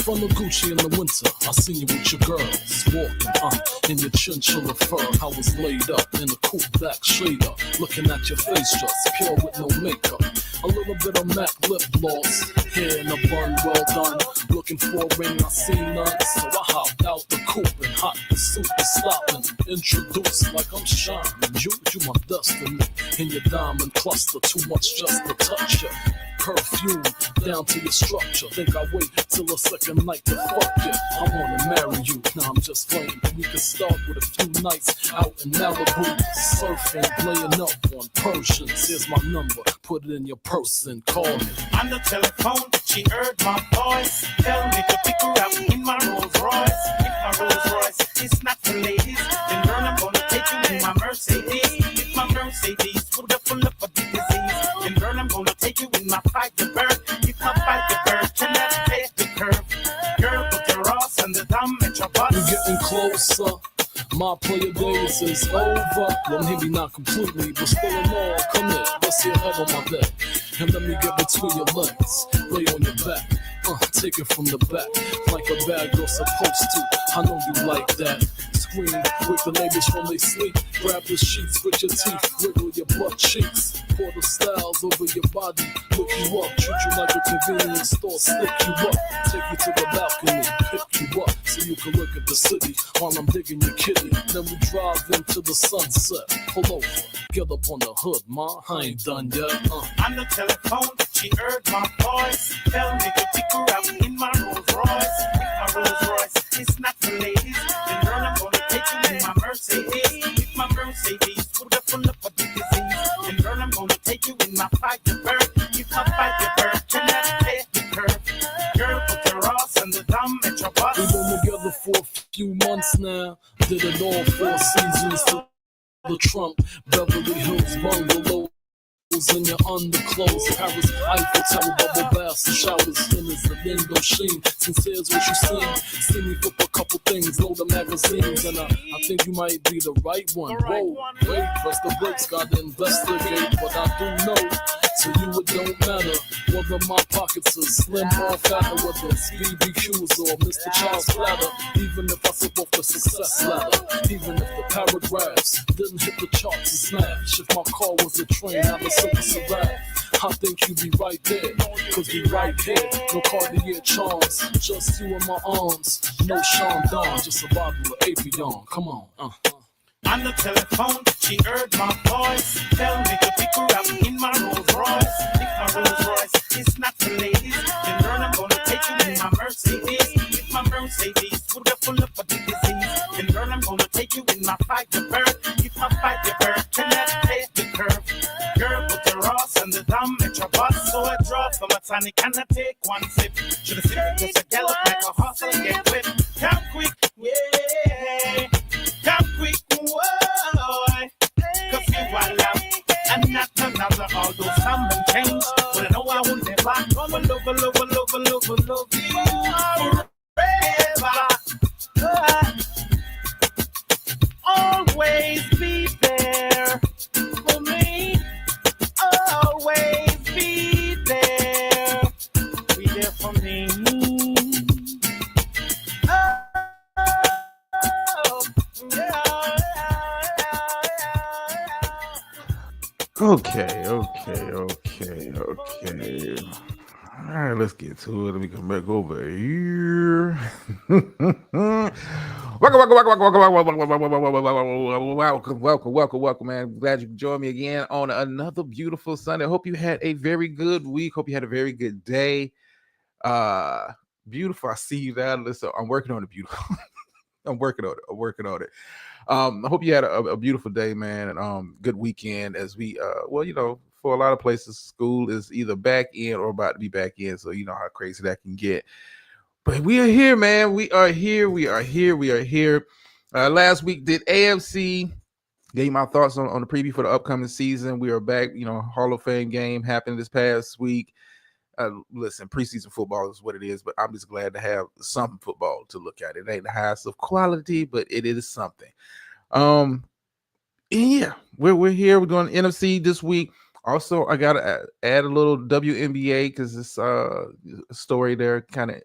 front of Gucci in the winter, I seen you with your girls walking in your chinchilla fur. I was laid up in a cool black shader, looking at your face just pure with no makeup. A little bit of MAC lip gloss, hair in a bun, well done. Looking for a ring, I seen none, so I hopped out the coupe and hot the suit and slopping. Introduced like I'm shining, you my destiny. In your diamond cluster, too much just to touch you. Perfume down to your structure. Think I wait till the second night to fuck you. I wanna marry you, now I'm just playing. We can start with a few nights out in Malibu, surfing, laying up on Persians. Here's my number, put it in your purse and call me. On the telephone, she heard my voice. Tell me to pick her up in my Rolls Royce. If my Rolls Royce is not for ladies, then girl, I'm gonna take you in my Mercedes. If my Mercedes would have full up of the disease, then girl, I'm gonna take you in my Firebird. If my Firebird cannot take the curve, girl, put your ass on the dumb at your butt. We're getting closer. My player days is over. Well, maybe not completely, but still in all. Come here, let's your head on my bed. And let me get between your legs. Lay on your back. Take it from the back. Like a bad girl supposed to. I know you like that. Scream, wake the ladies from they sleep. Grab the sheets with your teeth. Wiggle your butt cheeks. Pour the styles over your body. Look you up. Treat you like a convenience store. Stick you up. Take you to the balcony. Pick you up. So you can look at the city while I'm digging your kitty. Then we drive into the sunset. Pull over, get up on the hood, ma. I ain't done yet. On the telephone, she heard my voice. Tell me to pick her up in my Rolls Royce. If my Rolls Royce is not for ladies, then girl, I'm gonna take you in my Mercedes. If my Mercedes would have full up of the disease, then girl, I'm gonna take you in my Firebird. If my Firebird cannot take the curve, girl, put your ass on the dumb at your bus. We've been together for a few months now. Did it all 4 seasons to the Trump Beverly Hills bungalow. In your underclothes, Paris, Eiffel Tower, bubble baths and showers, in his Lindo sheen. Since here's what you seen, see me flip a couple things, load the magazines, and I think you might be the right one. Whoa, wait, press the brakes, gotta investigate, but I do know. To you it don't matter whether my pockets are slim or fatter, whether it's BBQs or Mr. Charles Platter. Even if I slip off the success ladder, even if the paragraphs didn't hit the charts and smash. If my car was a train, I'd have simple survive. I think you'd be right there, cause we right here. No Cartier charms, just you in my arms. No Sean Don, just a bottle of Apion. Come on, On the telephone, she heard my voice. Tell me to pick her up in my Rolls Royce. If my Rolls Royce is not for ladies, then girl, I'm gonna take you in my Mercedes. If my Mercedes would have full up of the disease, then girl, I'm gonna take you in my Firebird. If my Firebird cannot take the curve, girl, put your ass on the dumb at your bus. So I drop from a tonic and I take one sip. Should have seen it just a gallop like a horse and get whipped. Come quick, yeah. Come quick, boy, cause you are love and not another. All those come and change, but I know I will never love you forever. Always be there for me. Always be there. Be there for me. Okay. All right, let's get to it. Let me come back over here. Welcome, man. Glad you joined me again on another beautiful Sunday. Hope you had a very good week. Hope you had a very good day. Beautiful. I see you there. Listen, I'm working on it. Beautiful. I'm working on it. I hope you had a beautiful day, man, and good weekend as we for a lot of places, school is either back in or about to be back in, so you know how crazy that can get. But we are here, man. We are here. Last week did AFC. Gave my thoughts on the preview for the upcoming season. We are back. Hall of Fame game happened this past week. Listen, preseason football is what it is, but I'm just glad to have some football to look at. It ain't the highest of quality, but it is something. Yeah, we're here. We're doing NFC this week. Also, I add a little WNBA because this story there kind of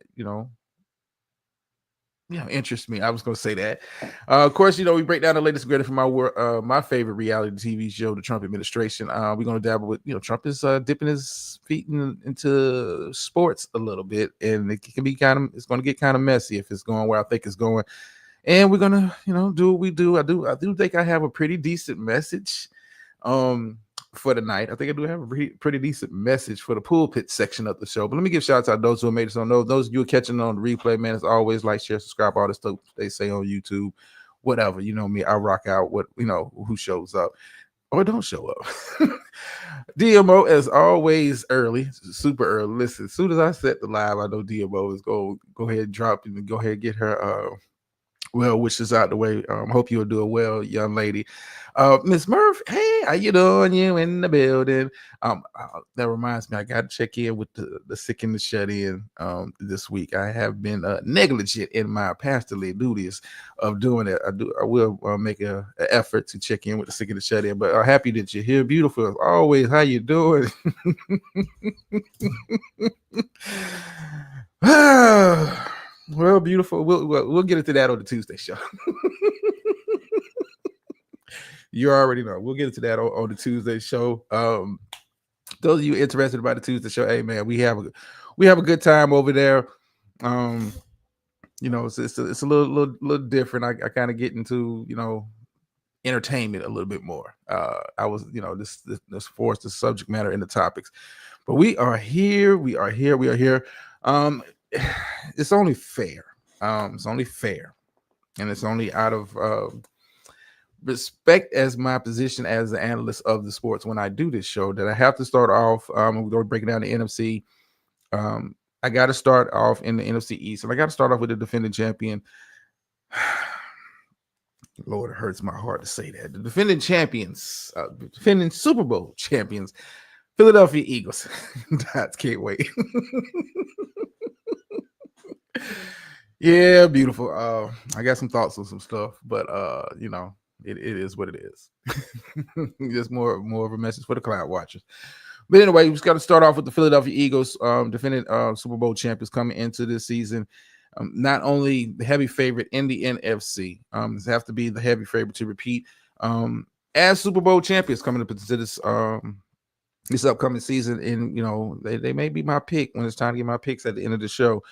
interests me. I was going to say that. Of course, we break down the latest and greatest from my favorite reality TV show, the Trump administration. We're going to dabble with, Trump is dipping his feet into sports a little bit, and it can be it's going to get kind of messy if it's going where I think it's going. And we're going to, do what we do. I do think I have a pretty decent message for the night. I think I do have a pretty decent message for the pulpit section of the show. But let me give shout outs to those who have made us on those of you catching on the replay, man. As always, like, share, subscribe, all the stuff they say on YouTube, whatever. You know me, I rock out what who shows up or don't show up. DMO, as always, early, super early. Listen, as soon as I set the live, I know DMO is go ahead and drop and go ahead and get her well wishes out the way. Hope you'll do well, young lady. Miss Murph, hey, how you doing? You in the building? That reminds me, I got to check in with the sick and the shut in this week. I have been negligent in my pastorly duties of doing it. I will make an effort to check in with the sick and the shut in. But happy that you're here, beautiful as always. How you doing? Well, beautiful. We'll get into that on the Tuesday show. You already know. We'll get into that on the Tuesday show. Those of you interested about the Tuesday show, hey man, we have a good time over there. It's a little different. I kind of get into entertainment a little bit more. I was this forced the subject matter in the topics, but we are here. We are here. It's only fair. It's only fair, and it's only out of respect as my position as the analyst of the sports when I do this show that I have to start off. We're going to break down the NFC. I got to start off in the NFC East, and I got to start off with the defending champion. Lord, it hurts my heart to say that. The defending champions, defending Super Bowl champions, Philadelphia Eagles. I can't wait. Yeah, beautiful. I got some thoughts on some stuff, but it is what it is. Just more of a message for the cloud watchers. But anyway, we just got to start off with the Philadelphia Eagles, defending Super Bowl champions coming into this season. Not only the heavy favorite in the NFC, they have to be the heavy favorite to repeat as Super Bowl champions coming up into this upcoming season. And they may be my pick when it's time to get my picks at the end of the show.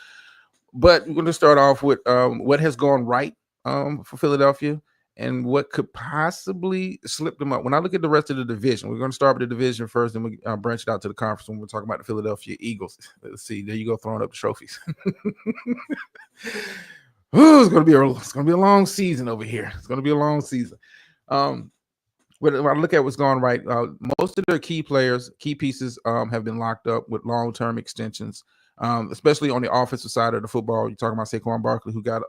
But we're going to start off with what has gone right for Philadelphia and what could possibly slip them up. When I look at the rest of the division, we're going to start with the division first, and we branch it out to the conference when we're talking about the Philadelphia Eagles. Let's see. There you go, throwing up the trophies. It's going to be a long season over here. It's going to be a long season. When I look at what's going right, most of their key pieces have been locked up with long-term extensions. Especially on the offensive side of the football. You're talking about Saquon Barkley, who got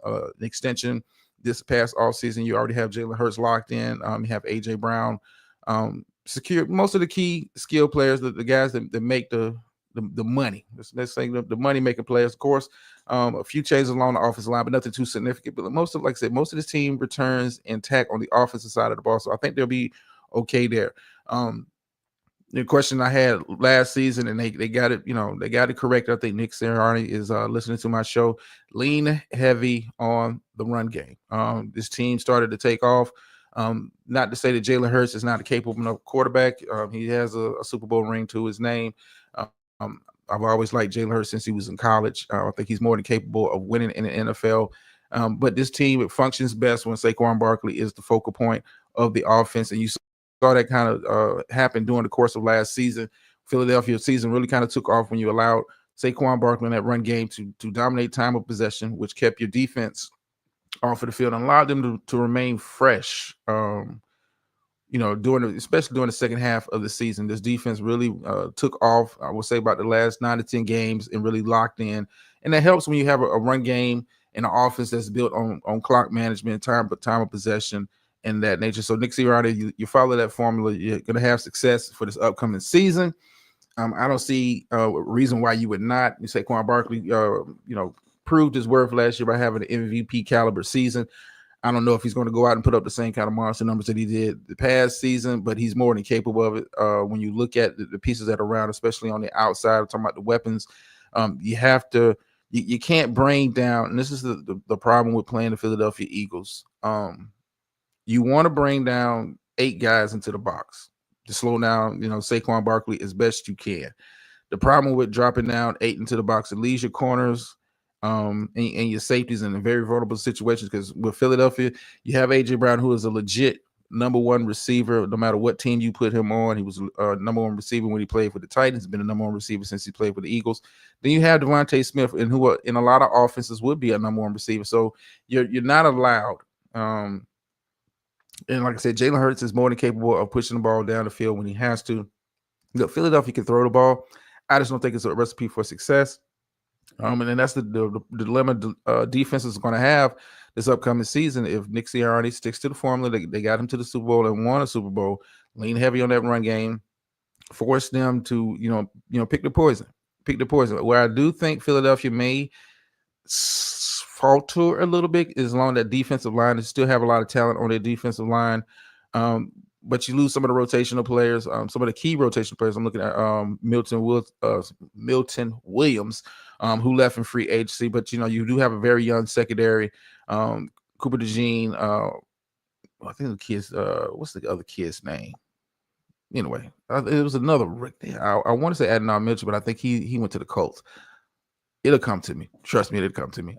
an extension this past offseason. You already have Jalen Hurts locked in. You have A.J. Brown secured. Most of the key skill players, the guys that make the money. Let's say the money-making players. Of course, a few changes along the offensive line, but nothing too significant. But most of this team returns intact on the offensive side of the ball. So I think they'll be okay there. The question I had last season, and they got it, they got it correct. I think Nick Sirianni is listening to my show. Lean heavy on the run game. This team started to take off. Not to say that Jalen Hurts is not a capable enough quarterback. He has a Super Bowl ring to his name. I've always liked Jalen Hurts since he was in college. I think he's more than capable of winning in the NFL. But this team, it functions best when Saquon Barkley is the focal point of the offense, and you saw that kind of happen during the course of last season. Philadelphia season really kind of took off when you allowed Saquon Barkley in that run game to dominate time of possession, which kept your defense off of the field and allowed them to remain fresh. Especially during the second half of the season, this defense really took off. I would say about the last 9 to 10 games and really locked in, and that helps when you have a run game and an offense that's built on clock management, time of possession, and that nature. So Nick Sirianni, you follow that formula, you're going to have success for this upcoming season. I don't see a reason why you would not. You say Saquon Barkley, proved his worth last year by having an MVP caliber season. I don't know if he's going to go out and put up the same kind of monster numbers that he did the past season, but he's more than capable of it. When you look at the pieces that are around, especially on the outside, I'm talking about the weapons, you have to You can't bring down, and this is the problem with playing the Philadelphia Eagles. You want to bring down 8 guys into the box to slow down, Saquon Barkley as best you can. The problem with dropping down 8 into the box, it leaves your corners and your safeties in a very vulnerable situations, because with Philadelphia, you have AJ Brown, who is a legit number 1 receiver. No matter what team you put him on, he was number 1 receiver when he played for the Titans. Been a number 1 receiver since he played for the Eagles. Then you have Devontae Smith, and who in a lot of offenses would be a number 1 receiver. So you're not allowed. And like I said, Jalen Hurts is more than capable of pushing the ball down the field when he has to. Look, Philadelphia can throw the ball. I just don't think it's a recipe for success. And then that's the dilemma defense is going to have this upcoming season. If Nick Sirianni sticks to the formula, they got him to the Super Bowl and won a Super Bowl. Lean heavy on that run game, force them to pick the poison. Where I do think Philadelphia may falter a little bit is along that defensive line. They still have a lot of talent on their defensive line. But you lose some of the rotational players, some of the key rotational players. I'm looking at Milton Williams, who left in free agency. But, you do have a very young secondary. Cooper DeJean, I think the kid's, what's the other kid's name? Anyway, it was another Rick. I want to say Adonai Mitchell, but I think he went to the Colts. It'll come to me. Trust me, it'll come to me.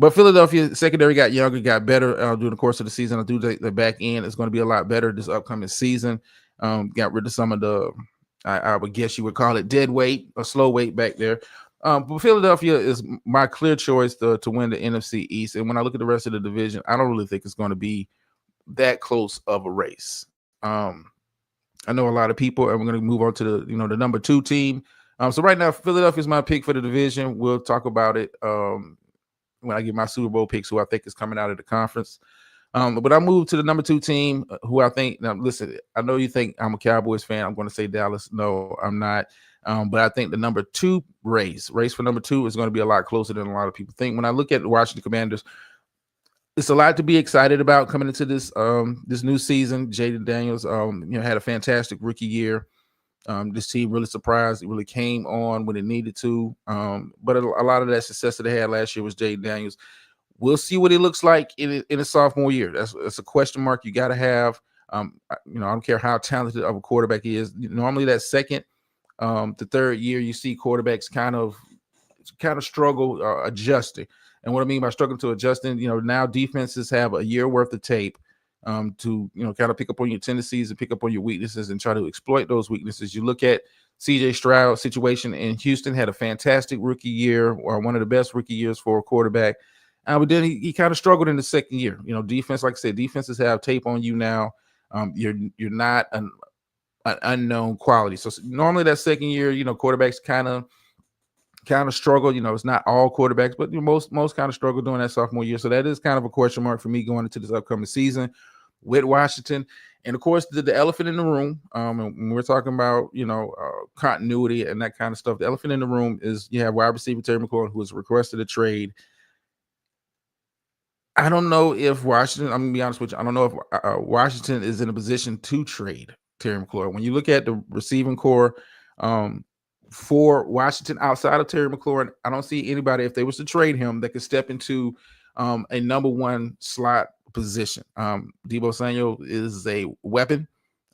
But Philadelphia secondary got younger, got better during the course of the season. I do think the back end is going to be a lot better this upcoming season. Got rid of some of the, I would guess you would call it dead weight or slow weight back there. But Philadelphia is my clear choice to win the NFC East. And when I look at the rest of the division, I don't really think it's going to be that close of a race. I know a lot of people, and we're going to move on to the number 2 team. So right now, Philadelphia is my pick for the division. We'll talk about it when I get my Super Bowl picks, who I think is coming out of the conference. But I moved to the number 2 team, who I think, now listen, I know you think I'm a Cowboys fan. I'm going to say Dallas. No, I'm not. But I think the number 2 race for number 2 is going to be a lot closer than a lot of people think. When I look at the Washington Commanders, it's a lot to be excited about coming into this this new season. Jaden Daniels, had a fantastic rookie year. This team really surprised. It really came on when it needed to. But a lot of that success that they had last year was Jaden Daniels. We'll see what it looks like in his sophomore year. That's a question mark you got to have. I don't care how talented of a quarterback he is. Normally that second to third year, you see quarterbacks kind of struggle adjusting. And what I mean by struggling to adjusting, now defenses have a year worth of tape to kind of pick up on your tendencies and pick up on your weaknesses and try to exploit those weaknesses. You look at CJ Stroud's situation in Houston, had a fantastic rookie year, or one of the best rookie years for a quarterback. But then he kind of struggled in the second year. Defense, like I said, defenses have tape on you now. You're not an unknown quality. So normally that second year, quarterbacks kind of struggle. It's not all quarterbacks, but most kind of struggle during that sophomore year. So that is kind of a question mark for me going into this upcoming season with Washington. And of course, the elephant in the room, and when we're talking about, continuity and that kind of stuff, the elephant in the room is you have wide receiver Terry McLaurin, who has requested a trade. I don't know if Washington, I'm going to be honest with you, I don't know if Washington is in a position to trade Terry McLaurin. When you look at the receiving core for Washington outside of Terry McLaurin, I don't see anybody, if they was to trade him, that could step into a number 1 slot position. Deebo Samuel is a weapon.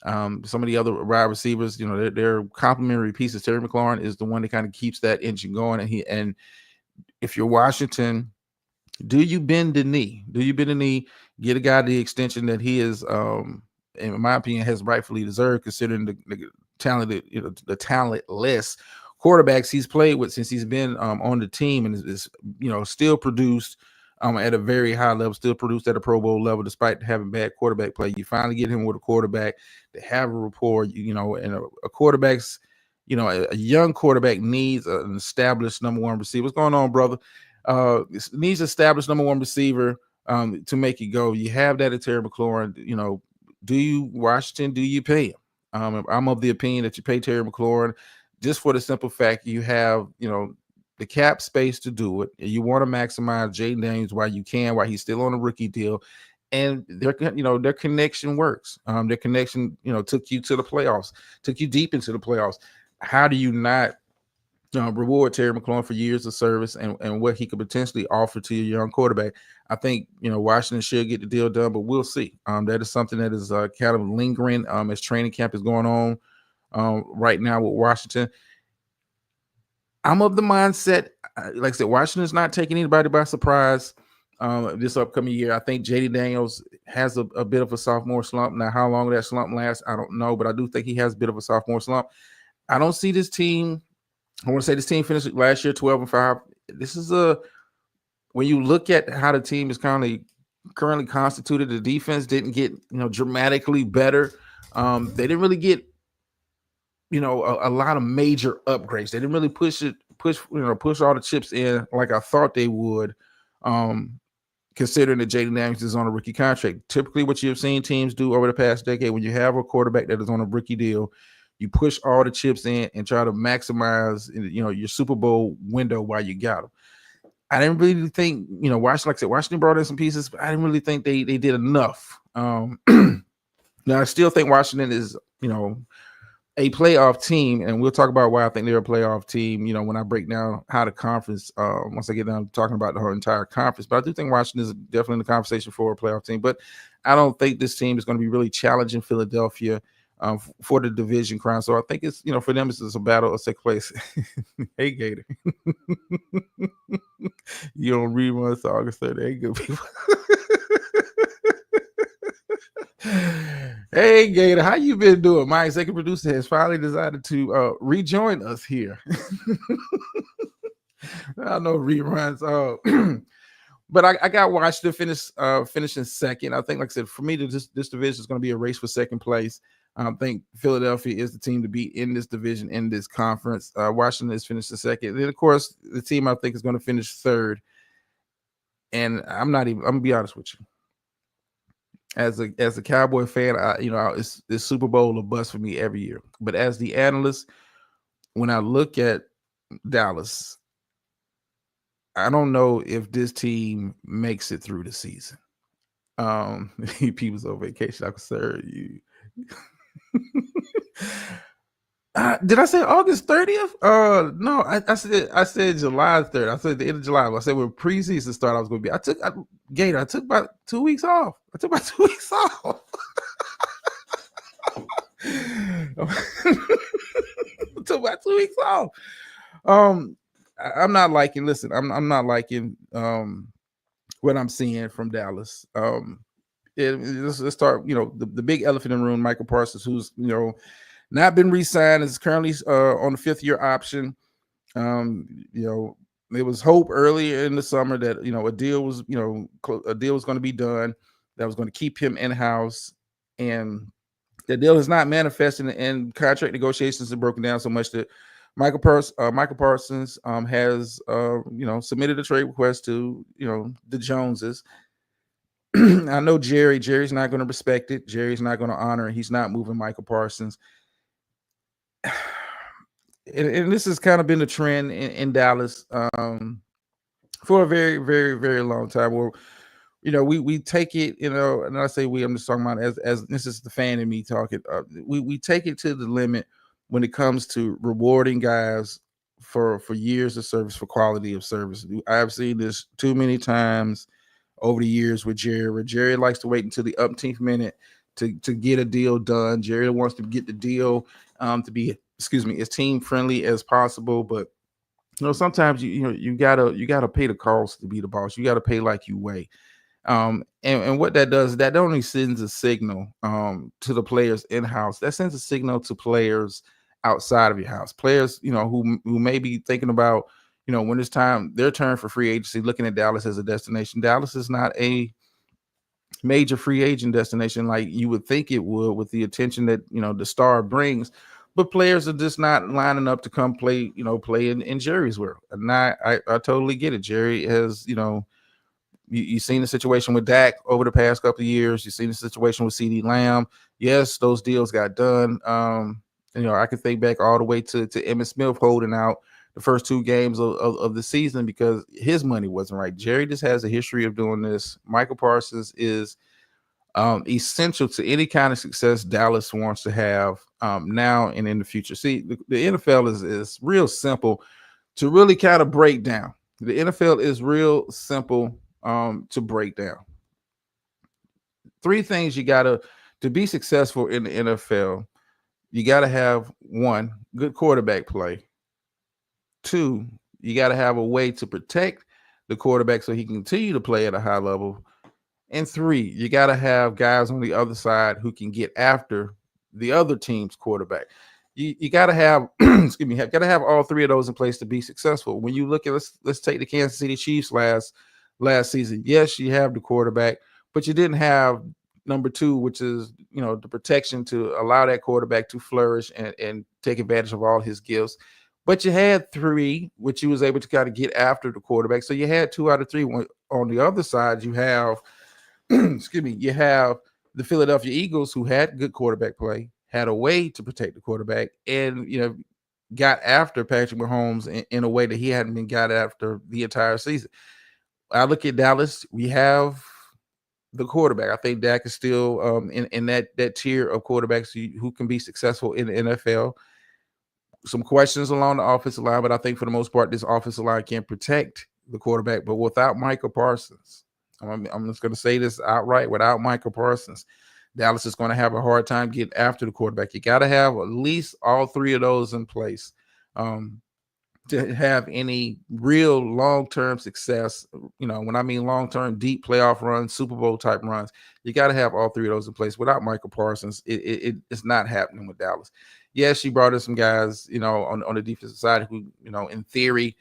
Some of the other wide receivers, they're complementary pieces. Terry McLaurin is the one that kind of keeps that engine going. And if you're Washington, do you bend the knee? Get a guy the extension that he is, in my opinion, has rightfully deserved, considering the talented, the talentless quarterbacks he's played with since he's been on the team, and is still produced at a very high level, still produced at a Pro Bowl level despite having bad quarterback play. You finally get him with a quarterback that have a rapport, and a quarterback's, a young quarterback needs an established number 1 receiver. What's going on, brother? Needs established number 1 receiver to make it go. You have that at Terry McLaurin. Do you pay him? I'm of the opinion that you pay Terry McLaurin just for the simple fact you have, the cap space to do it. You want to maximize Jaden Daniels while he's still on a rookie deal. And their connection works. Their connection, took you to the playoffs, took you deep into the playoffs. How do you not reward Terry McLaurin for years of service and what he could potentially offer to your young quarterback. I think Washington should get the deal done, but we'll see. That is something that is kind of lingering as training camp is going on right now with Washington. I'm of the mindset, like I said, Washington's not taking anybody by surprise this upcoming year. I think JD Daniels has a bit of a sophomore slump. Now, how long that slump lasts, I don't know, but I do think he has a bit of a sophomore slump. I don't see this team. I want to say this team finished last year 12-5. This is when you look at how the team is currently constituted, the defense didn't get dramatically better. They didn't really get a lot of major upgrades. They didn't really push all the chips in like I thought they would. Considering that Jaden Daniels is on a rookie contract. Typically what you've seen teams do over the past decade, when you have a quarterback that is on a rookie deal, you push all the chips in and try to maximize your Super Bowl window while you got them. I didn't really think, Washington, like I said, Washington brought in some pieces, but I didn't really think they did enough. Now I still think Washington is, a playoff team, and we'll talk about why I think they're a playoff team, when I break down how the conference, once I get down talking about the whole entire conference. But I do think Washington is definitely in the conversation for a playoff team. But I don't think this team is going to be really challenging Philadelphia for the division crown. So I think it's, for them, it's just a battle of second place. Hey, Gator. You don't read one, it's August 3rd. Hey, good people. Hey Gator, how you been doing? My executive producer has finally decided to rejoin us here. I know reruns, but I got Washington finishing second. I think, like I said, for me, this division is going to be a race for second place. I think Philadelphia is the team to beat in this division, in this conference. Washington is finishing second. Then, of course, the team I think is going to finish third. And I'm gonna be honest with you. As a Cowboy fan, it's Super Bowl a bust for me every year. But as the analyst, when I look at Dallas, I don't know if this team makes it through the season. People's on vacation. I can serve you. Did I say August 30th? No, I said July 3rd. I said the end of July. I said when preseason started, I was going to be. I took about 2 weeks off. I took about 2 weeks off. I'm not liking. Listen, I'm not liking what I'm seeing from Dallas. Let's start. The big elephant in the room, Michael Parsons, who's not been re-signed, is currently on the 5th-year option. There was hope earlier in the summer that a deal was going to be done that was going to keep him in-house, and the deal is not manifesting, and contract negotiations have broken down so much that Michael Parsons has submitted a trade request to the Joneses. I know Jerry's not going to respect it. Jerry's not going to honor it. He's not moving Michael Parsons. And this has kind of been the trend in Dallas for a very, very, very long time. Where we take it, and I say we, I'm just talking about as this is the fan in me talking. We take it to the limit when it comes to rewarding guys for years of service, for quality of service. I've seen this too many times over the years with Jerry, where Jerry likes to wait until the upteenth minute to get a deal done. Jerry wants to get the deal to be, as team friendly as possible. But sometimes you gotta pay the cost to be the boss. You gotta pay like you weigh. And what that does, that only sends a signal to the players in-house. That sends a signal to players outside of your house. Players, who may be thinking about, when it's time, their turn for free agency, looking at Dallas as a destination. Dallas is not a major free agent destination like you would think it would, with the attention that the star brings. But players are just not lining up to come play in Jerry's world. And I totally get it. Jerry has, you've seen the situation with Dak over the past couple of years. You've seen the situation with CeeDee Lamb. Yes, those deals got done. I can think back all the way to Emmitt Smith holding out the first 2 games of the season because his money wasn't right. Jerry just has a history of doing this. Michael Parsons is essential to any kind of success Dallas wants to have now and in the future. See, the NFL is real simple to really kind of break down. The NFL is real simple to break down. Three things you gotta to be successful in the NFL. You gotta have one, good quarterback play. Two, you gotta have a way to protect the quarterback so he can continue to play at a high level. And three, you gotta have guys on the other side who can get after the other team's quarterback. You gotta have excuse me, gotta have all three of those in place to be successful. When you look at let's take the Kansas City Chiefs last season. Yes, you have the quarterback, but you didn't have number two, which is the protection to allow that quarterback to flourish and take advantage of all his gifts. But you had three, which you was able to kind of get after the quarterback. So you had 2 out of 3. On the other side, you have excuse me, you have the Philadelphia Eagles, who had good quarterback play, had a way to protect the quarterback, and got after Patrick Mahomes in a way that he hadn't been got after the entire season. I look at Dallas. We have the quarterback. I think Dak is still in that tier of quarterbacks who can be successful in the NFL. Some questions along the offensive line, but I think for the most part, this offensive line can protect the quarterback. But without Michael Parsons, I'm just going to say this outright: without Michael Parsons, Dallas is going to have a hard time getting after the quarterback. You got to have at least all three of those in place to have any real long-term success. When I mean long-term, deep playoff runs, Super Bowl type runs, you got to have all three of those in place. Without Michael Parsons, it's not happening with Dallas. Yes, she brought in some guys, on the defensive side who, in theory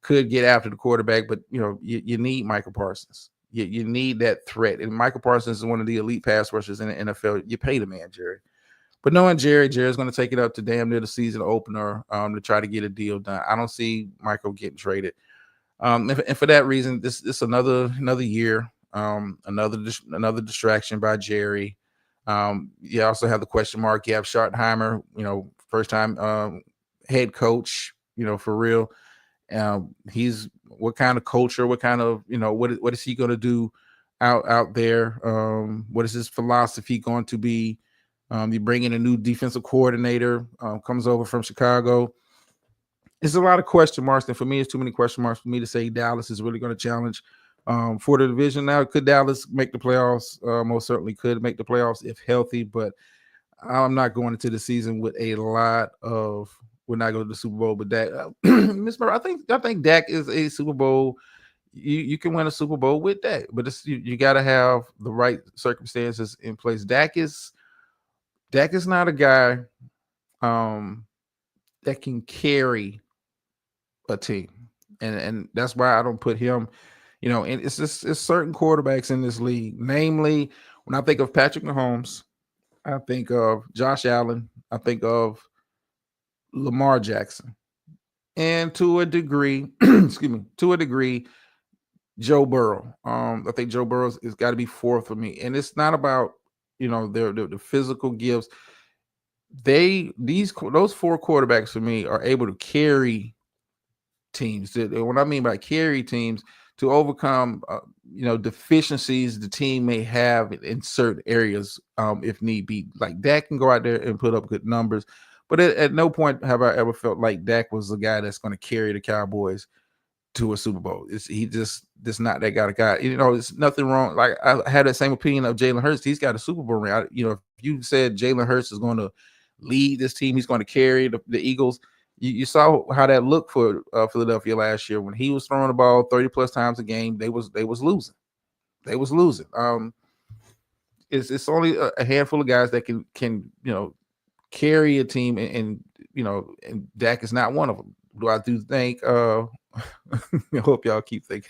could get after the quarterback, but you need Michael Parsons. You need that threat. And Michael Parsons is one of the elite pass rushers in the NFL. You pay the man, Jerry. But knowing Jerry's going to take it up to damn near the season opener to try to get a deal done. I don't see Michael getting traded. And for that reason, this another year, another distraction by Jerry. You also have the question mark. You have Schottenheimer, first time head coach, for real. He's what kind of culture, what kind of, what is he going to do out there? What is his philosophy going to be? You bring in a new defensive coordinator, comes over from Chicago. It's a lot of question marks. And for me, it's too many question marks for me to say Dallas is really going to challenge for the division. Now, could Dallas make the playoffs? Most certainly could make the playoffs if healthy, but I'm not going into the season with a lot of we're not going to the Super Bowl. But Dak, Miss Murray, I think Dak is a Super Bowl. You can win a Super Bowl with Dak, but you got to have the right circumstances in place. Dak is not a guy that can carry a team, and that's why I don't put him. And it's certain quarterbacks in this league. Namely, when I think of Patrick Mahomes, I think of Josh Allen, I think of Lamar Jackson, and to a degree, Joe Burrow. I think Joe Burrow has got to be fourth for me, and it's not about the physical gifts. Those four quarterbacks for me are able to carry teams. What I mean by carry teams, to overcome deficiencies the team may have in certain areas if need be. Like Dak can go out there and put up good numbers, but at no point have I ever felt like Dak was the guy that's going to carry the Cowboys to a Super Bowl. He just not that guy. It's nothing wrong. Like I had that same opinion of Jalen Hurts. He's got a Super Bowl ring. If you said Jalen Hurts is going to lead this team, he's going to carry the Eagles. You saw how that looked for Philadelphia last year when he was throwing the ball 30 plus times a game. They was losing. It's only a handful of guys that can carry a team, and Dak is not one of them. Do I think? I hope y'all keep thinking.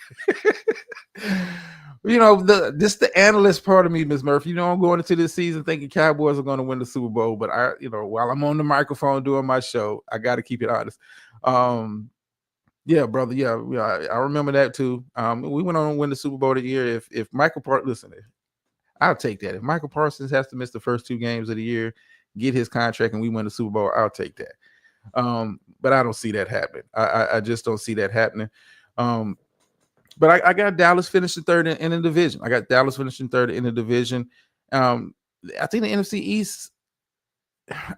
The analyst part of me, Ms. Murphy. I'm going into this season thinking Cowboys are going to win the Super Bowl, but while I'm on the microphone doing my show, I got to keep it honest. Yeah, brother. Yeah, I remember that too. We went on to win the Super Bowl the year. If Michael Parsons, listen, I'll take that. If Michael Parsons has to miss the first 2 games of the year, get his contract, and we win the Super Bowl, I'll take that. But I don't see that happening. I just don't see that happening. But I got Dallas finishing third in the division. I think the NFC East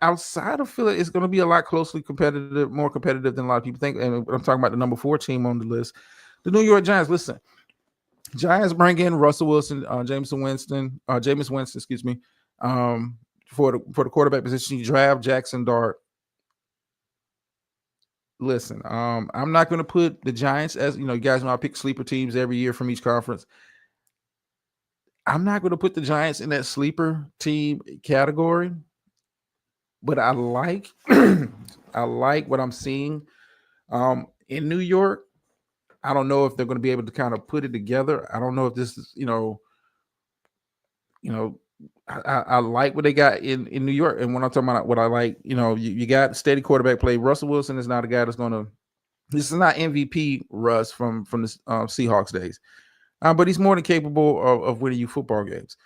outside of Philly, it's going to be a lot closely competitive, more competitive than a lot of people think. And I'm talking about the number 4 team on the list, the New York Giants. Listen, Giants bring in Russell Wilson, Jameis Winston, excuse me, for the quarterback position. You draft Jackson Dart. Listen, I'm not going to put the Giants as you guys know I pick sleeper teams every year from each conference. I'm not going to put the Giants in that sleeper team category, but I like I like what I'm seeing in New York. I don't know if they're going to be able to kind of put it together. I don't know if this is you know, I like what they got in New York. And when I'm talking about what I like, you got steady quarterback play. Russell Wilson is not a guy that's going to. This is not MVP Russ from the Seahawks days, but he's more than capable of winning you football games.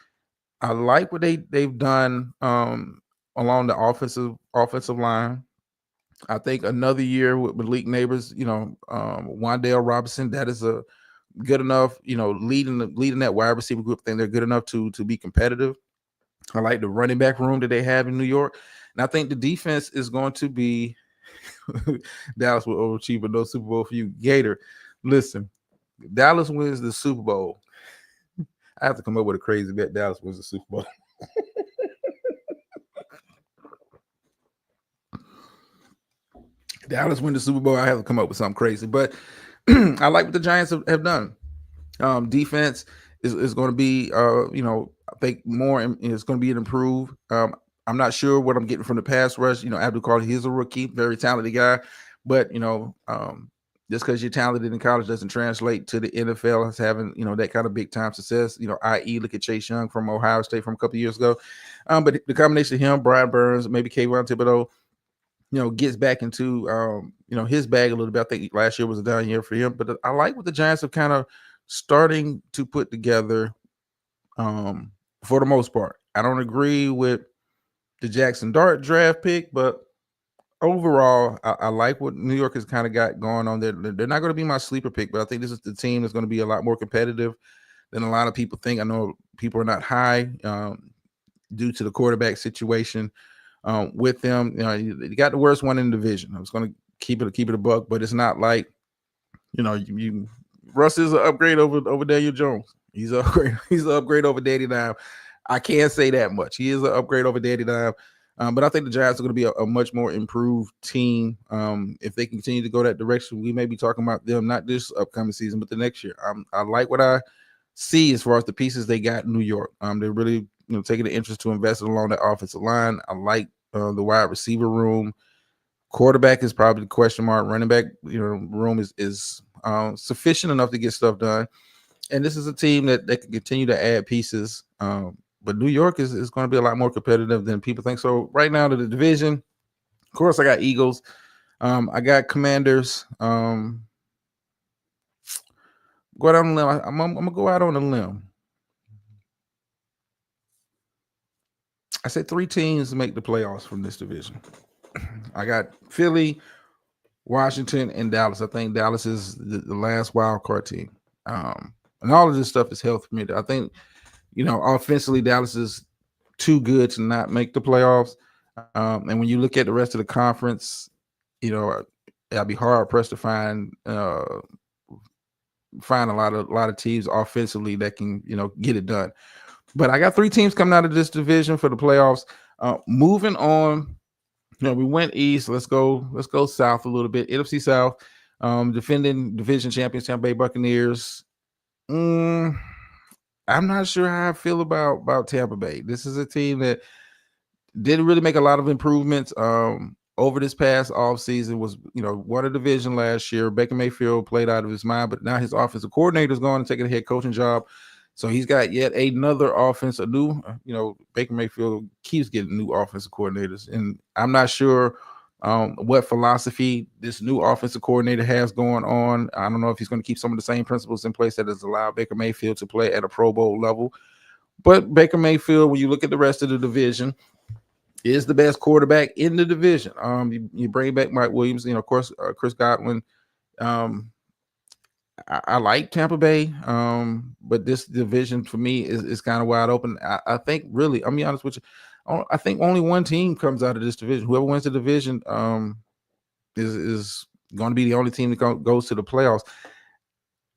I like what they've done along the offensive line. I think another year with Malik Neighbors, Wandale Robinson, that is a good enough, leading that wide receiver group. I think they're good enough to be competitive. I like the running back room that they have in New York. And I think the defense is going to be Dallas will overachieve, but no Super Bowl for you. Gator, listen, Dallas wins the Super Bowl. I have to come up with a crazy bet. Dallas wins the Super Bowl. Dallas win the Super Bowl. I have to come up with something crazy, but I like what the Giants have done. Defense is going to be, I think more is going to be an improve. I'm not sure what I'm getting from the pass rush. Abdul Carter, he's a rookie, very talented guy, but just because you're talented in college doesn't translate to the NFL as having that kind of big time success. I.e., look at Chase Young from Ohio State from a couple of years ago. But the combination of him, Brian Burns, maybe Kayvon Thibodeau, gets back into his bag a little bit. I think last year was a down year for him, but I like what the Giants have kind of starting to put together for the most part. I don't agree with the Jackson Dart draft pick, but overall, I like what New York has kind of got going on there. They're not going to be my sleeper pick, but I think this is the team that's going to be a lot more competitive than a lot of people think. I know people are not high due to the quarterback situation with them. You got the worst one in the division. I was going to keep it a buck, but it's not like Russ is an upgrade over Daniel Jones. He's an upgrade. He's an upgrade over Danny Dime. I can't say that much. He is an upgrade over Danny Dime. But I think the Giants are going to be a much more improved team. If they continue to go that direction, we may be talking about them not this upcoming season, but the next year. I like what I see as far as the pieces they got in New York. They're really taking an interest to invest along that offensive line. I like the wide receiver room. Quarterback is probably the question mark. Running back, room is sufficient enough to get stuff done. And this is a team that can continue to add pieces. But New York is going to be a lot more competitive than people think. So right now to the division, of course, I got Eagles. I got Commanders. Go out on a limb. I'm gonna go out on a limb. I said 3 teams make the playoffs from this division. I got Philly, Washington, and Dallas. I think Dallas is the last wild card team. And all of this stuff is health for me. I think, offensively, Dallas is too good to not make the playoffs. And when you look at the rest of the conference, I'll be hard pressed to find a lot of teams offensively that can, get it done. But I got 3 teams coming out of this division for the playoffs. Moving on, we went east. Let's go south a little bit. NFC South, defending division champions, Tampa Bay Buccaneers. I'm not sure how I feel about Tampa Bay. This is a team that didn't really make a lot of improvements over this past offseason. Was won a division last year. Baker Mayfield played out of his mind, but now his offensive coordinator is going and taking a head coaching job. So he's got yet another offense, a new, Baker Mayfield keeps getting new offensive coordinators. And I'm not sure what philosophy this new offensive coordinator has going on. I don't know if he's going to keep some of the same principles in place that has allowed Baker Mayfield to play at a Pro Bowl level. But Baker Mayfield, when you look at the rest of the division, is the best quarterback in the division. You bring back Mike Williams, of course, Chris Godwin. I like Tampa Bay, but this division for me is kind of wide open. I think really, I'm be honest with you, I think only one team comes out of this division. Whoever wins the division is going to be the only team that goes to the playoffs.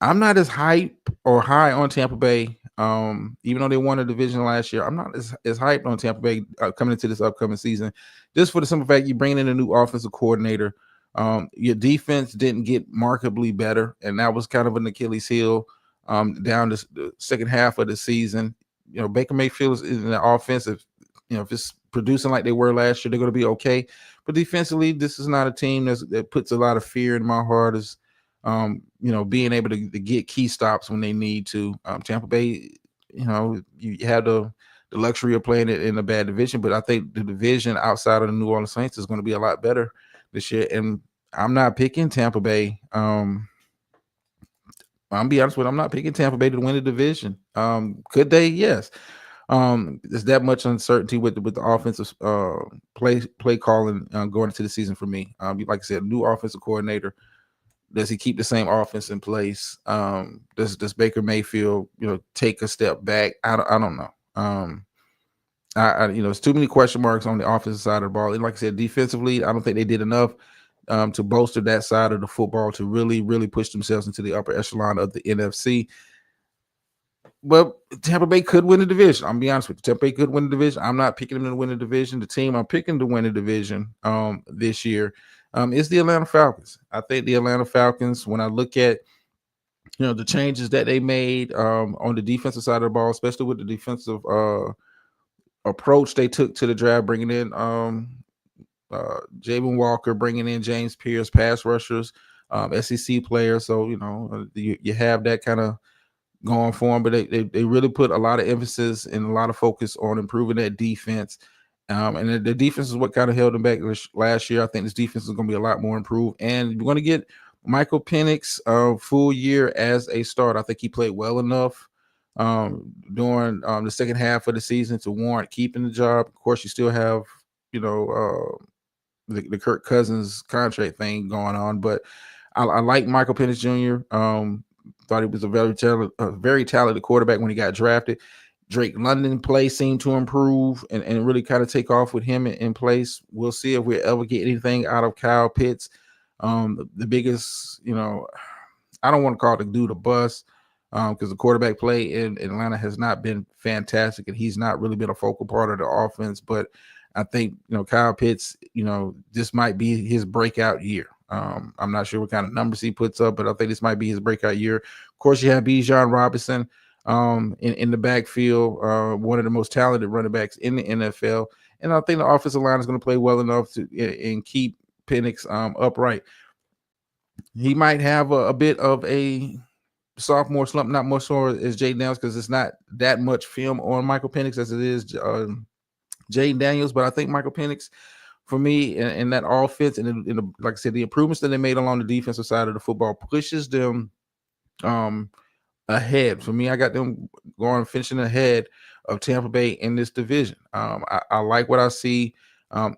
I'm not as hype or high on Tampa Bay. Even though they won a division last year, I'm not as hyped on Tampa Bay coming into this upcoming season. Just for the simple fact you bring in a new offensive coordinator. Your defense didn't get markedly better, and that was kind of an Achilles heel down the second half of the season. Baker Mayfield is in the offensive. If it's producing like they were last year, they're going to be okay. But defensively, this is not a team that puts a lot of fear in my heart. Is being able to get key stops when they need to. Tampa Bay, you have the luxury of playing it in a bad division, but I think the division outside of the New Orleans Saints is going to be a lot better this year. And I'm not picking Tampa Bay. I'll be honest with you, I'm not picking Tampa Bay to win the division. Could they? Yes. There's that much uncertainty with the offensive play calling going into the season for me. Like I said, new offensive coordinator. Does he keep the same offense in place? Does Baker Mayfield, take a step back? I don't know. There's too many question marks on the offensive side of the ball. And like I said, defensively, I don't think they did enough to bolster that side of the football to really, really push themselves into the upper echelon of the NFC. But Tampa Bay could win the division. I'm gonna be honest with you. Tampa Bay could win the division. I'm not picking them to win the division. The team I'm picking to win the division this year is the Atlanta Falcons. I think the Atlanta Falcons, when I look at the changes that they made on the defensive side of the ball, especially with the defensive approach they took to the draft, bringing in Javon Walker, bringing in James Pierce, pass rushers, SEC players. So you have that kind of going for them, but they really put a lot of emphasis and a lot of focus on improving that defense. And the defense is what kind of held them back last year. I think this defense is going to be a lot more improved, and we're going to get Michael Penix full year as a starter. I think he played well enough during the second half of the season to warrant keeping the job. Of course, you still have the Kirk Cousins contract thing going on, but I like Michael Penix Jr. Thought he was a very talented quarterback when he got drafted. Drake London play seemed to improve and really kind of take off with him in place. We'll see if we ever get anything out of Kyle Pitts. The biggest, I don't want to call the dude a bust because the quarterback play in Atlanta has not been fantastic, and he's not really been a focal part of the offense. But I think, Kyle Pitts, this might be his breakout year. I'm not sure what kind of numbers he puts up, but I think this might be his breakout year. Of course, you have Bijan Robinson in the backfield, one of the most talented running backs in the NFL. And I think the offensive line is going to play well enough to and keep Penix upright. He might have a bit of a sophomore slump, not much so as Jaden Daniels, because it's not that much film on Michael Penix as it is Jaden Daniels. But I think Michael Penix, for me, in that offense, and like I said, the improvements that they made along the defensive side of the football pushes them ahead. For me, I got them finishing ahead of Tampa Bay in this division. I like what I see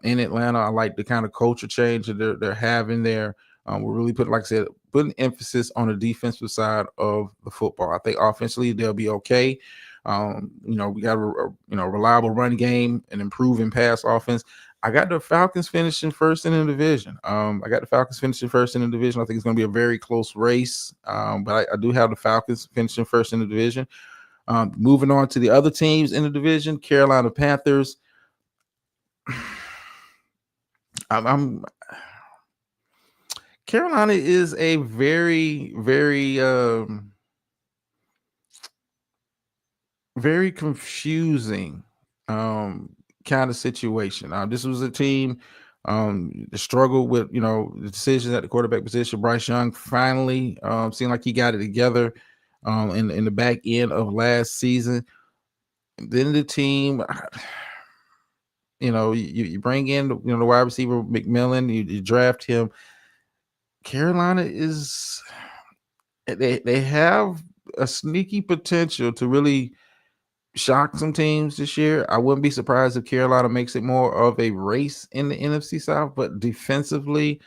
in Atlanta. I like the kind of culture change that they're having there. We're really putting emphasis on the defensive side of the football. I think offensively they'll be okay. We got a reliable run game and improving pass offense. I got the Falcons finishing first in the division. I think it's going to be a very close race, but I do have the Falcons finishing first in the division. Moving on to the other teams in the division, Carolina Panthers. Carolina is a very, very, very confusing kind of situation. This was a team that struggled with the decisions at the quarterback position. Bryce Young finally seemed like he got it together in the back end of last season. Then the team, you bring in the wide receiver McMillan, you draft him. Carolina they have a sneaky potential to really shock some teams this year. I wouldn't be surprised if Carolina makes it more of a race in the NFC South, but defensively,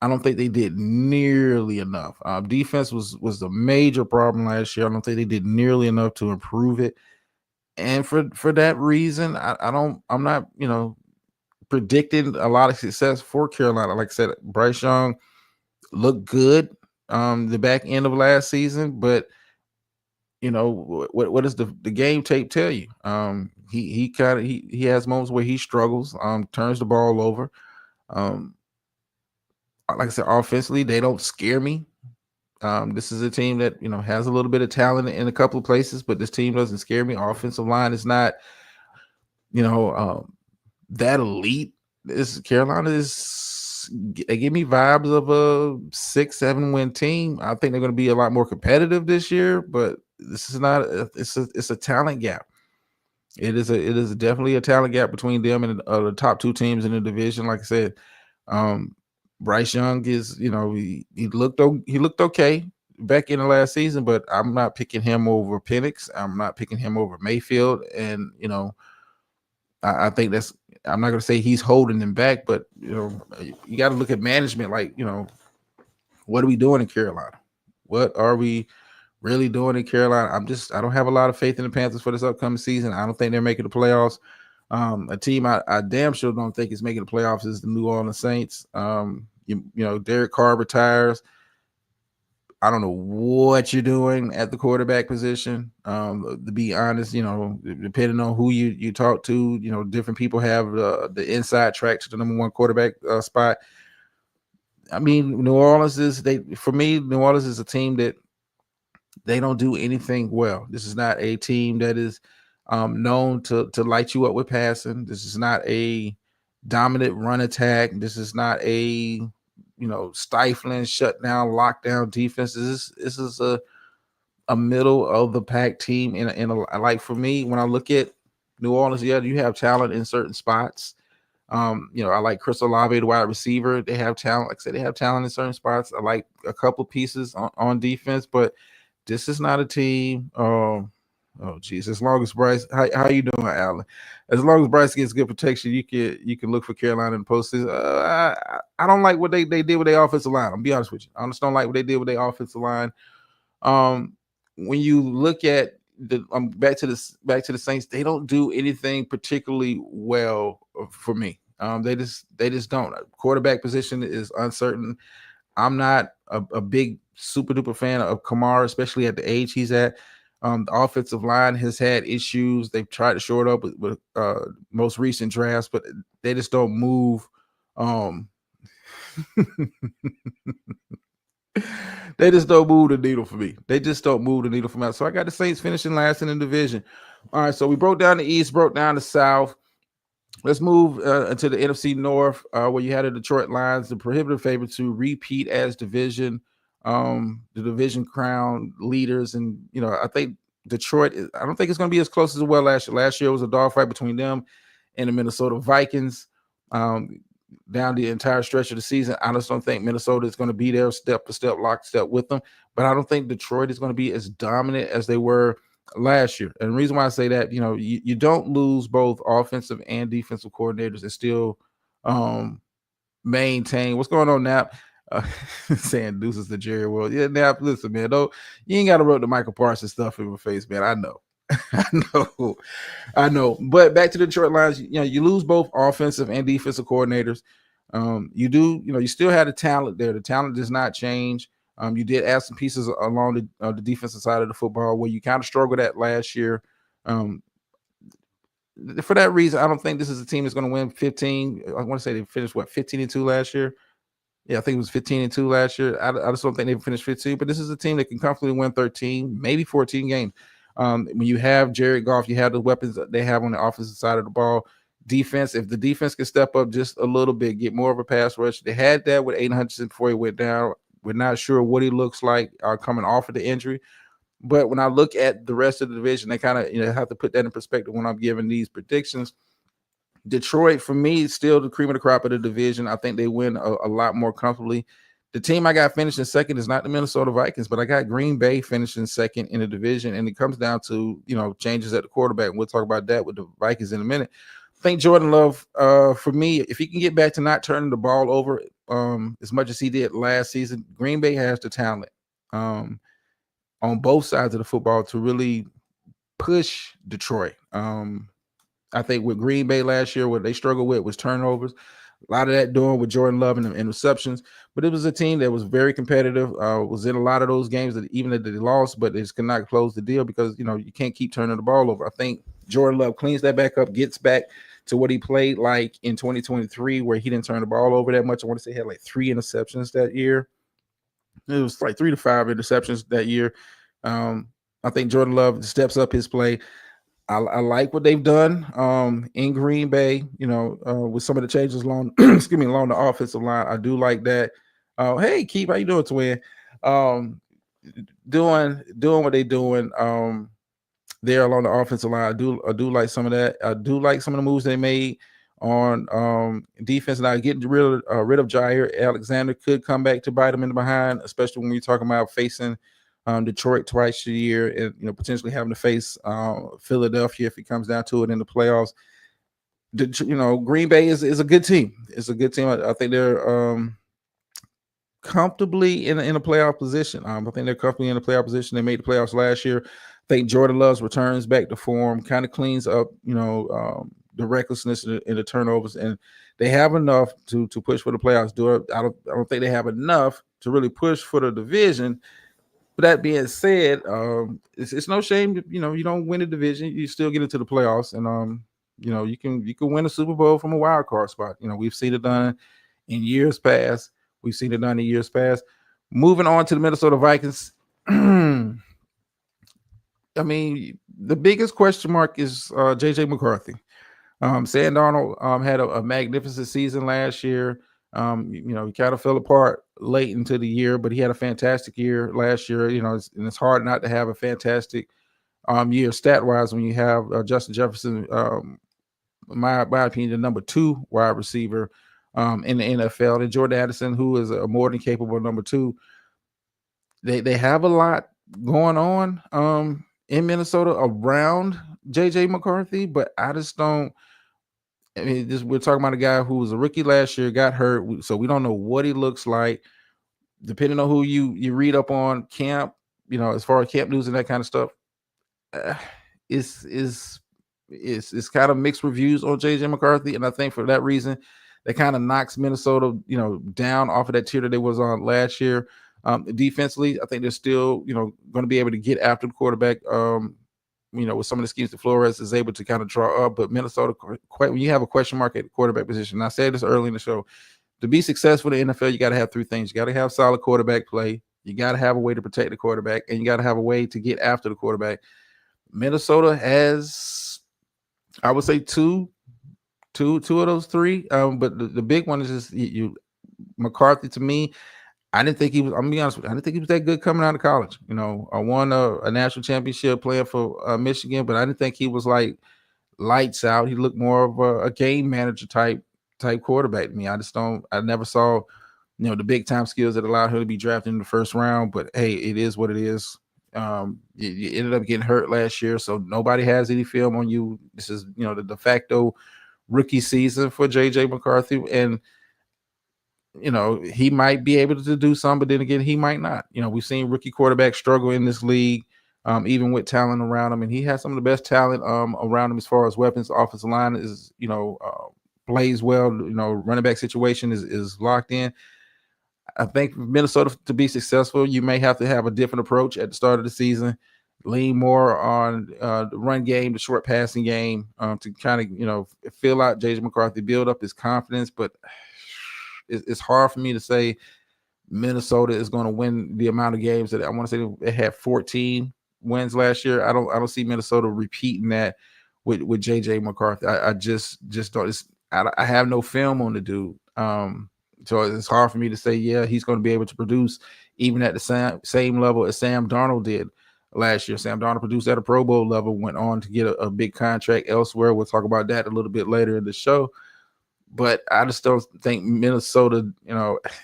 I don't think they did nearly enough. Defense was the major problem last year. I don't think they did nearly enough to improve it. And for that reason, I'm not, predicting a lot of success for Carolina. Like I said, Bryce Young looked good the back end of last season, but what does the game tape tell you? He kind of he has moments where he struggles, turns the ball over. Um, like I said, offensively, they don't scare me. This is a team that has a little bit of talent in a couple of places, but this team doesn't scare me. Offensive line is not, you know, that elite. This Carolina is they give me vibes of a 6-7 win team. I think they're going to be a lot more competitive this year, but this is not. It's a talent gap. It is definitely a talent gap between them and the top two teams in the division. Like I said, um, Bryce Young is he looked okay back in the last season, but I'm not picking him over Penix. I'm not picking him over Mayfield, and I think that's. I'm not going to say he's holding them back, but you got to look at management. Like what are we doing in Carolina? What are we really doing in Carolina? I don't have a lot of faith in the Panthers for this upcoming season. I don't think they're making the playoffs. A team I damn sure don't think is making the playoffs is the New Orleans Saints. Derek Carr retires. I don't know what you're doing at the quarterback position. To be honest, depending on who you talk to, different people have the inside track to the number one quarterback spot. I mean, New Orleans is a team that they don't do anything well. This is not a team that is known to light you up with passing. This is not a dominant run attack. This is not a stifling, shutdown, lockdown defense. This is a middle of the pack team. Like for me, when I look at New Orleans, yeah, you have talent in certain spots. I like Chris Olave, the wide receiver. They have talent. Like I said, they have talent in certain spots. I like a couple pieces on defense, but this is not a team. Oh geez. As long as Bryce, how you doing, Alan? As long as Bryce gets good protection, you can look for Carolina in the postseason. I don't like what they did with their offensive line. I'll be honest with you. I just don't like what they did with their offensive line. When you look at the back to the Saints, they don't do anything particularly well for me. They just don't. Quarterback position is uncertain. I'm not a big super duper fan of Kamara, especially at the age he's at. The offensive line has had issues. They've tried to shore it up with most recent drafts, but they just don't move. They just don't move the needle for me. They just don't move the needle for me. So I got the Saints finishing last in the division. All right, so we broke down the East, broke down the South. Let's move into the NFC North, where you had the Detroit Lions, the prohibitive favorite to repeat as the division crown leaders. And, I think Detroit, I don't think it's going to be as close as it was last year. Last year was a dogfight between them and the Minnesota Vikings down the entire stretch of the season. I just don't think Minnesota is going to be there step for step, lockstep with them. But I don't think Detroit is going to be as dominant as they were last year. And the reason why I say that, you don't lose both offensive and defensive coordinators and still maintain. What's going on, Nap? Saying deuces to Jerry World. Yeah, Nap, listen, man, you ain't got to rub the Michael Parsons stuff in my face, man. I know. I know. But back to the Detroit Lions, you lose both offensive and defensive coordinators. You still had the talent there. The talent does not change. You did add some pieces along the defensive side of the football where you kind of struggled at last year. For that reason, I don't think this is a team that's going to win 15. I want to say they finished 15-2 last year. Yeah, I think it was 15-2 last year. I just don't think they finished 15. But this is a team that can comfortably win 13, maybe 14 games. When you have Jared Goff, you have the weapons that they have on the offensive side of the ball. Defense, if the defense can step up just a little bit, get more of a pass rush. They had that with Aiden Hutchinson before he went down. We're not sure what he looks like coming off of the injury. But when I look at the rest of the division, they kind of have to put that in perspective when I'm giving these predictions. Detroit, for me, is still the cream of the crop of the division. I think they win a lot more comfortably. The team I got finishing second is not the Minnesota Vikings, but I got Green Bay finishing second in the division, and it comes down to changes at the quarterback. And we'll talk about that with the Vikings in a minute. I think Jordan Love, for me, if he can get back to not turning the ball over as much as he did last season, Green Bay has the talent on both sides of the football to really push Detroit. I think with Green Bay last year, what they struggled with was turnovers. A lot of that doing with Jordan Love and receptions, but it was a team that was very competitive. Was in a lot of those games that even that they lost, but they just could not close the deal because you can't keep turning the ball over. I think Jordan Love cleans that back up, gets back to what he played like in 2023, where he didn't turn the ball over that much. I want to say he had like 3 interceptions that year. It was like 3 to 5 interceptions that year. I think Jordan Love steps up his play. I like what they've done in Green Bay, with some of the changes along, along the offensive line. I do like that. Hey, Keith, how you doing, twin? Doing what they're doing there along the offensive line. I do like some of that. I do like some of the moves they made on defense. Now getting rid of Jair Alexander could come back to bite them in the behind, especially when we're talking about facing Detroit twice a year, and potentially having to face Philadelphia if it comes down to it in the playoffs. Green Bay is a good team. It's a good team. I think they're comfortably in a playoff position. I think they're comfortably in a playoff position. They made the playoffs last year. I think Jordan Love's returns back to form, kind of cleans up, the recklessness and the turnovers, and they have enough to push for the playoffs. I don't think they have enough to really push for the division. But that being said, it's no shame. You don't win a division, you still get into the playoffs, and you can win a Super Bowl from a wild card spot. We've seen it done in years past. Moving on to the Minnesota Vikings. I mean, the biggest question mark is JJ McCarthy. Sam Darnold had a magnificent season last year. He kind of fell apart late into the year, but he had a fantastic year last year. It's hard not to have a fantastic year stat wise when you have Justin Jefferson, my opinion, the number 2 wide receiver in the NFL, and Jordan Addison, who is a more than capable number 2. They have a lot going on in Minnesota around JJ McCarthy, but I just don't. I mean, we're talking about a guy who was a rookie last year, got hurt, so we don't know what he looks like. Depending on who you read up on camp, as far as camp news and that kind of stuff, it's kind of mixed reviews on JJ McCarthy, and I think for that reason, that kind of knocks Minnesota, down off of that tier that they was on last year. Defensively, I think they're still, going to be able to get after the quarterback. With some of the schemes that Flores is able to kind of draw up, but Minnesota, when you have a question mark at the quarterback position, and I said this early in the show, to be successful in the NFL, you got to have 3 things. You got to have solid quarterback play, you got to have a way to protect the quarterback, and you got to have a way to get after the quarterback. Minnesota has, I would say, two of those 3. But the big one is just McCarthy. To me, I didn't think he was. I'm gonna be honest with you. I didn't think he was that good coming out of college. I won a national championship playing for Michigan, but I didn't think he was like lights out. He looked more of a game manager type quarterback to me. I never saw, the big time skills that allowed him to be drafted in the first round. But hey, it is what it is. You ended up getting hurt last year, so nobody has any film on you. This is the de facto rookie season for JJ McCarthy, and he might be able to do some, but then again, he might not. We've seen rookie quarterbacks struggle in this league, even with talent around him, and he has some of the best talent around him as far as weapons. Offensive line is, plays well. Running back situation is locked in. I think for Minnesota to be successful, you may have to have a different approach at the start of the season, lean more on the run game, the short passing game, to kind of, fill out JJ McCarthy, build up his confidence, but it's hard for me to say Minnesota is going to win the amount of games that I want to say they had 14 wins last year. I don't see Minnesota repeating that with JJ McCarthy. I just don't. I have no film on the dude, so it's hard for me to say he's going to be able to produce even at the same level as Sam Darnold did last year. Sam Darnold produced at a Pro Bowl level, went on to get a big contract elsewhere. We'll talk about that a little bit later in the show. But I just don't think Minnesota,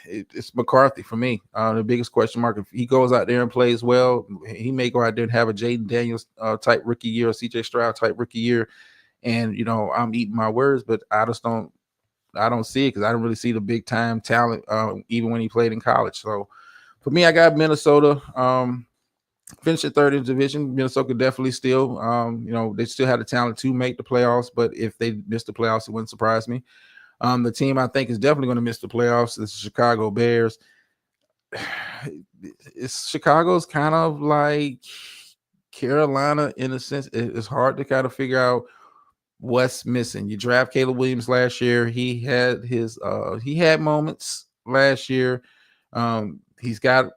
it's McCarthy for me. The biggest question mark, if he goes out there and plays well, he may go out there and have a Jaden Daniels type rookie year, or CJ Stroud type rookie year. And, I'm eating my words, but I don't see it because I don't really see the big time talent, even when he played in college. So for me, I got Minnesota. finishing third in the division. Minnesota definitely still, they still have the talent to make the playoffs, but if they miss the playoffs, it wouldn't surprise me. The team I think is definitely going to miss the playoffs is the Chicago Bears. Chicago's kind of like Carolina in a sense. It's hard to kind of figure out what's missing. You draft Caleb Williams last year. He had moments last year. He's got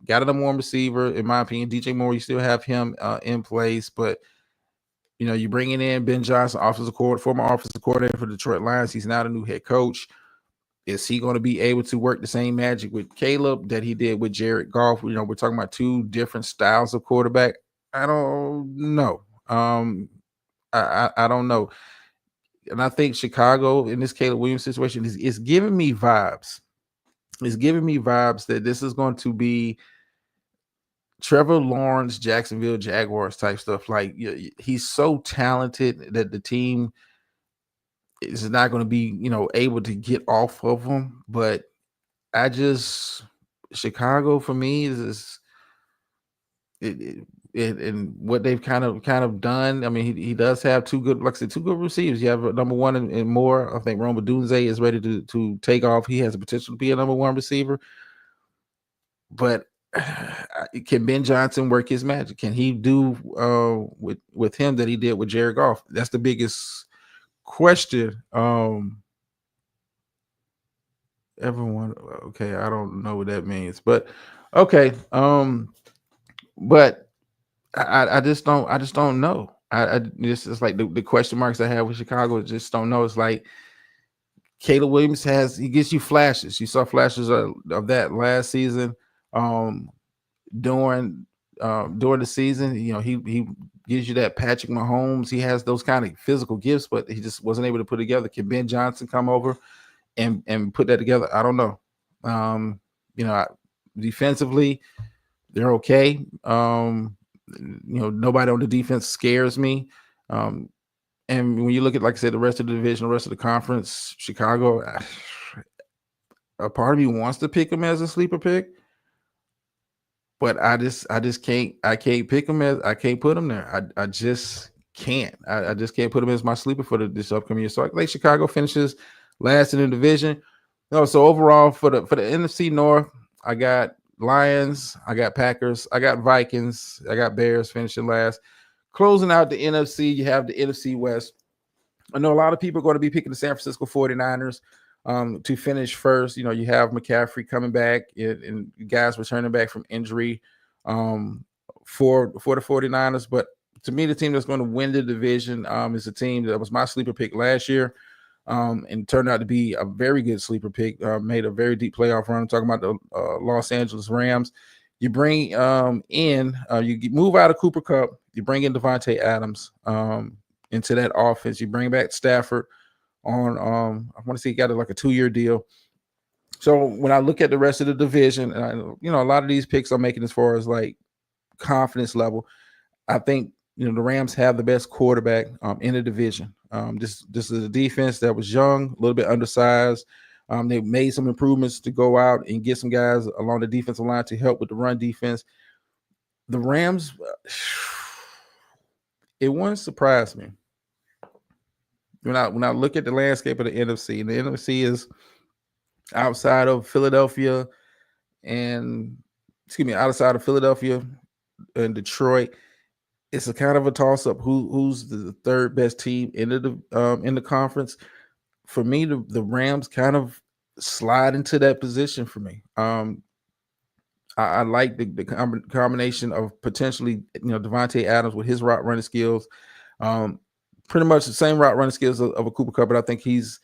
got a number one receiver in my opinion. DJ Moore, you still have him in place, but you're bringing in Ben Johnson, former offensive coordinator for the Detroit Lions. He's now the new head coach. Is he going to be able to work the same magic with Caleb that he did with Jared Goff? We're talking about two different styles of quarterback. I don't know. I don't know. And I think Chicago in this Caleb Williams situation is giving me vibes. It's giving me vibes that this is going to be Trevor Lawrence, Jacksonville Jaguars type stuff. Like he's so talented that the team is not going to be, able to get off of him. But Chicago for me is and what they've kind of done. I mean, he does have two good receivers. You have a number one and more. I think Roma Dunze is ready to take off. He has the potential to be a number one receiver. But can Ben Johnson work his magic? Can he do with him that he did with Jared Goff? That's the biggest question. Everyone, okay, I don't know what that means, but okay. But I just don't know. This is like the question marks I have with Chicago. Just don't know. It's like Caleb Williams he gives you flashes. You saw flashes of that last season. During the season, he gives you that Patrick Mahomes. He has those kind of physical gifts, but he just wasn't able to put together. Can Ben Johnson come over and put that together? I don't know. Defensively, they're okay. Nobody on the defense scares me. And when you look at, like I said, the rest of the division, the rest of the conference, Chicago, a part of me wants to pick them as a sleeper pick, but I can't pick them I can't put them there. I just can't. I just can't put them as my sleeper for this upcoming year. So I think Chicago finishes last in the division. No, so overall for the NFC North, I got Lions, I got Packers, I got Vikings, I got Bears finishing last. Closing out the NFC, you have the NFC West. I know a lot of people are going to be picking the San Francisco 49ers to finish first. You have McCaffrey coming back and guys returning back from injury for the 49ers. But to me, the team that's going to win the division is a team that was my sleeper pick last year and turned out to be a very good sleeper pick, made a very deep playoff run. I'm talking about the Los Angeles Rams. You bring you move out of Cooper Kupp, you bring in Devontae Adams into that offense. You bring back Stafford on I want to say he got like a 2-year deal. So when I look at the rest of the division, and a lot of these picks I'm making as far as like confidence level, I think the Rams have the best quarterback in the division. This is a defense that was young, a little bit undersized. They made some improvements to go out and get some guys along the defensive line to help with the run defense. The Rams, it wouldn't surprise me when I look at the landscape of the NFC. And the NFC is outside of Philadelphia and Detroit. It's a kind of a toss-up. Who's the third best team in the conference? For me, the Rams kind of slide into that position for me. I like the combination of potentially Devontae Adams with his route running skills. Pretty much the same route running skills of a Cooper Kupp, but I think he's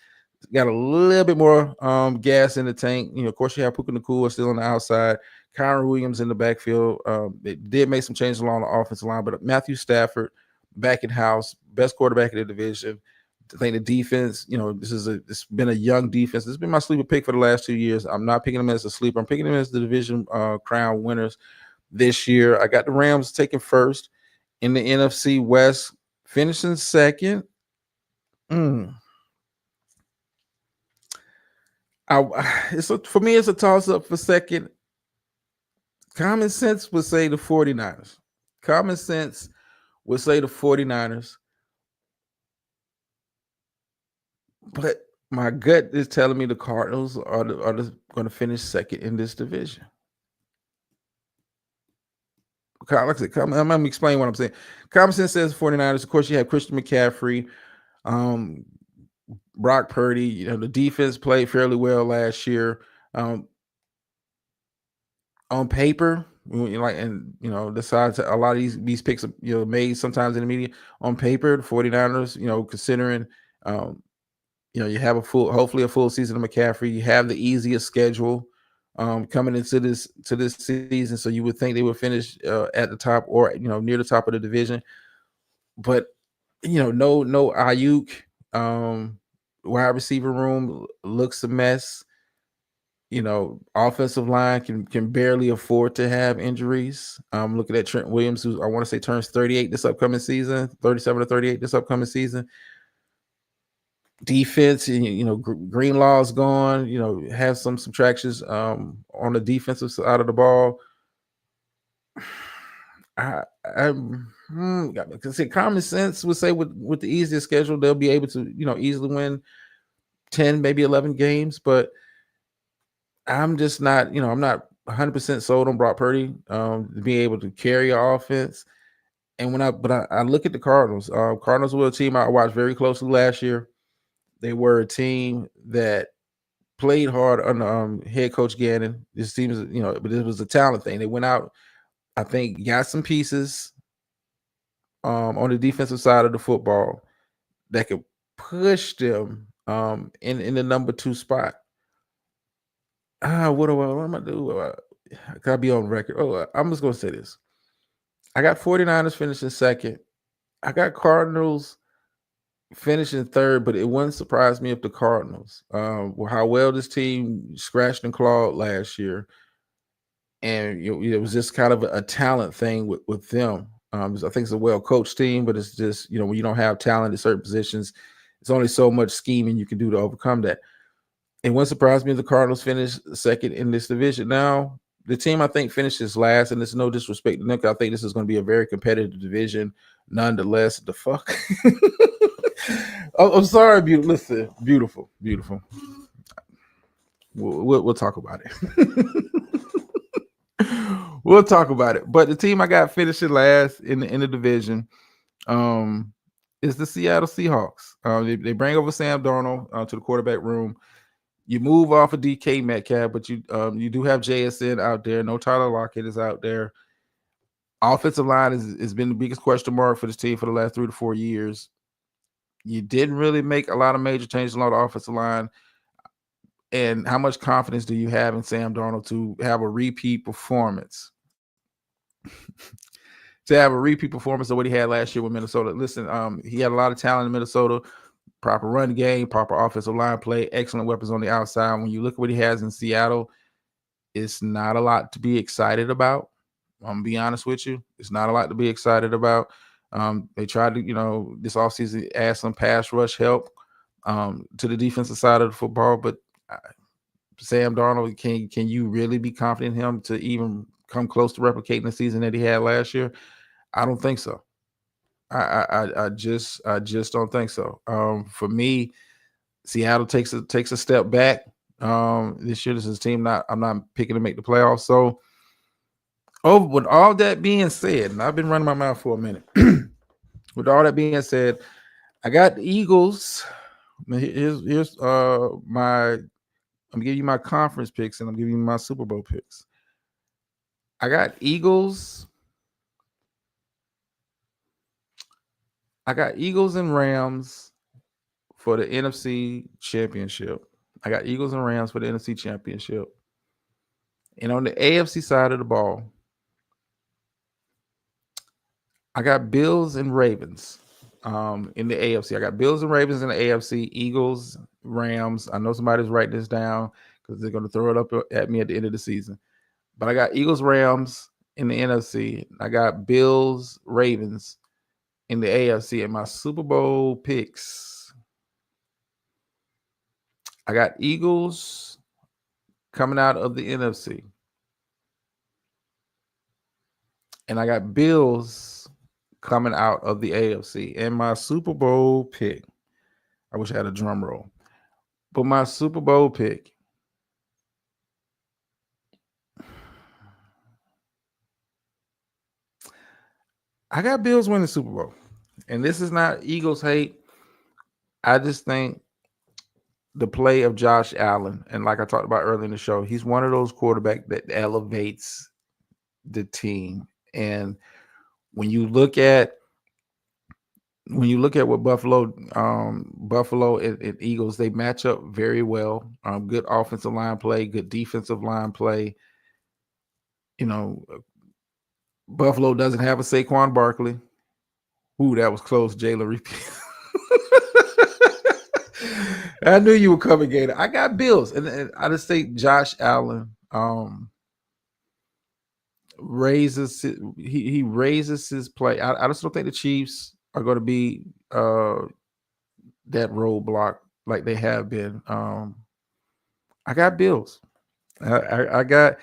got a little bit more gas in the tank. Of course, you have Puka Nacua still on the outside. Kyron Williams in the backfield. They did make some changes along the offensive line, but Matthew Stafford back in house, best quarterback in the division. I think the defense, it's been a young defense. This has been my sleeper pick for the last 2 years. I'm not picking them as a sleeper. I'm picking them as the division crown winners this year. I got the Rams taking first in the NFC West, finishing second. For me, it's a toss-up for second. Common sense would say the 49ers. Common sense would say the 49ers. But my gut is telling me the Cardinals are going to finish second in this division. Like I said, I'm going to explain what I'm saying. Common sense says 49ers. Of course, you have Christian McCaffrey, um, Brock Purdy. You know, the defense played fairly well last year. On paper, like, and besides a lot of these picks are, made sometimes in the media. On paper, the 49ers, considering you have hopefully a full season of McCaffrey. You have the easiest schedule coming into this season, so you would think they would finish at the top or near the top of the division. But no Ayuk, wide receiver room looks a mess. Offensive line can barely afford to have injuries. Looking at Trent Williams, who I want to say turns 38 this upcoming season, 37 or 38 this upcoming season. Defense, Greenlaw's gone. Have some subtractions on the defensive side of the ball. I say common sense would say with the easiest schedule, they'll be able to easily win 10, maybe 11 games. But I'm just not, I'm not 100% sold on Brock Purdy to be able to carry our offense. And when I look at the Cardinals, Cardinals were a team I watched very closely last year. They were a team that played hard under head coach Gannon. This team is, but it was a talent thing. They went out, I think, got some pieces on the defensive side of the football that could push them in the number 2 spot. What am I gonna do? I gotta be on record. I'm just gonna say this. I got 49ers finishing second. I got Cardinals finishing third, but it wouldn't surprise me if the Cardinals, how well this team scratched and clawed last year, and it was just kind of a talent thing with them. I think it's a well coached team, but it's just when you don't have talent at certain positions, it's only so much scheming you can do to overcome that. It wouldn't surprise me if the Cardinals finish second in this division. Now, the team I think finishes last, and it's no disrespect to Nick. I think this is going to be a very competitive division. Nonetheless, the fuck. I'm sorry, beautiful. Listen, beautiful. We'll talk about it. We'll talk about it. But the team I got finishing last in the division is the Seattle Seahawks. They bring over Sam Darnold to the quarterback room. You move off of DK Metcalf, but you do have JSN out there. No Tyler Lockett is out there. Offensive line has been the biggest question mark for this team for the last 3 to 4 years. You didn't really make a lot of major changes along the offensive line. And how much confidence do you have in Sam Darnold to have a repeat performance? To have a repeat performance of what he had last year with Minnesota. Listen, he had a lot of talent in Minnesota. Proper run game, proper offensive line play, excellent weapons on the outside. When you look at what he has in Seattle, it's not a lot to be excited about. I'm going to be honest with you. It's not a lot to be excited about. They tried to, this offseason add some pass rush help to the defensive side of the football, but Sam Darnold, can you really be confident in him to even come close to replicating the season that he had last year? I don't think so. I just don't think so. For me, Seattle takes a step back this year. This is a team I'm not picking to make the playoffs. So, with all that being said, and I've been running my mouth for a minute. With all that being said, I got the Eagles. Here's I'm giving you my conference picks and I'm giving you my Super Bowl picks. I got Eagles. I got Eagles and Rams for the NFC Championship. I got Eagles and Rams for the NFC Championship. And on the AFC side of the ball, I got Bills and Ravens in the AFC. I got Bills and Ravens in the AFC, Eagles, Rams. I know somebody's writing this down because they're going to throw it up at me at the end of the season. But I got Eagles, Rams in the NFC. I got Bills, Ravens in the AFC. And my Super Bowl picks, I got Eagles coming out of the NFC. and I got Bills coming out of the AFC. And my Super Bowl pick, I wish I had a drum roll, but my Super Bowl pick, I got Bills winning the Super Bowl. And this is not Eagles hate. I just think the play of Josh Allen, and like I talked about earlier in the show, he's one of those quarterbacks that elevates the team. And when you look at what Buffalo and Eagles, they match up very well. Good offensive line play, good defensive line play. You know, Buffalo doesn't have a Saquon Barkley. Ooh, that was close, Jalen repeat. I knew you were coming, Gator. I got Bills, and I just think Josh Allen he raises his play. I just don't think the Chiefs are going to be that roadblock like they have been. I got Bills. I got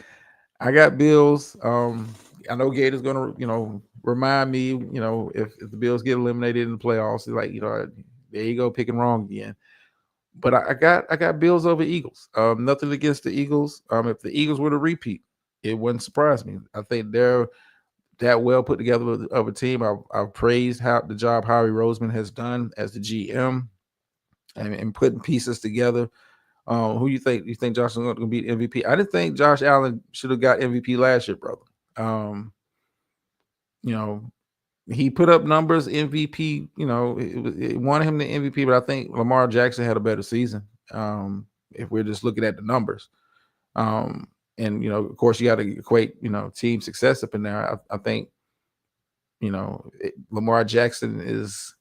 Bills. I know Gator's going to remind me if the Bills get eliminated in the playoffs, like there you go, picking wrong again. But I got Bills over Eagles. Nothing against the Eagles. If the Eagles were to repeat, it wouldn't surprise me. I think they're that well put together of a team. I've praised how the job Howie Roseman has done as the GM and putting pieces together. Who you think? You think Josh is going to be MVP? I didn't think Josh Allen should have got MVP last year, brother. He put up numbers, MVP. It wanted him the MVP, but I think Lamar Jackson had a better season. If we're just looking at the numbers, and of course, you got to equate team success up in there. I think Lamar Jackson is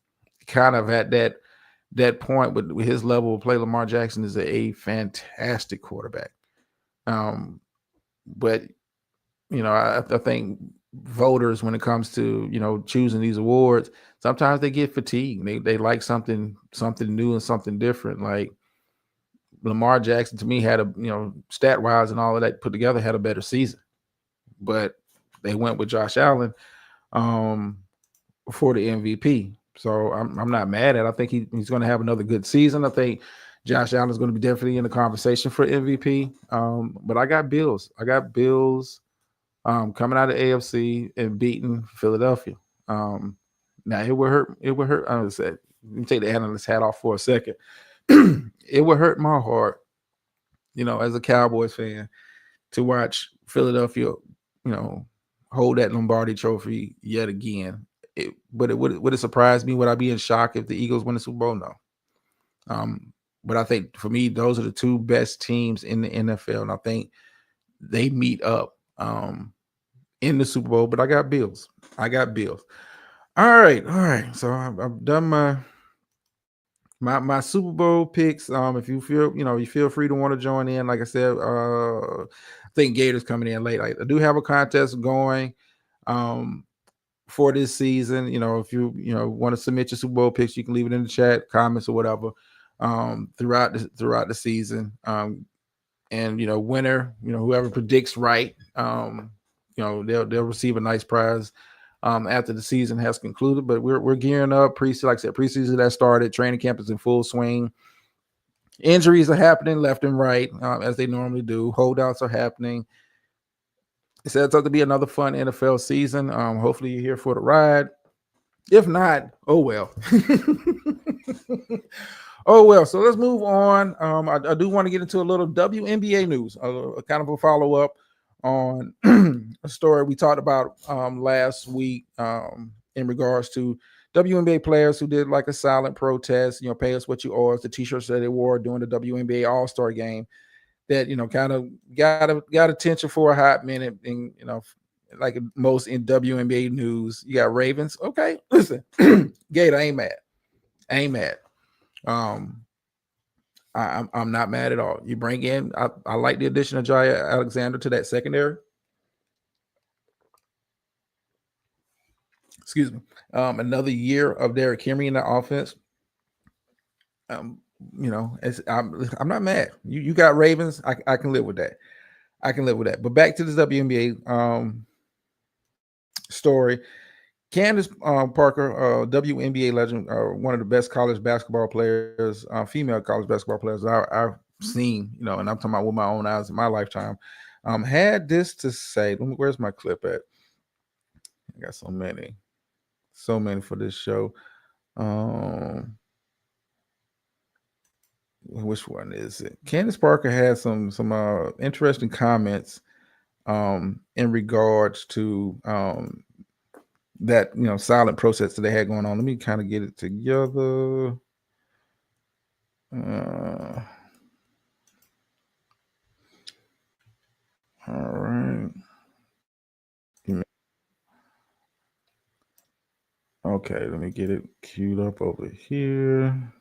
kind of at that point with his level of play. Lamar Jackson is a fantastic quarterback. But I think voters, when it comes to choosing these awards, sometimes they get fatigued. They like something new and something different. Like Lamar Jackson, to me, had a stat wise and all of that put together, had a better season. But they went with Josh Allen for the MVP. So I'm not mad at it. I think he's going to have another good season. I think Josh Allen is going to be definitely in the conversation for MVP. But I got Bills. Coming out of AFC and beating Philadelphia. Now it would hurt. I said, let me take the analyst hat off for a second. It would hurt my heart, as a Cowboys fan, to watch Philadelphia, hold that Lombardi trophy yet again. Would it surprise me? Would I be in shock if the Eagles win the Super Bowl? No. But I think for me, those are the two best teams in the NFL, and I think they meet up in the Super Bowl. But I got Bills. All right. So I've done my Super Bowl picks. If you feel free to want to join in. Like I said, I think Gators coming in late. I do have a contest going for this season. If you want to submit your Super Bowl picks, you can leave it in the chat, comments, or whatever throughout the season. And winner, whoever predicts right, they'll receive a nice prize after the season has concluded. But we're gearing up. Like I said, preseason that started. Training camp is in full swing. Injuries are happening left and right, as they normally do. Holdouts are happening. It sets up to be another fun NFL season. Hopefully you're here for the ride. If not, oh well. Oh well. So let's move on. I do want to get into a little WNBA news, kind of a follow-up on a story we talked about last week in regards to WNBA players who did like a silent protest, pay us what you owe us, the t-shirts that they wore during the WNBA All-Star game that, kind of got attention for a hot minute. And, like most in WNBA news, you got Ravens. Okay, listen, Gator, I ain't mad. I'm not mad at all. You bring in, I like the addition of Jaya Alexander to that secondary. Excuse me. Another year of Derrick Henry in the offense. I'm not mad. You got Ravens. I can live with that. But back to this WNBA. story. Candace Parker, WNBA legend, one of the best college basketball players, female college basketball players I've seen, and I'm talking about with my own eyes in my lifetime, had this to say. Where's my clip at? I got so many for this show. Which one is it? Candace Parker had some interesting comments in regards to that silent protest that they had going on. Let me kind of get it together. All right. Okay, let me get it queued up over here.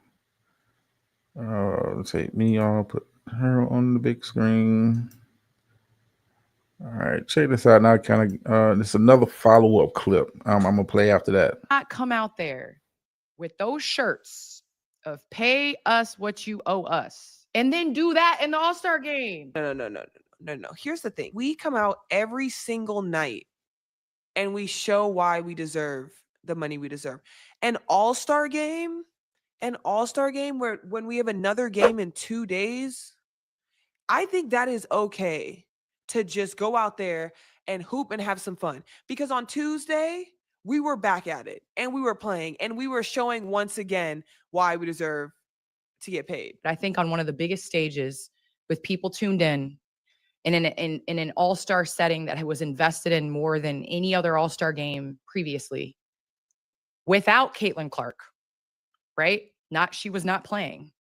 Take me off, put her on the big screen. All right, check this out. Now, this is another follow-up clip. I'm gonna play after that. Not come out there with those shirts of "pay us what you owe us" and then do that in the All-Star game. No. Here's the thing: we come out every single night and we show why we deserve the money we deserve. An All-Star game where when we have another game in 2 days, I think that is okay to just go out there and hoop and have some fun. Because on Tuesday, we were back at it and we were playing and we were showing once again why we deserve to get paid. I think on one of the biggest stages with people tuned in an all-star setting that was invested in more than any other all-star game previously, without Caitlin Clark, right? She was not playing.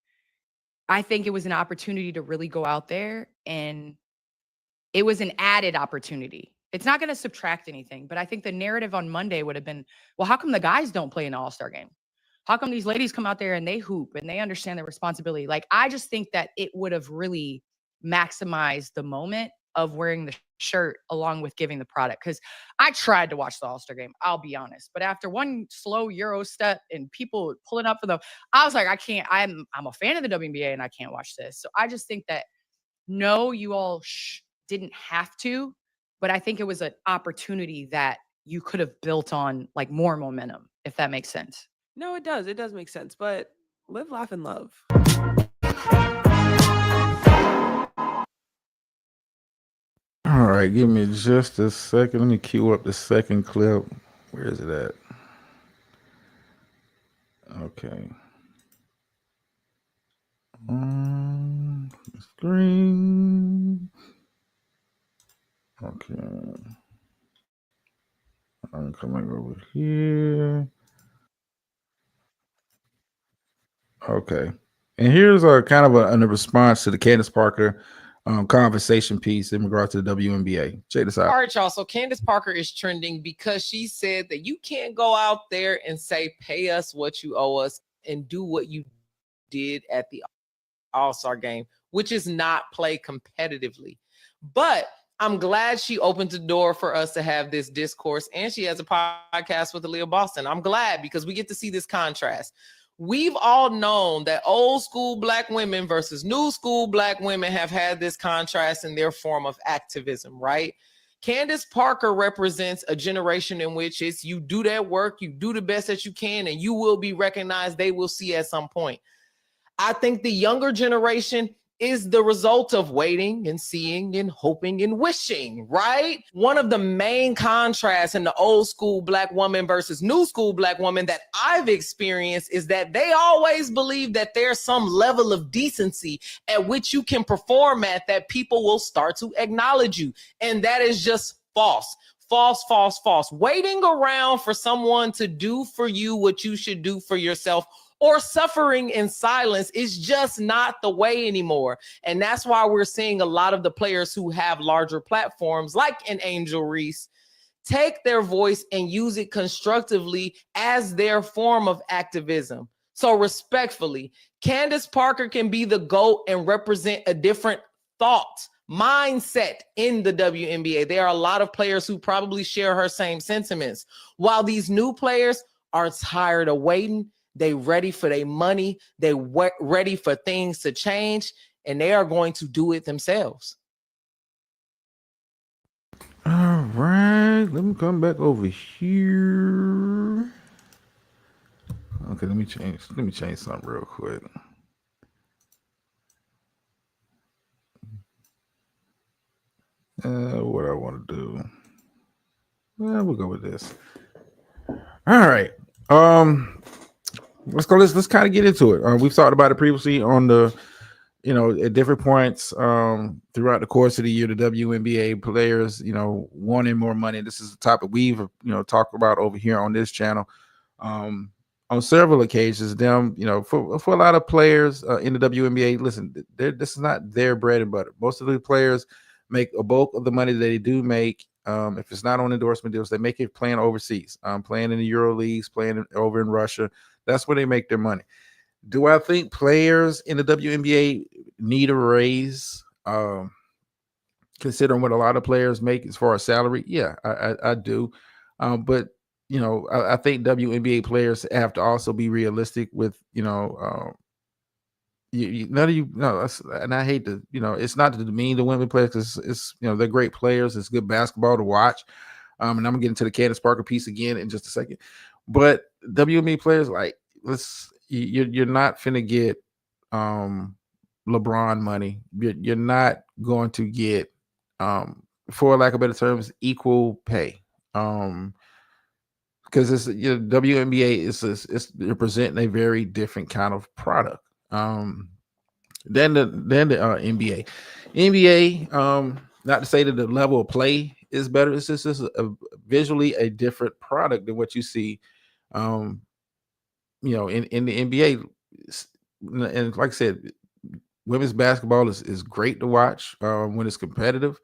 I think it was an opportunity to really go out there, and it was an added opportunity. It's not going to subtract anything, but I think the narrative on Monday would have been, well, how come the guys don't play in the All-Star game? How come these ladies come out there and they hoop and they understand their responsibility? Like, I just think that it would have really maximized the moment of wearing the shirt along with giving the product. Because I tried to watch the All-Star game, I'll be honest. But after one slow Euro step and people pulling up for them, I was like, I can't. I'm a fan of the WNBA and I can't watch this. So I just think that, no, you all didn't have to. But I think it was an opportunity that you could have built on, like, more momentum, if that makes sense. No, it does. It does make sense. But live, laugh, and love. All right, give me just a second. Let me cue up the second clip. Where is it at? Okay. On the screen. Okay. I'm coming over here. Okay. And here's a kind of a response to the Candace Parker conversation piece in regards to the WNBA. Check this out. All right, y'all. So Candace Parker is trending because she said that you can't go out there and say, pay us what you owe us, and do what you did at the All-Star game, which is not play competitively. But I'm glad she opened the door for us to have this discourse, and she has a podcast with Aaliyah Boston. I'm glad, because we get to see this contrast. We've all known that old school Black women versus new school Black women have had this contrast in their form of activism, right? Candace Parker represents a generation in which it's you do that work, you do the best that you can, and you will be recognized. They will see at some point. I think the younger generation is the result of waiting and seeing and hoping and wishing, right? One of the main contrasts in the old school Black woman versus new school Black woman that I've experienced is that they always believe that there's some level of decency at which you can perform at that people will start to acknowledge you. And that is just false. False, false, false. Waiting around for someone to do for you what you should do for yourself, or suffering in silence, is just not the way anymore. And that's why we're seeing a lot of the players who have larger platforms, like an Angel Reese, take their voice and use it constructively as their form of activism. So respectfully, Candace Parker can be the GOAT and represent a different thought, mindset in the WNBA. There are a lot of players who probably share her same sentiments, while these new players are tired of waiting. They ready for their money. They ready for things to change, and they are going to do it themselves. All right, let me come back over here. Okay, let me change something real quick. What I want to do. We'll go with this. All right. Let's go. Let's kind of get into it. We've talked about it previously on the, at different points throughout the course of the year. The WNBA players, wanting more money. This is a topic we've talked about over here on this channel on several occasions. Them, for a lot of players in the WNBA, listen, this is not their bread and butter. Most of the players make a bulk of the money that they do make. If it's not on endorsement deals, they make it playing overseas, playing in the Euro leagues, playing over in Russia. That's where they make their money. Do I think players in the WNBA need a raise? Considering what a lot of players make as far as salary, yeah, I do. But I think WNBA players have to also be realistic with none of you no, and I hate to it's not to demean the women players because it's they're great players. It's good basketball to watch. And I'm gonna get into the Candace Parker piece again in just a second. But WNBA players, like, you're not finna get LeBron money. You're not going to get for lack of better terms equal pay. Because it's WNBA is they're presenting a very different kind of product. Than the NBA. NBA, not to say that the level of play is better. It's just visually a different product than what you see, in the NBA. And like I said, women's basketball is great to watch when it's competitive.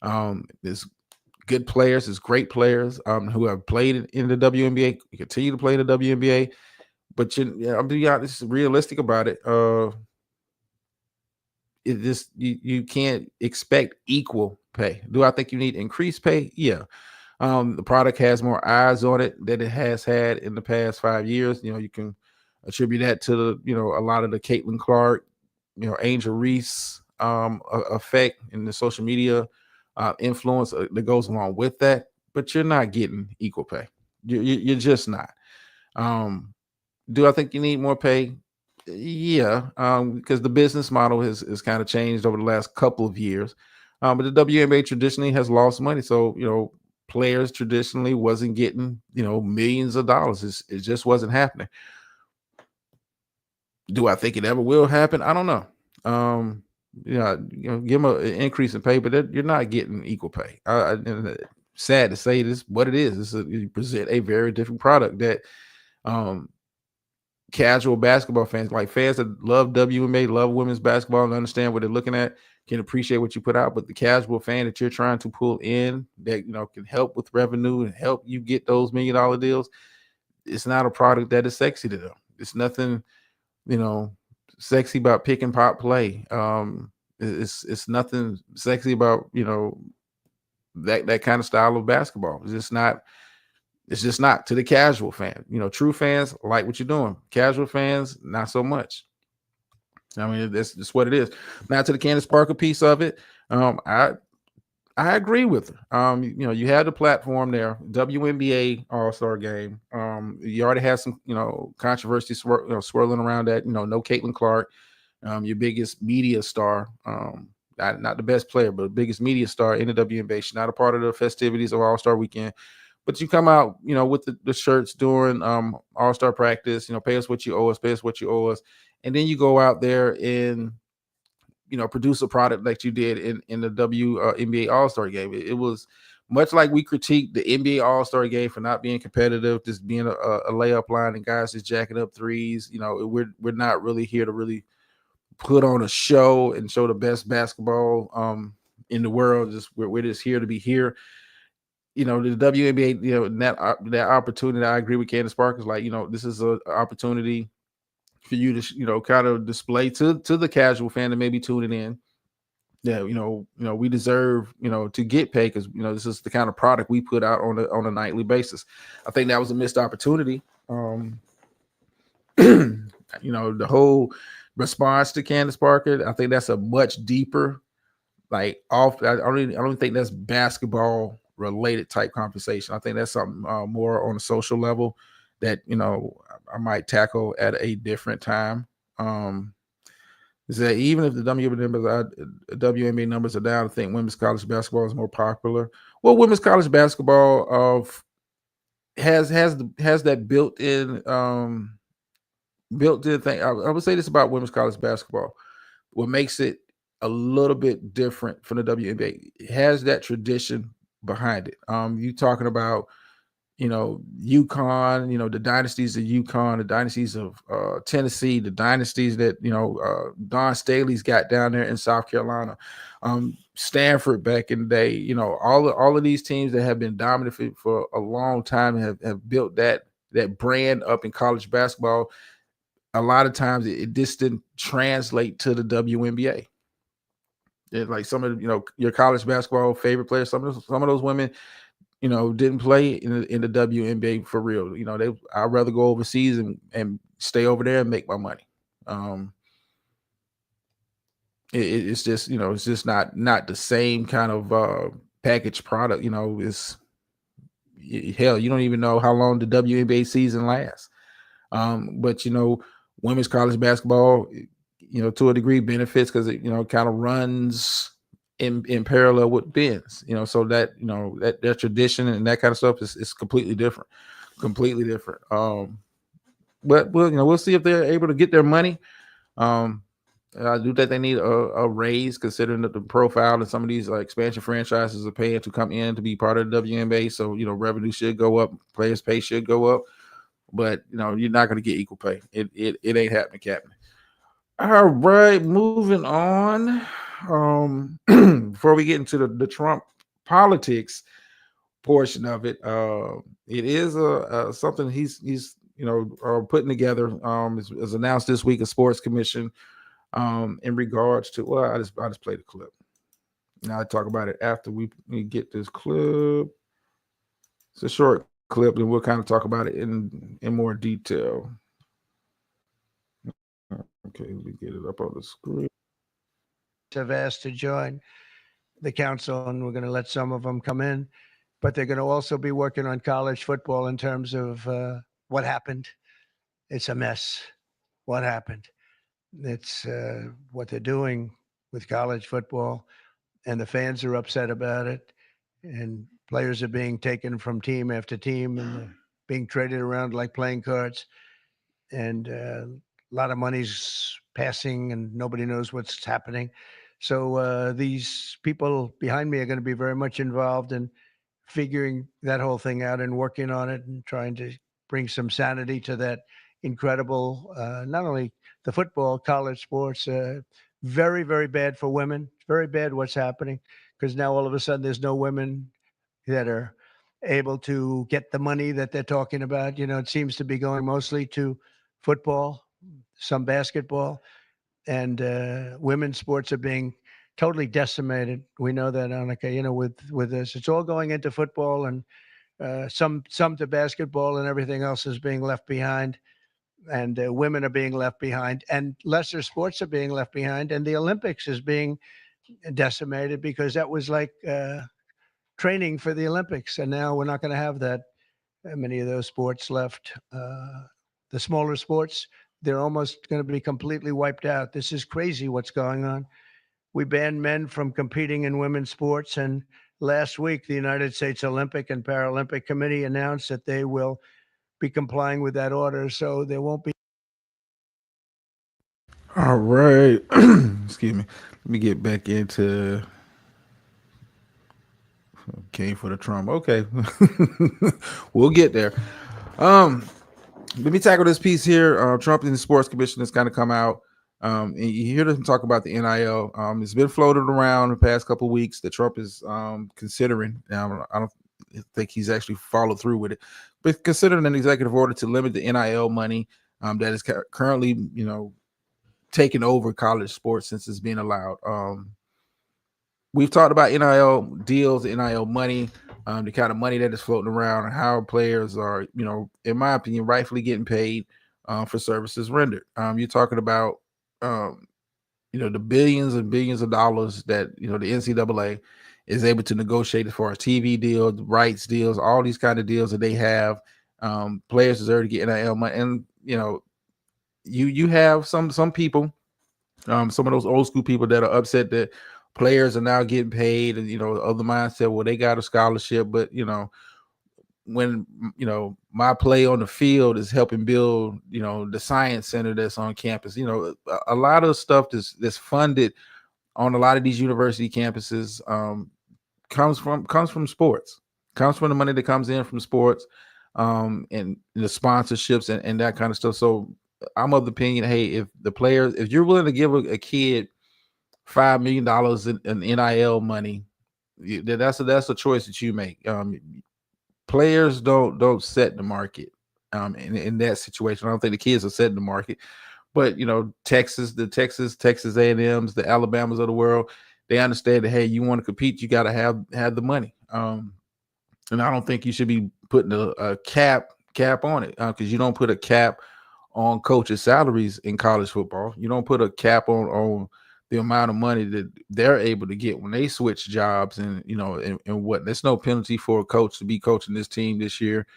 There's good players, there's great players who have played in the WNBA, continue to play in the WNBA. But I'm being honest, realistic about it. It just you can't expect equal pay. Do I think you need increased pay? Yeah. The product has more eyes on it than it has had in the past 5 years. You can attribute that to the a lot of the Caitlin Clark, Angel Reese effect and the social media influence that goes along with that. But you're not getting equal pay. You're just not. Do I think you need more pay? Yeah, because the business model has kind of changed over the last couple of years. But the WNBA traditionally has lost money, so players traditionally wasn't getting millions of dollars. It just wasn't happening. Do I think it ever will happen? I don't know. Give them an increase in pay, but you're not getting equal pay. Sad to say, this what it is. You present a very different product that casual basketball fans, like fans that love WNBA, love women's basketball, and understand what they're looking at, can appreciate what you put out. But the casual fan that you're trying to pull in, that can help with revenue and help you get those $1 million deals, it's not a product that is sexy to them. It's nothing, sexy about pick and pop play. It's nothing sexy about that kind of style of basketball. It's just not. It's just not to the casual fan. True fans like what you're doing. Casual fans, not so much. I mean, that's just what it is. Now to the Candace Parker piece of it, I agree with her. You had the platform there, WNBA All-Star Game. You already had some, controversy swirling around that. No Caitlin Clark, your biggest media star. Not the best player, but biggest media star in the WNBA. She's not a part of the festivities of All-Star Weekend. But you come out, with the shirts during All-Star practice, pay us what you owe us, pay us what you owe us. And then you go out there and, produce a product like you did in the NBA All-Star game. It was much like we critiqued the NBA All-Star game for not being competitive, just being a layup line and guys just jacking up threes. We're not really here to really put on a show and show the best basketball in the world. We're just here to be here. The WNBA, that opportunity, I agree with Candace Parker. Like, this is an opportunity for you to, kind of display to the casual fan that may be tuning in that, we deserve, to get paid because, this is the kind of product we put out on a nightly basis. I think that was a missed opportunity. The whole response to Candace Parker, I think that's a much deeper like off. I don't think that's basketball related type conversation. I think that's something more on a social level that I might tackle at a different time. Is that even if the WNBA numbers are down, I think women's college basketball is more popular. Well, women's college basketball has that built-in thing. I would say this about women's college basketball. What makes it a little bit different from the WNBA, it has that tradition behind it. You talking about UConn, the dynasties of UConn, the dynasties of Tennessee, the dynasties that Don Staley's got down there in South Carolina, Stanford back in the day. All of these teams that have been dominant for a long time have built that brand up in college basketball. A lot of times it just didn't translate to the WNBA. Like some of your college basketball favorite players, some of those women didn't play in the WNBA for real. I'd rather go overseas and stay over there and make my money. It's just it's just not the same kind of packaged product. It's hell, you don't even know how long the WNBA season lasts. But women's college basketball, to a degree benefits because it kind of runs in parallel with men's, so that that tradition and that kind of stuff is completely different. But we'll see if they're able to get their money. I do think they need a raise considering that the profile and some of these expansion franchises are paying to come in to be part of the WNBA. So revenue should go up, players' pay should go up, but you're not going to get equal pay. It ain't happening, Captain. All right, moving on. Before we get into the Trump politics portion of it, it is something he's putting together. As announced this week, a sports commission in regards to. Well, I just play the clip. Now I talk about it after we get this clip. It's a short clip, and we'll kind of talk about it in more detail. Okay, let me get it up on the screen. Have asked to join the council, and we're going to let some of them come in, but they're going to also be working on college football in terms of what happened. It's a mess. What happened? It's what they're doing with college football, and the fans are upset about it, and players are being taken from team after team and being traded around like playing cards, and a lot of money's passing and nobody knows what's happening. So these people behind me are going to be very much involved in figuring that whole thing out and working on it and trying to bring some sanity to that incredible, not only the football, college sports, very, very bad for women. Very bad what's happening because now all of a sudden there's no women that are able to get the money that they're talking about. It seems to be going mostly to football, some basketball, and women's sports are being totally decimated. We know that, Annika, with this. It's all going into football and some to basketball, and everything else is being left behind. And women are being left behind, and lesser sports are being left behind. And the Olympics is being decimated because that was like training for the Olympics. And now we're not going to have that many of those sports left. The smaller sports, they're almost going to be completely wiped out. This is crazy what's going on. We banned men from competing in women's sports. And last week, the United States Olympic and Paralympic Committee announced that they will be complying with that order. So there won't be. All right. Excuse me. Let me get back into. Okay, for the Trump. Okay. We'll get there. Let me tackle this piece here. Trump and the Sports Commission has kind of come out. And you hear them talk about the NIL. It's been floated around the past couple of weeks that Trump is considering. Now, I don't think he's actually followed through with it, but considering an executive order to limit the NIL money that is currently, taking over college sports since it's being allowed. We've talked about NIL deals, NIL money, the kind of money that is floating around, and how players are, in my opinion, rightfully getting paid for services rendered. You're talking about the billions and billions of dollars that the NCAA is able to negotiate as far as TV deals, rights deals, all these kind of deals that they have. Players deserve to get NIL money, and you have some people, some of those old school people that are upset that players are now getting paid, and other mindset, well, they got a scholarship, but when my play on the field is helping build the science center that's on campus, a lot of stuff that's funded on a lot of these university campuses comes from sports, comes from the money that comes in from sports, and the sponsorships and that kind of stuff. So I'm of the opinion, hey, if you're willing to give a kid $5 million in NIL money, that's a choice that you make. Players don't set the market. In that situation, I don't think the kids are setting the market, but Texas A&Ms, the Alabamas of the world, they understand that, hey, you want to compete, you got to have the money. And I don't think you should be putting a cap on it, because you don't put a cap on coaches' salaries in college football. You don't put a cap on the amount of money that they're able to get when they switch jobs, and and what. There's no penalty for a coach to be coaching this team this year.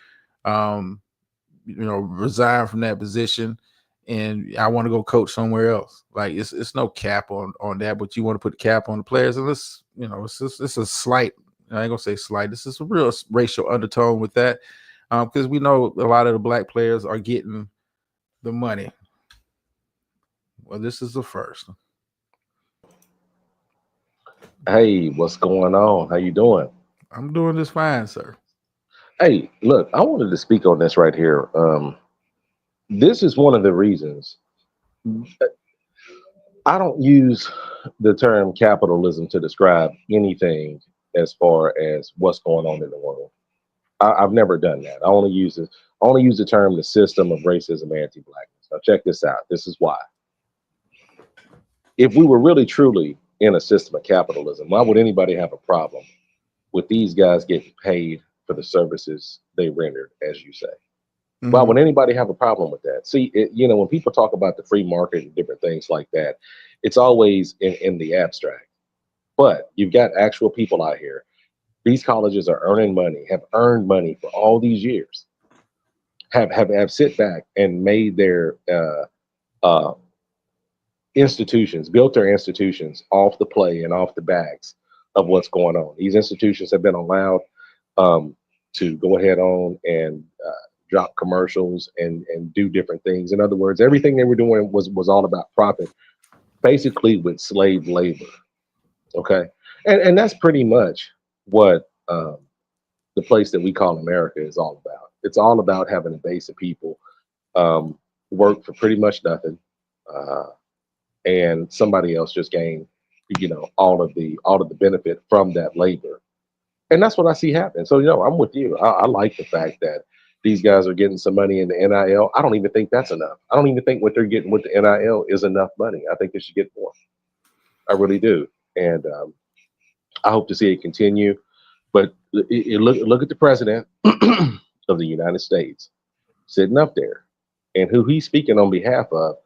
Resign from that position, and I want to go coach somewhere else. Like it's no cap on that, but you want to put the cap on the players, and it's a slight. I ain't gonna say slight. This is a real racial undertone with that, because we know a lot of the black players are getting the money. Well, this is the first. Hey, what's going on? How you doing? I'm doing this fine, sir. Hey, look, I wanted to speak on this right here. This is one of the reasons I don't use the term capitalism to describe anything as far as what's going on in the world. I've never done that. I only use the term the system of racism, anti-blackness. Now check this out. This is why. If we were really truly in a system of capitalism, why would anybody have a problem with these guys getting paid for the services they rendered, as you say? Why would anybody have a problem with that? See, when people talk about the free market and different things like that, it's always in the abstract. But you've got actual people out here. These colleges are earning money, have earned money for all these years, have sit back and made their institutions, built their institutions off the play and off the backs of what's going on. These institutions have been allowed to go ahead on and drop commercials and do different things. In other words, everything they were doing was all about profit, basically with slave labor. Okay, and that's pretty much what the place that we call America is all about. It's all about having a base of people work for pretty much nothing, and somebody else just gain, all of the benefit from that labor. And that's what I see happen. So, I'm with you. I like the fact that these guys are getting some money in the NIL. I don't even think that's enough. I don't even think what they're getting with the NIL is enough money. I think they should get more. I really do. And I hope to see it continue. But look at the president of the United States sitting up there, and who he's speaking on behalf of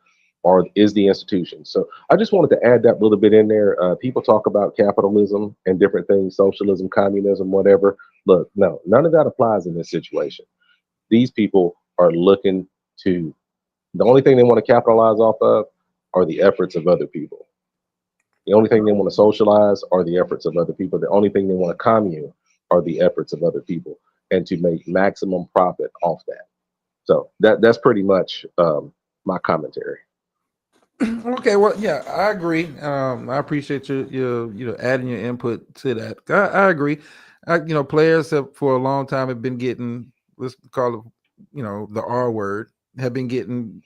is the institution. So I just wanted to add that little bit in there. People talk about capitalism and different things, socialism, communism, whatever. Look, no, none of that applies in this situation. These people are looking to, the only thing they want to capitalize off of are the efforts of other people. The only thing they want to socialize are the efforts of other people. The only thing they want to commune are the efforts of other people, and to make maximum profit off that. So that's pretty much my commentary. Okay, well, yeah, I agree. I appreciate you adding your input to that. I agree. Players have for a long time have been getting, let's call it, the R word, have been getting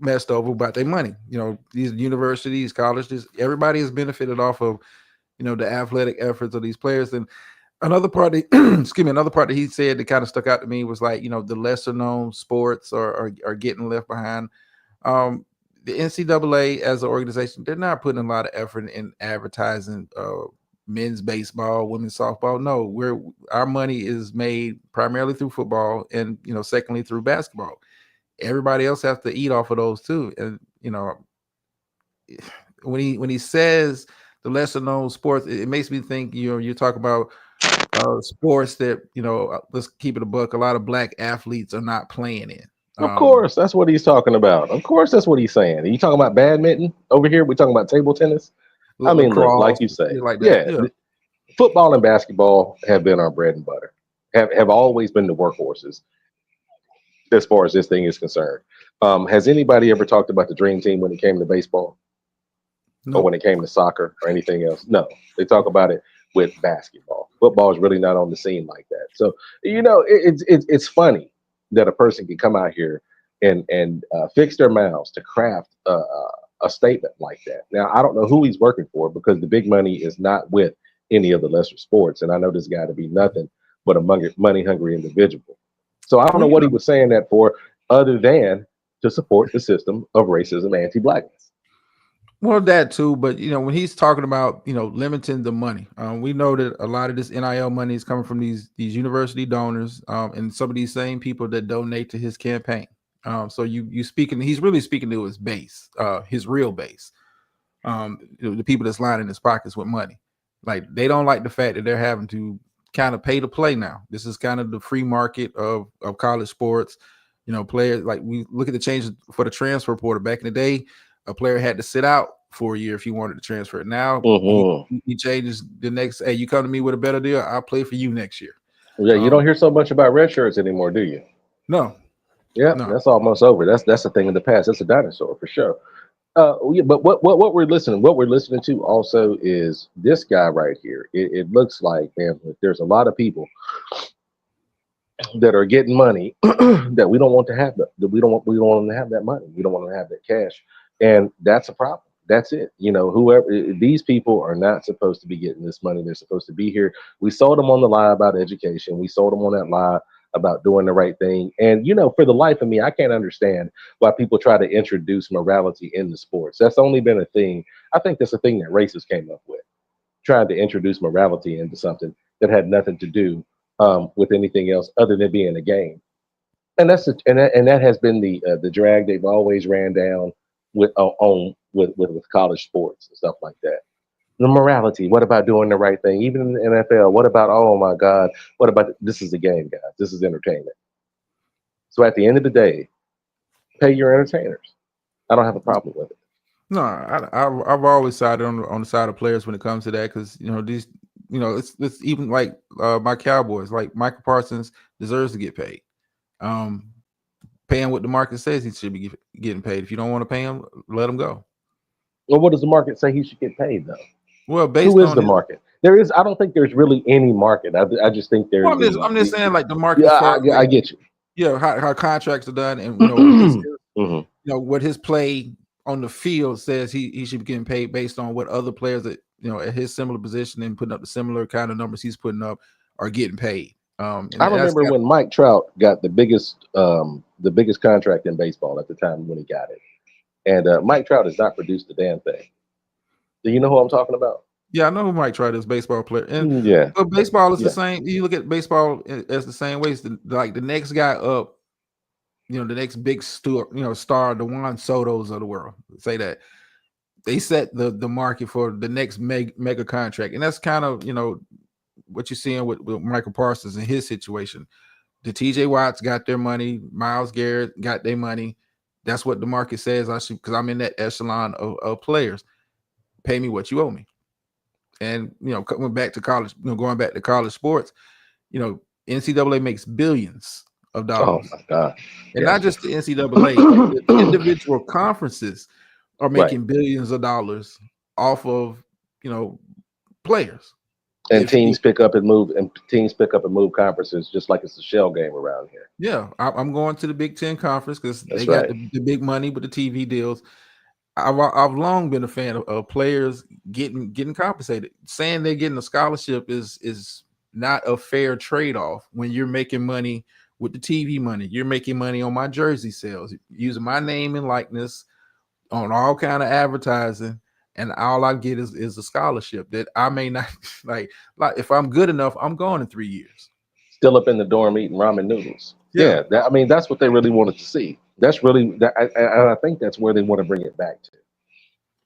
messed over about their money. These universities, colleges, everybody has benefited off of, the athletic efforts of these players. And another part, another part that he said that kind of stuck out to me was like, the lesser known sports are getting left behind. The NCAA as an organization, they're not putting a lot of effort in advertising men's baseball, women's softball. No, our money is made primarily through football, and secondly through basketball. Everybody else has to eat off of those too. And when he says the lesser known sports, it makes me think, you talk about sports that, let's keep it a buck, a lot of black athletes are not playing in. Of course, that's what he's talking about. Of course, that's what he's saying. Are you talking about badminton over here? We're talking about table tennis. I mean, look, like lacrosse, you say, shit like yeah, that. Yeah. football and basketball have been our bread and butter. Have always been the workhorses as far as this thing is concerned. Has anybody ever talked about the dream team when it came to baseball? No. Or when it came to soccer or anything else? No, they talk about it with basketball. Football is really not on the scene like that. So it's funny that a person can come out here and fix their mouths to craft a statement like that. Now I don't know who he's working for, because the big money is not with any of the lesser sports, and I know this guy to be nothing but a money hungry individual. So I don't know what he was saying that for, other than to support the system of racism, anti-blackness. Well, that too, but when he's talking about limiting the money, we know that a lot of this NIL money is coming from these university donors, and some of these same people that donate to his campaign. So you speaking, he's really speaking to his base, his real base, the people that's lining his pockets with money. Like, they don't like the fact that they're having to kind of pay to play now. This is kind of the free market of college sports. Players, like, we look at the changes for the transfer portal. Back in the day, a player had to sit out for a year if he wanted to transfer. Now he changes the next. Hey, you come to me with a better deal, I'll play for you next year. Yeah, you don't hear so much about red shirts anymore, do you? No. Yeah, No. That's almost over. That's a thing of the past. That's a dinosaur for sure. Yeah, but what we're listening to also is this guy right here. It looks like, man, there's a lot of people that are getting money that we don't want to have. That we don't want them to have that money. We don't want them to have that cash, and that's a problem. That's it. Whoever these people are not supposed to be getting this money. They're supposed to be here. We sold them on the lie about education. We sold them on that lie about doing the right thing. And for the life of me, I can't understand why people try to introduce morality into sports. That's only been a thing. I think that's a thing that racists came up with, trying to introduce morality into something that had nothing to do with anything else other than being a game. And that has been the drag they've always ran down with college sports and stuff like that. The morality. What about doing the right thing? Even in the NFL. What about, oh my God? What about, this is a game, guys? This is entertainment. So at the end of the day, pay your entertainers. I don't have a problem with it. No, I've always sided on the side of players when it comes to that, because these it's even like my Cowboys, like Michael Parsons deserves to get paid. Pay him what the market says he should be getting paid. If you don't want to pay him, let him go. Well, what does the market say he should get paid though? Well, based who is on the market? There is. I don't think there's really any market. I just think there's. Well, I'm just saying, like, the market. Yeah, I get you. Yeah, how contracts are done, and what his play on the field says he should be getting paid based on what other players that at his similar position and putting up the similar kind of numbers he's putting up are getting paid. I remember when Mike Trout got the biggest contract in baseball at the time when he got it, and Mike Trout has not produced a damn thing. Do you know who I'm talking about? Yeah, I know who Mike Trout is, baseball player. And but baseball is the same. You look at baseball as the same way. It's like the next guy up, the next big star, the Juan Soto's of the world. Say that they set the market for the next mega contract, and that's kind of what you're seeing with Michael Parsons in his situation. The TJ Watts got their money. Myles Garrett got their money. That's what the market says I should, because I'm in that echelon of players. Pay me what you owe me. And going back to college sports, NCAA makes billions of dollars. Oh my God! And not just the NCAA, the individual conferences are making billions of dollars off of players. And teams pick up and move conferences just like it's a shell game around here. Yeah, I'm going to the Big Ten conference because they got the big money with the TV deals. I've long been a fan of players getting compensated. Saying they're getting a scholarship is not a fair trade-off when you're making money with the TV money. You're making money on my jersey sales, using my name and likeness on all kind of advertising, and all I get is a scholarship that I may not like if I'm good enough, I'm gone in 3 years. Still up in the dorm eating ramen noodles. Yeah, that's what they really wanted to see. That's really that, and I think that's where they want to bring it back to.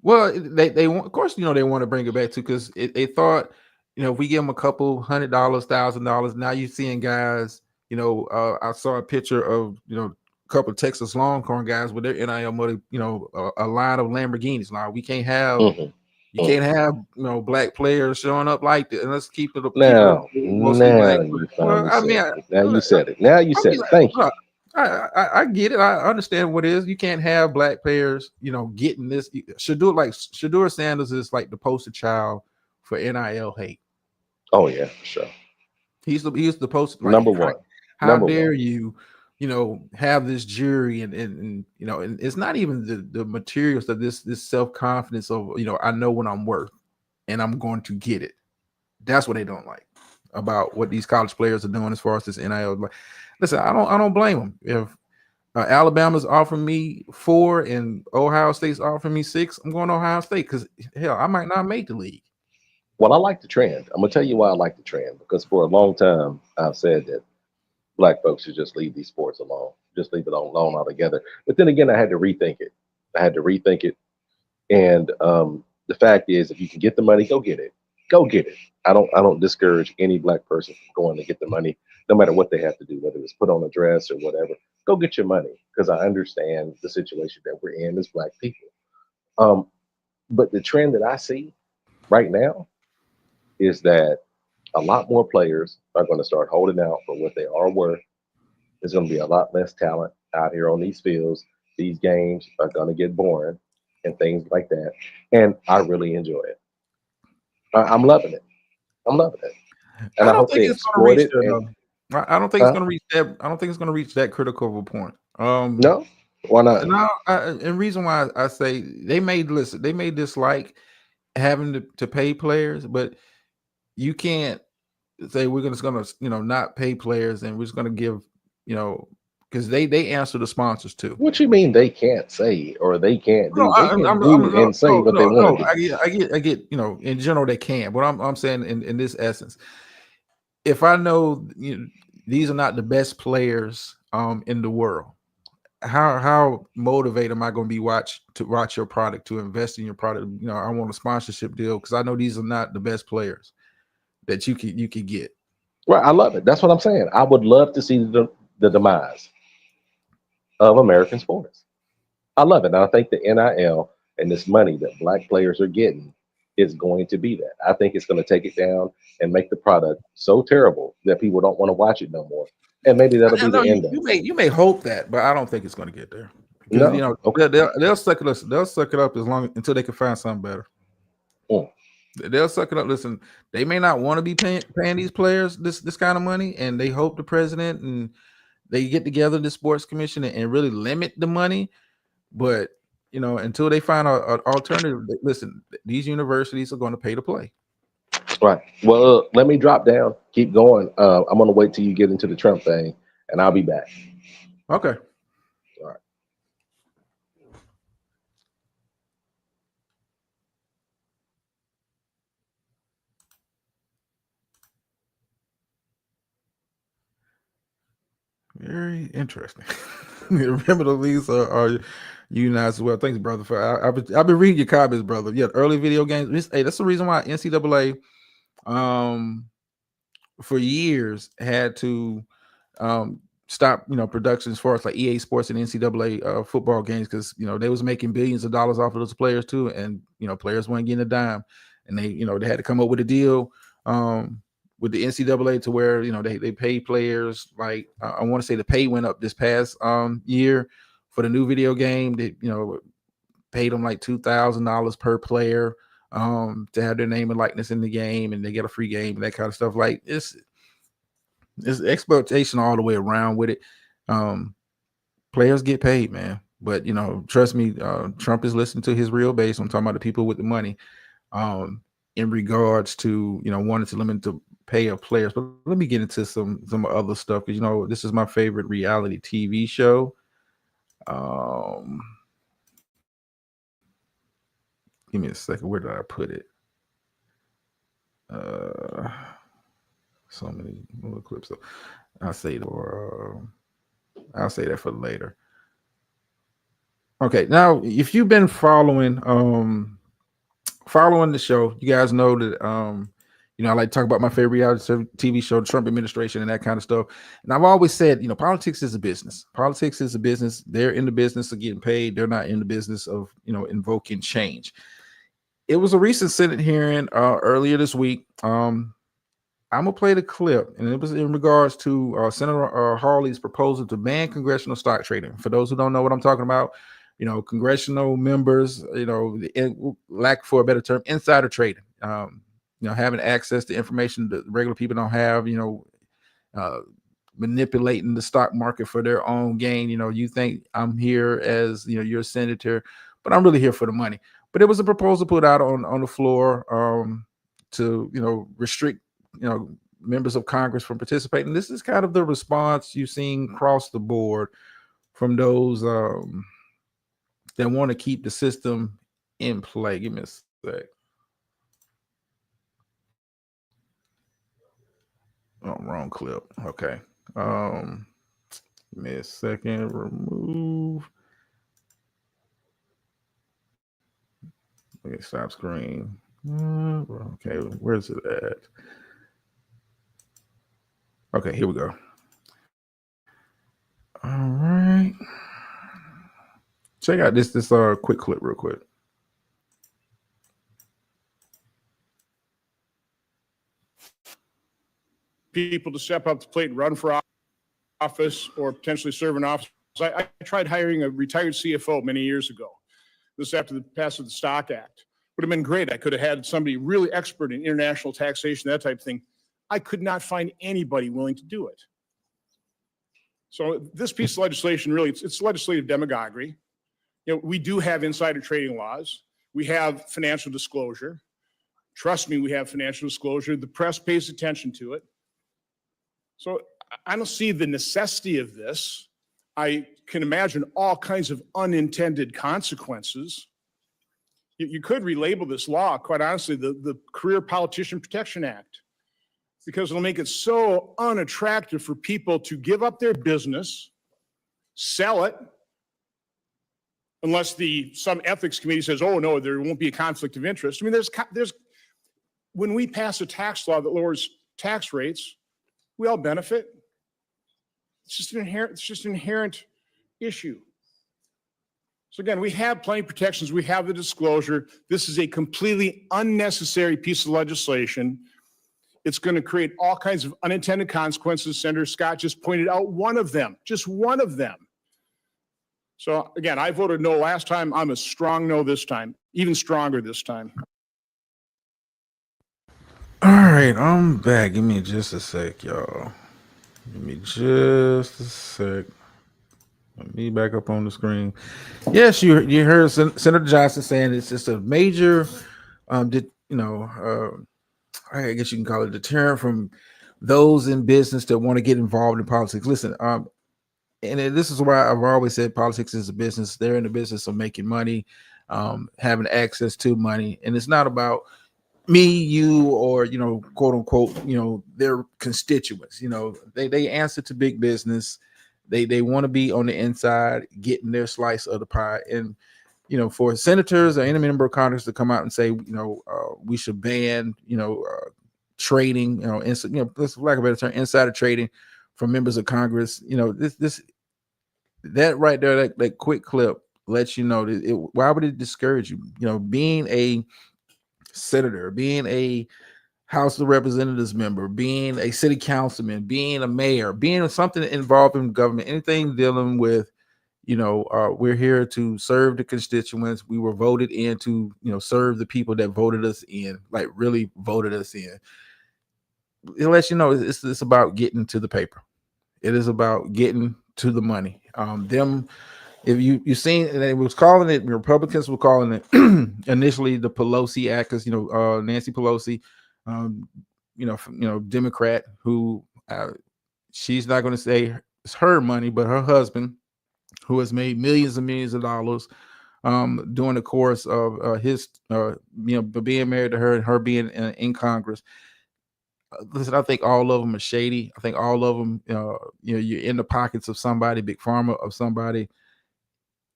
Well, they want, of course, they want to bring it back too, because they thought, if we give them a couple $100, $1,000, now you're seeing guys. I saw a picture of a couple of Texas Longhorn guys with their NIL money, a line of Lamborghinis. Now we can't have. Mhm. You can't have black players showing up like that, and let's keep it Now, mostly black. you Well, finally I said mean, it. Now you said it. Now you I said mean, it. Thank you. look, I get it. I understand what it is. You can't have black players, getting this. Shadur Sanders is like the poster child for NIL hate. Oh yeah, for sure. He's the poster. Like, Number one. how Number dare one. you, have this jury and and it's not even the materials of this self-confidence of, I know what I'm worth and I'm going to get it. That's what they don't like about what these college players are doing as far as this NIL. Like, listen, I don't blame them. If Alabama's offering me 4 and Ohio State's offering me 6, I'm going to Ohio State, because hell, I might not make the league. Well, I like the trend. I'm gonna tell you why I like the trend, because for a long time I've said that black folks should just leave these sports alone, just leave it alone altogether. But then again, I had to rethink it. And the fact is, if you can get the money, go get it. Go get it. I don't discourage any black person from going to get the money, no matter what they have to do, whether it's put on a dress or whatever. Go get your money, because I understand the situation that we're in as black people. Um, but the trend that I see right now is that a lot more players are going to start holding out for what they are worth. There's going to be a lot less talent out here on these fields. These games are going to get boring and things like that. And I really enjoy it. I'm loving it. I'm loving it. And I I don't hope think they it's going to exploit reach it. there, And though. I don't think it's huh? going to reach that. I don't think it's going to reach that critical of a point. No? Why not? No, and reason why I say they may dislike having to pay players, but you can't say we're gonna not pay players and we're just gonna give because they answer the sponsors too. What you mean they can't say or they can't No, do? They can do no, and say what they want no. to do. I get. In general they can, but I'm saying in this essence, if I know these are not the best players in the world, how motivated am I going to be to watch your product, to invest in your product? I want a sponsorship deal because I know these are not the best players that you could get. Right. I love it. That's what I'm saying. I would love to see the demise of American sports. I love it. And I think the NIL and this money that black players are getting is going to be that. I think it's going to take it down and make the product so terrible that people don't want to watch it no more. And maybe that'll I be know the end of it. you may hope that, but I don't think it's going to get there because No? Okay. they'll suck it up. They'll suck it up until they can find something better. Mm. They'll suck it up. Listen, they may not want to be paying these players this kind of money, and they hope the president and they get together, the sports commission, and really limit the money. But until they find an alternative, listen, these universities are going to pay to play. Right. Well, let me drop down. Keep going. I'm going to wait till you get into the Trump thing, and I'll be back. Okay. All right. Very interesting. Remember the leagues are unionized as well. Thanks, brother. I've been reading your comments, brother. Yeah, early video games. Hey, that's the reason why NCAA, for years had to stop production as far as like EA Sports and NCAA football games, because they was making billions of dollars off of those players too, and players weren't getting a dime, and they they had to come up with a deal with the NCAA to where they pay players like I want to say the pay went up this past year for the new video game. They paid them like $2,000 per player to have their name and likeness in the game, and they get a free game and that kind of stuff. Like it's exploitation all the way around with it. Players get paid, man, but trust me, Trump is listening to his real base. I'm talking about the people with the money in regards to wanting to limit the pay of players. But let me get into some other stuff, because this is my favorite reality TV show. Give me a second. Where did I put it? So many little clips. So I'll say that for later. Okay, now if you've been following following the show, you guys know that I like to talk about my favorite reality TV show, the Trump administration, and that kind of stuff. And I've always said, politics is a business. Politics is a business. They're in the business of getting paid. They're not in the business of invoking change. It was a recent Senate hearing earlier this week. I'm gonna play the clip, and it was in regards to Senator Hawley's proposal to ban congressional stock trading. For those who don't know what I'm talking about, congressional members, lack for a better term, insider trading. Having access to information that regular people don't have. Manipulating the stock market for their own gain. You think I'm here as you're a senator, but I'm really here for the money. But it was a proposal put out on the floor to restrict members of Congress from participating. This is kind of the response you've seen across the board from those that want to keep the system in play. Give me a sec. Oh, wrong clip. Okay. Give me a second. Remove. Okay, stop screen. Okay, where's it at? Okay, here we go. All right. Check out this quick clip real quick. People to step up to the plate and run for office or potentially serve in office. I tried hiring a retired CFO many years ago. This after the passage of the Stock Act. Would have been great. I could have had somebody really expert in international taxation, that type of thing. I could not find anybody willing to do it. So this piece of legislation, really, it's legislative demagoguery. We do have insider trading laws. We have financial disclosure. Trust me, we have financial disclosure. The press pays attention to it. So I don't see the necessity of this. I can imagine all kinds of unintended consequences. You could relabel this law, quite honestly, the Career Politician Protection Act, because it'll make it so unattractive for people to give up their business, sell it, unless some ethics committee says, oh, no, there won't be a conflict of interest. I mean, there's when we pass a tax law that lowers tax rates, we all benefit. It's just an inherent issue. So again, we have plenty of protections. We have the disclosure. This is a completely unnecessary piece of legislation. It's going to create all kinds of unintended consequences. Senator Scott just pointed out one of them, just one of them. So again, I voted no last time. I'm a strong no this time, even stronger this time. All right, I'm back. Give me just a sec, y'all. Give me just a sec. Let me back up on the screen. Yes, you heard Senator Johnson saying it's just a major, I guess you can call it deterrent from those in business that want to get involved in politics. Listen, this is why I've always said politics is a business. They're in the business of making money, having access to money, and it's not about me, you, or quote unquote, their constituents. They answer to big business. They want to be on the inside, getting their slice of the pie. And for senators or any member of Congress to come out and say, we should ban, trading, let's for lack of a better term, insider trading from members of Congress. That right there, that quick clip lets you know that why would it discourage you? Being a senator, being a House of Representatives member, being a city councilman, being a mayor, being something involved in government, anything dealing with, we're here to serve the constituents. We were voted in to, serve the people that voted us in, like really voted us in. It lets you know it's about getting to the paper. It is about getting to the money. If you've seen, they was calling it, Republicans were calling it initially the Pelosi Act, because Nancy Pelosi, Democrat, who she's not going to say it's her money, but her husband, who has made millions and millions of dollars during the course of his being married to her and her being in Congress. Listen, I think all of them are shady. I think all of them, you're in the pockets of somebody, big pharma of somebody.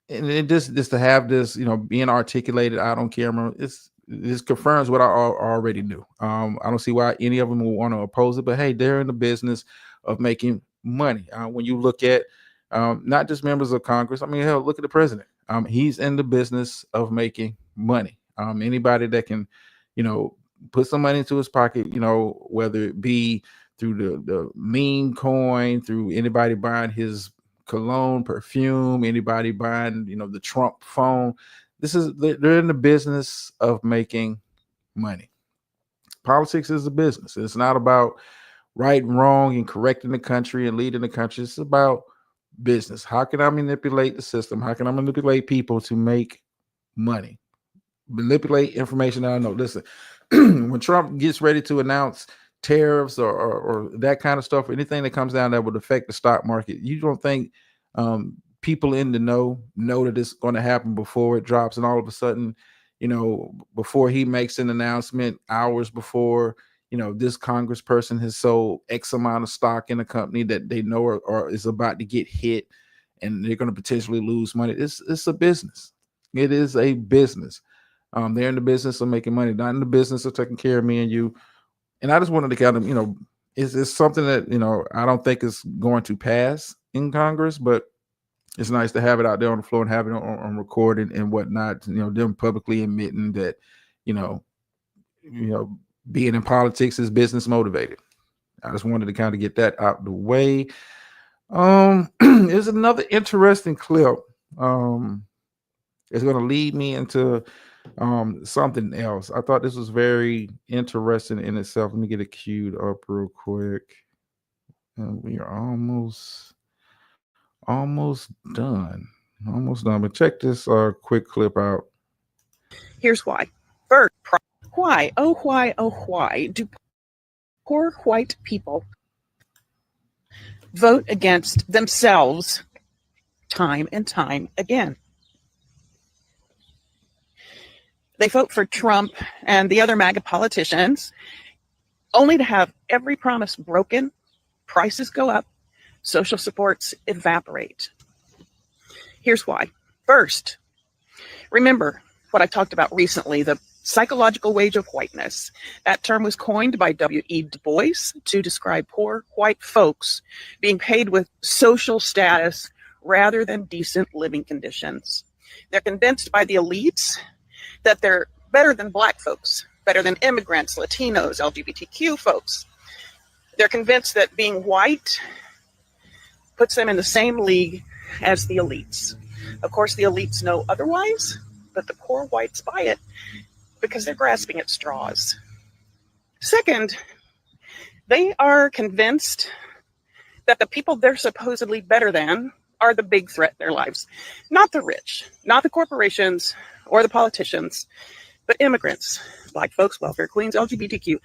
And it just to have this, being articulated out on camera, it's this confirms what I already knew. I don't see why any of them will want to oppose it, but hey, they're in the business of making money. When you look at not just members of Congress, I mean, hell, look at the president. He's in the business of making money. Anybody that can, put some money into his pocket, whether it be through the meme coin, through anybody buying his cologne, perfume, anybody buying, the Trump phone. They're in the business of making money. Politics is a business. It's not about right and wrong and correcting the country and leading the country. It's about business. How can I manipulate the system? How can I manipulate people to make money? Manipulate information that I know. Listen, when Trump gets ready to announce tariffs or that kind of stuff, or anything that comes down that would affect the stock market, you don't think people in the know that it's going to happen before it drops, and all of a sudden, before he makes an announcement, hours before, this congressperson has sold X amount of stock in a company that they know or is about to get hit, and they're going to potentially lose money. It's a business. It is a business. They're in the business of making money, not in the business of taking care of me and you. And I just wanted to kind of, it's something that, I don't think is going to pass in Congress, but it's nice to have it out there on the floor and have it on recording and whatnot. Them publicly admitting that, being in politics is business motivated. I just wanted to kind of get that out the way. There's another interesting clip. It's going to lead me into something else. I thought this was very interesting in itself. Let me get it queued up real quick. And we are almost done. But check this quick clip out. Here's why. First, why do poor white people vote against themselves time and time again? They vote for Trump and the other MAGA politicians only to have every promise broken, prices go up, social supports evaporate. Here's why. First, remember what I talked about recently, the psychological wage of whiteness. That term was coined by W.E. Du Bois to describe poor white folks being paid with social status rather than decent living conditions. They're convinced by the elites that they're better than black folks, better than immigrants, Latinos, LGBTQ folks. They're convinced that being white puts them in the same league as the elites. Of course, the elites know otherwise, but the poor whites buy it because they're grasping at straws. Second, they are convinced that the people they're supposedly better than are the big threat in their lives. Not the rich, not the corporations or the politicians, but immigrants, black folks, welfare queens, LGBTQ,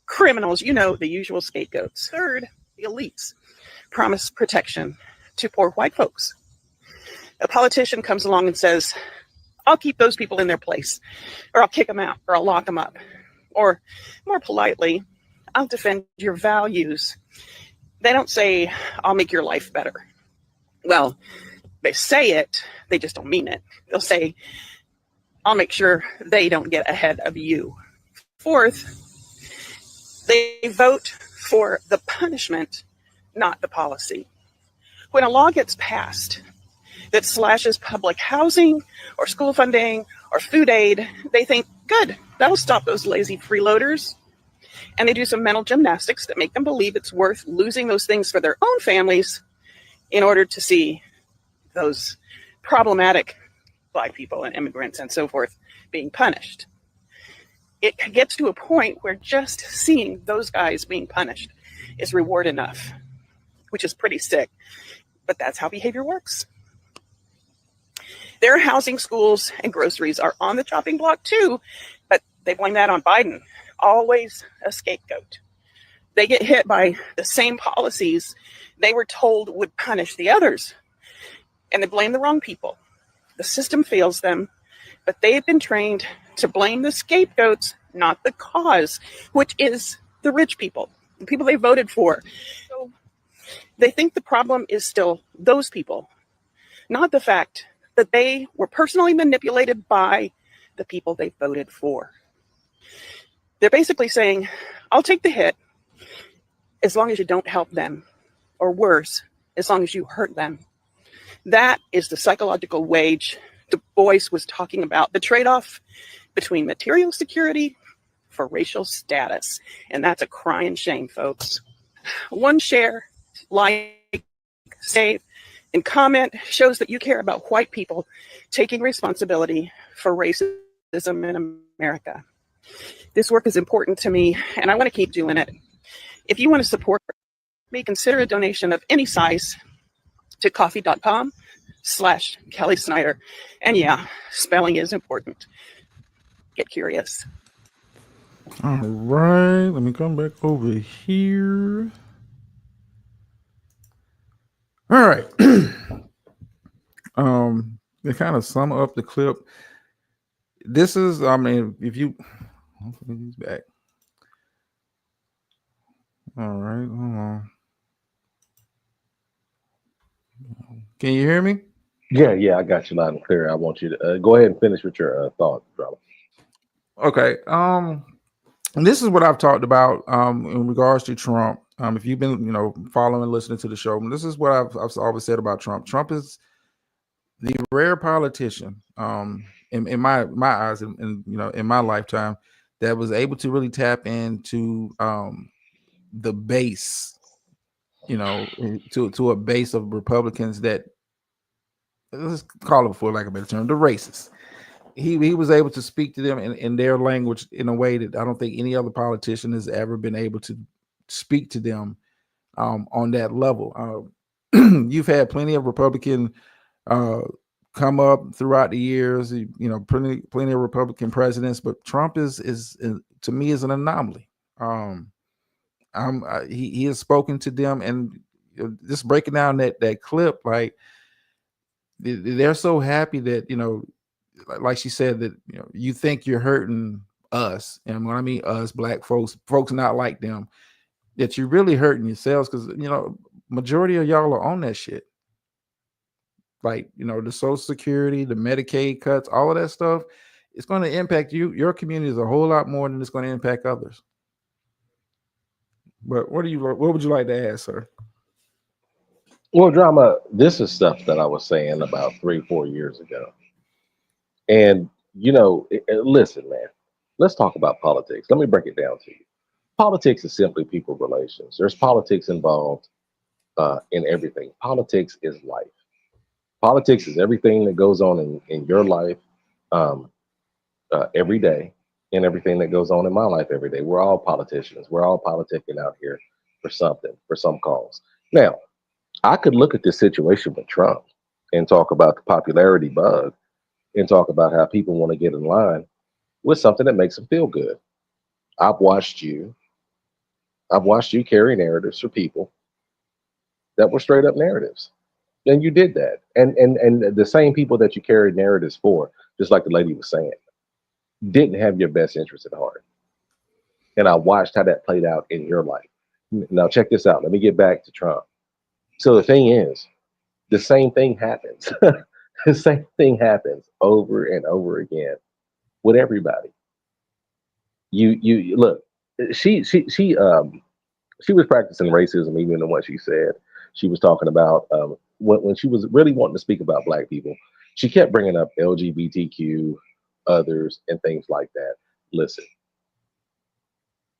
criminals, the usual scapegoats. Third, the elites promise protection to poor white folks. A politician comes along and says, I'll keep those people in their place, or I'll kick them out, or I'll lock them up. Or more politely, I'll defend your values. They don't say, I'll make your life better. Well, they say it, they just don't mean it. They'll say, I'll make sure they don't get ahead of you. Fourth, they vote for the punishment, not the policy. When a law gets passed that slashes public housing or school funding or food aid, they think, good, that'll stop those lazy freeloaders. And they do some mental gymnastics that make them believe it's worth losing those things for their own families in order to see those problematic black people and immigrants and so forth being punished. It gets to a point where just seeing those guys being punished is reward enough, which is pretty sick. But that's how behavior works. Their housing, schools, and groceries are on the chopping block too, but they blame that on Biden. Always a scapegoat. They get hit by the same policies they were told would punish the others, and they blame the wrong people. The system fails them, but they have been trained to blame the scapegoats, not the cause, which is the rich people, the people they voted for. So they think the problem is still those people, not the fact that they were personally manipulated by the people they voted for. They're basically saying, I'll take the hit as long as you don't help them, or worse, as long as you hurt them. That is the psychological wage Du Bois was talking about, the trade-off between material security for racial status. And that's a crying shame, folks. One share, like, save, and comment shows that you care about white people taking responsibility for racism in America. This work is important to me, and I want to keep doing it. If you want to support me, consider a donation of any size to coffee.com/Kelly Snyder. And yeah, spelling is important. Get curious. All right, let me come back over here. All right. To kind of sum up the clip, this is, I mean, if you, hopefully he's back. All right, hold on. Can you hear me? Yeah, I got you loud and clear. I want you to go ahead and finish with your thought, Drama. Okay. And this is what I've talked about in regards to Trump. If you've been, following and listening to the show, this is what I've always said about Trump. Trump is the rare politician, in my eyes, and in my lifetime, that was able to really tap into the base, to a base of Republicans that, let's call it, for lack of a better term, the racists. He was able to speak to them in their language in a way that I don't think any other politician has ever been able to speak to them on that level. You've had plenty of Republican come up throughout the years, plenty of Republican presidents, but Trump is to me is an anomaly. He has spoken to them, and just breaking down that clip, like they're so happy that like she said, that you think you're hurting us, and when I mean us, black folks not like them, that you're really hurting yourselves, because majority of y'all are on that shit. Like the Social Security, the Medicaid cuts, all of that stuff, it's going to impact your communities a whole lot more than it's going to impact others. But what would you like to add, sir? Well, Drama, this is stuff that I was saying about 3-4 years ago. And, listen, man, let's talk about politics. Let me break it down to you. Politics is simply people relations. There's politics involved in everything. Politics is life. Politics is everything that goes on in your life every day, and everything that goes on in my life every day. We're all politicians. We're all politicking out here for something, for some cause. Now, I could look at this situation with Trump and talk about the popularity bug and talk about how people want to get in line with something that makes them feel good. I've watched you carry narratives for people that were straight up narratives. And you did that. And the same people that you carried narratives for, just like the lady was saying, didn't have your best interest at heart. And I watched how that played out in your life. Now check this out. Let me get back to Trump. So the thing is, the same thing happens. The same thing happens over and over again with everybody. You look, she was practicing racism even in what she said. She was talking about when she was really wanting to speak about black people, she kept bringing up LGBTQ, others, and things like that. Listen,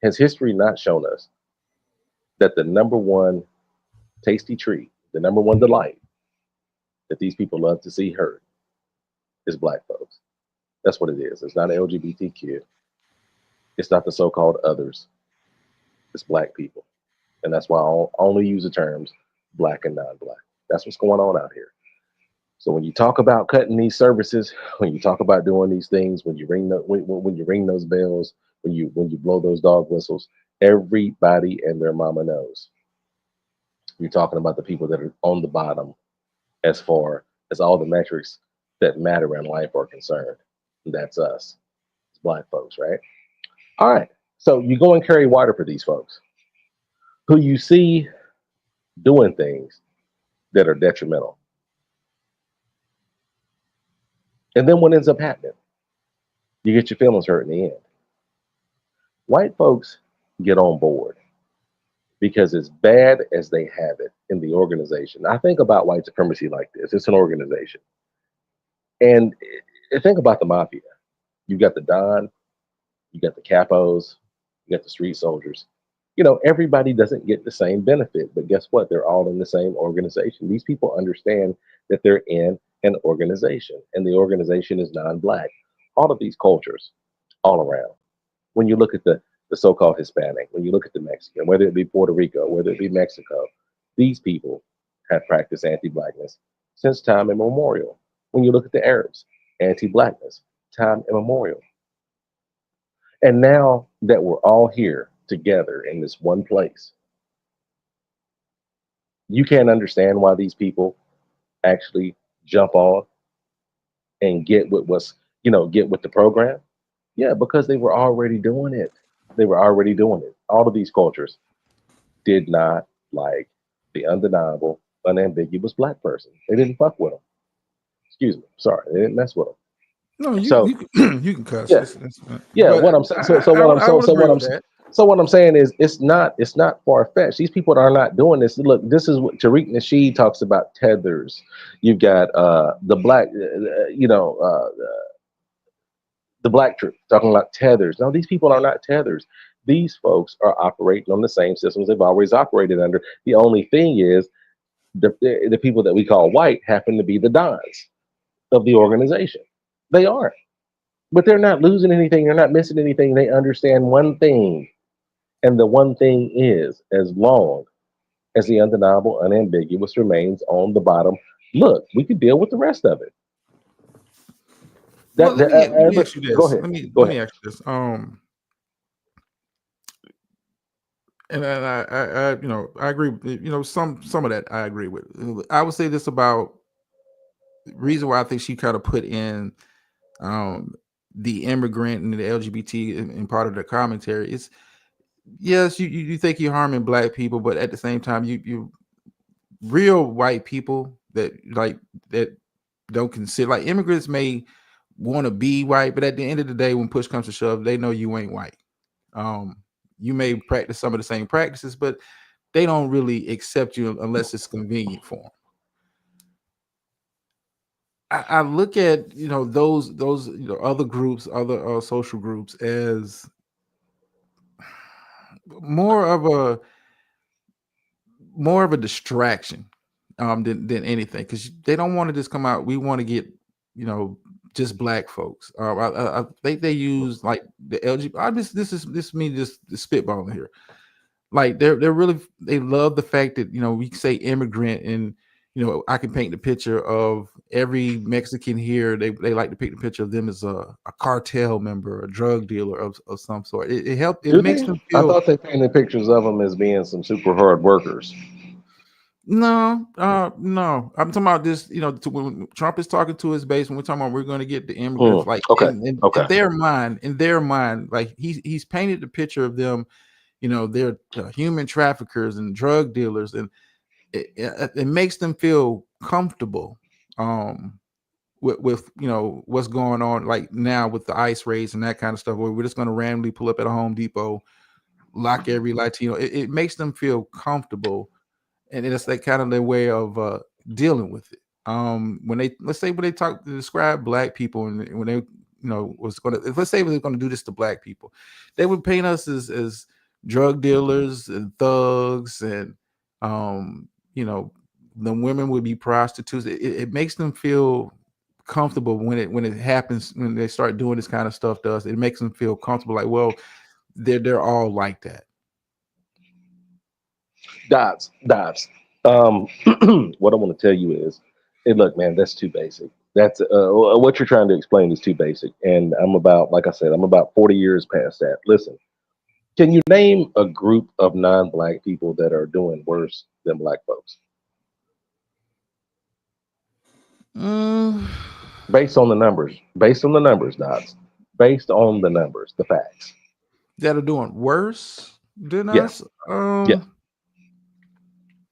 has history not shown us that the number one tasty treat, the number one delight that these people love to see hurt is black folks? That's what it is. It's not LGBTQ. It's not the so-called others. It's black people. And that's why I only use the terms black and non-black. That's what's going on out here. So when you talk about cutting these services, when you talk about doing these things, when you ring when you ring those bells, when you blow those dog whistles, everybody and their mama knows. You're talking about the people that are on the bottom as far as all the metrics that matter in life are concerned. And that's us. It's black folks, right? All right. So you go and carry water for these folks who you see doing things that are detrimental. And then what ends up happening? You get your feelings hurt in the end. White folks get on board because as bad as they have it in the organization, I think about white supremacy like this. It's an organization. And think about the mafia. You got the Don, you got the capos, you got the street soldiers. You know, everybody doesn't get the same benefit, but guess what? They're all in the same organization. These people understand that they're in an organization, and the organization is non-black. All of these cultures, all around. When you look at the so-called Hispanic, when you look at the Mexican, whether it be Puerto Rico, whether it be Mexico, these people have practiced anti-blackness since time immemorial. When you look at the Arabs, anti-blackness, time immemorial. And now that we're all here together in this one place, you can't understand why these people actually jump on and get with get with the program. Yeah, because they were already doing it. They were already doing it. All of these cultures did not like the undeniable, unambiguous black person. They didn't fuck with them. Excuse me. Sorry, they didn't mess with them. No, So you can cuss. yeah, yeah. But What I'm saying. So what I'm saying is, it's not far fetched. These people are not doing this. Look, this is what Tariq Nasheed talks about. Tethers. You've got the black, the black troop talking about tethers. No, these people are not tethers. These folks are operating on the same systems they've always operated under. The only thing is, the people that we call white happen to be the dons of the organization. They aren't. But they're not losing anything. They're not missing anything. They understand one thing. And the one thing is, as long as the undeniable, unambiguous remains on the bottom, look, we could deal with the rest of it. Well, let me ask you this. Go ahead. Let me ahead. ask you this. And I agree with, some of that I agree with. I would say this about the reason why I think she kind of put in the immigrant and the LGBT in part of the commentary is, yes, you think you're harming black people, but at the same time, you real white people that don't consider, like, immigrants may want to be white, but at the end of the day, when push comes to shove, they know you ain't white. You may practice some of the same practices, but they don't really accept you unless it's convenient for them. I look at those other groups, other social groups, as more of a distraction than anything, because they don't want to just come out. We want to get just black folks. I think they use like the LGBT. This is me just spitballing here. Like they love the fact that we say immigrant, and I can paint the picture of every Mexican here. They like to paint the picture of them as a cartel member, a drug dealer of some sort. It helps. It makes them feel. I thought they painted pictures of them as being some super hard workers. No. I'm talking about this. When Trump is talking to his base, when we're talking about we're going to get the immigrants, like in their mind, like he's painted the picture of them. They're human traffickers and drug dealers, and it makes them feel comfortable with what's going on like now with the ICE raids and that kind of stuff, where we're just going to randomly pull up at a Home Depot, lock every Latino. It makes them feel comfortable, and it's like kind of their way of dealing with it. When they talk to describe black people, and when they let's say they're going to do this to black people, they would paint us as drug dealers and thugs, and the women would be prostitutes. It makes them feel comfortable when it happens, when they start doing this kind of stuff to us. It makes them feel comfortable, like, well, they're all like that. Dobbs. What I want to tell you is, hey, look, man, that's too basic. That's what you're trying to explain is too basic. And I'm about 40 years past that. Listen, can you name a group of non-black people that are doing worse than black folks? Based on the numbers, Dobbs. Based on the numbers, the facts. That are doing worse than us? Yeah.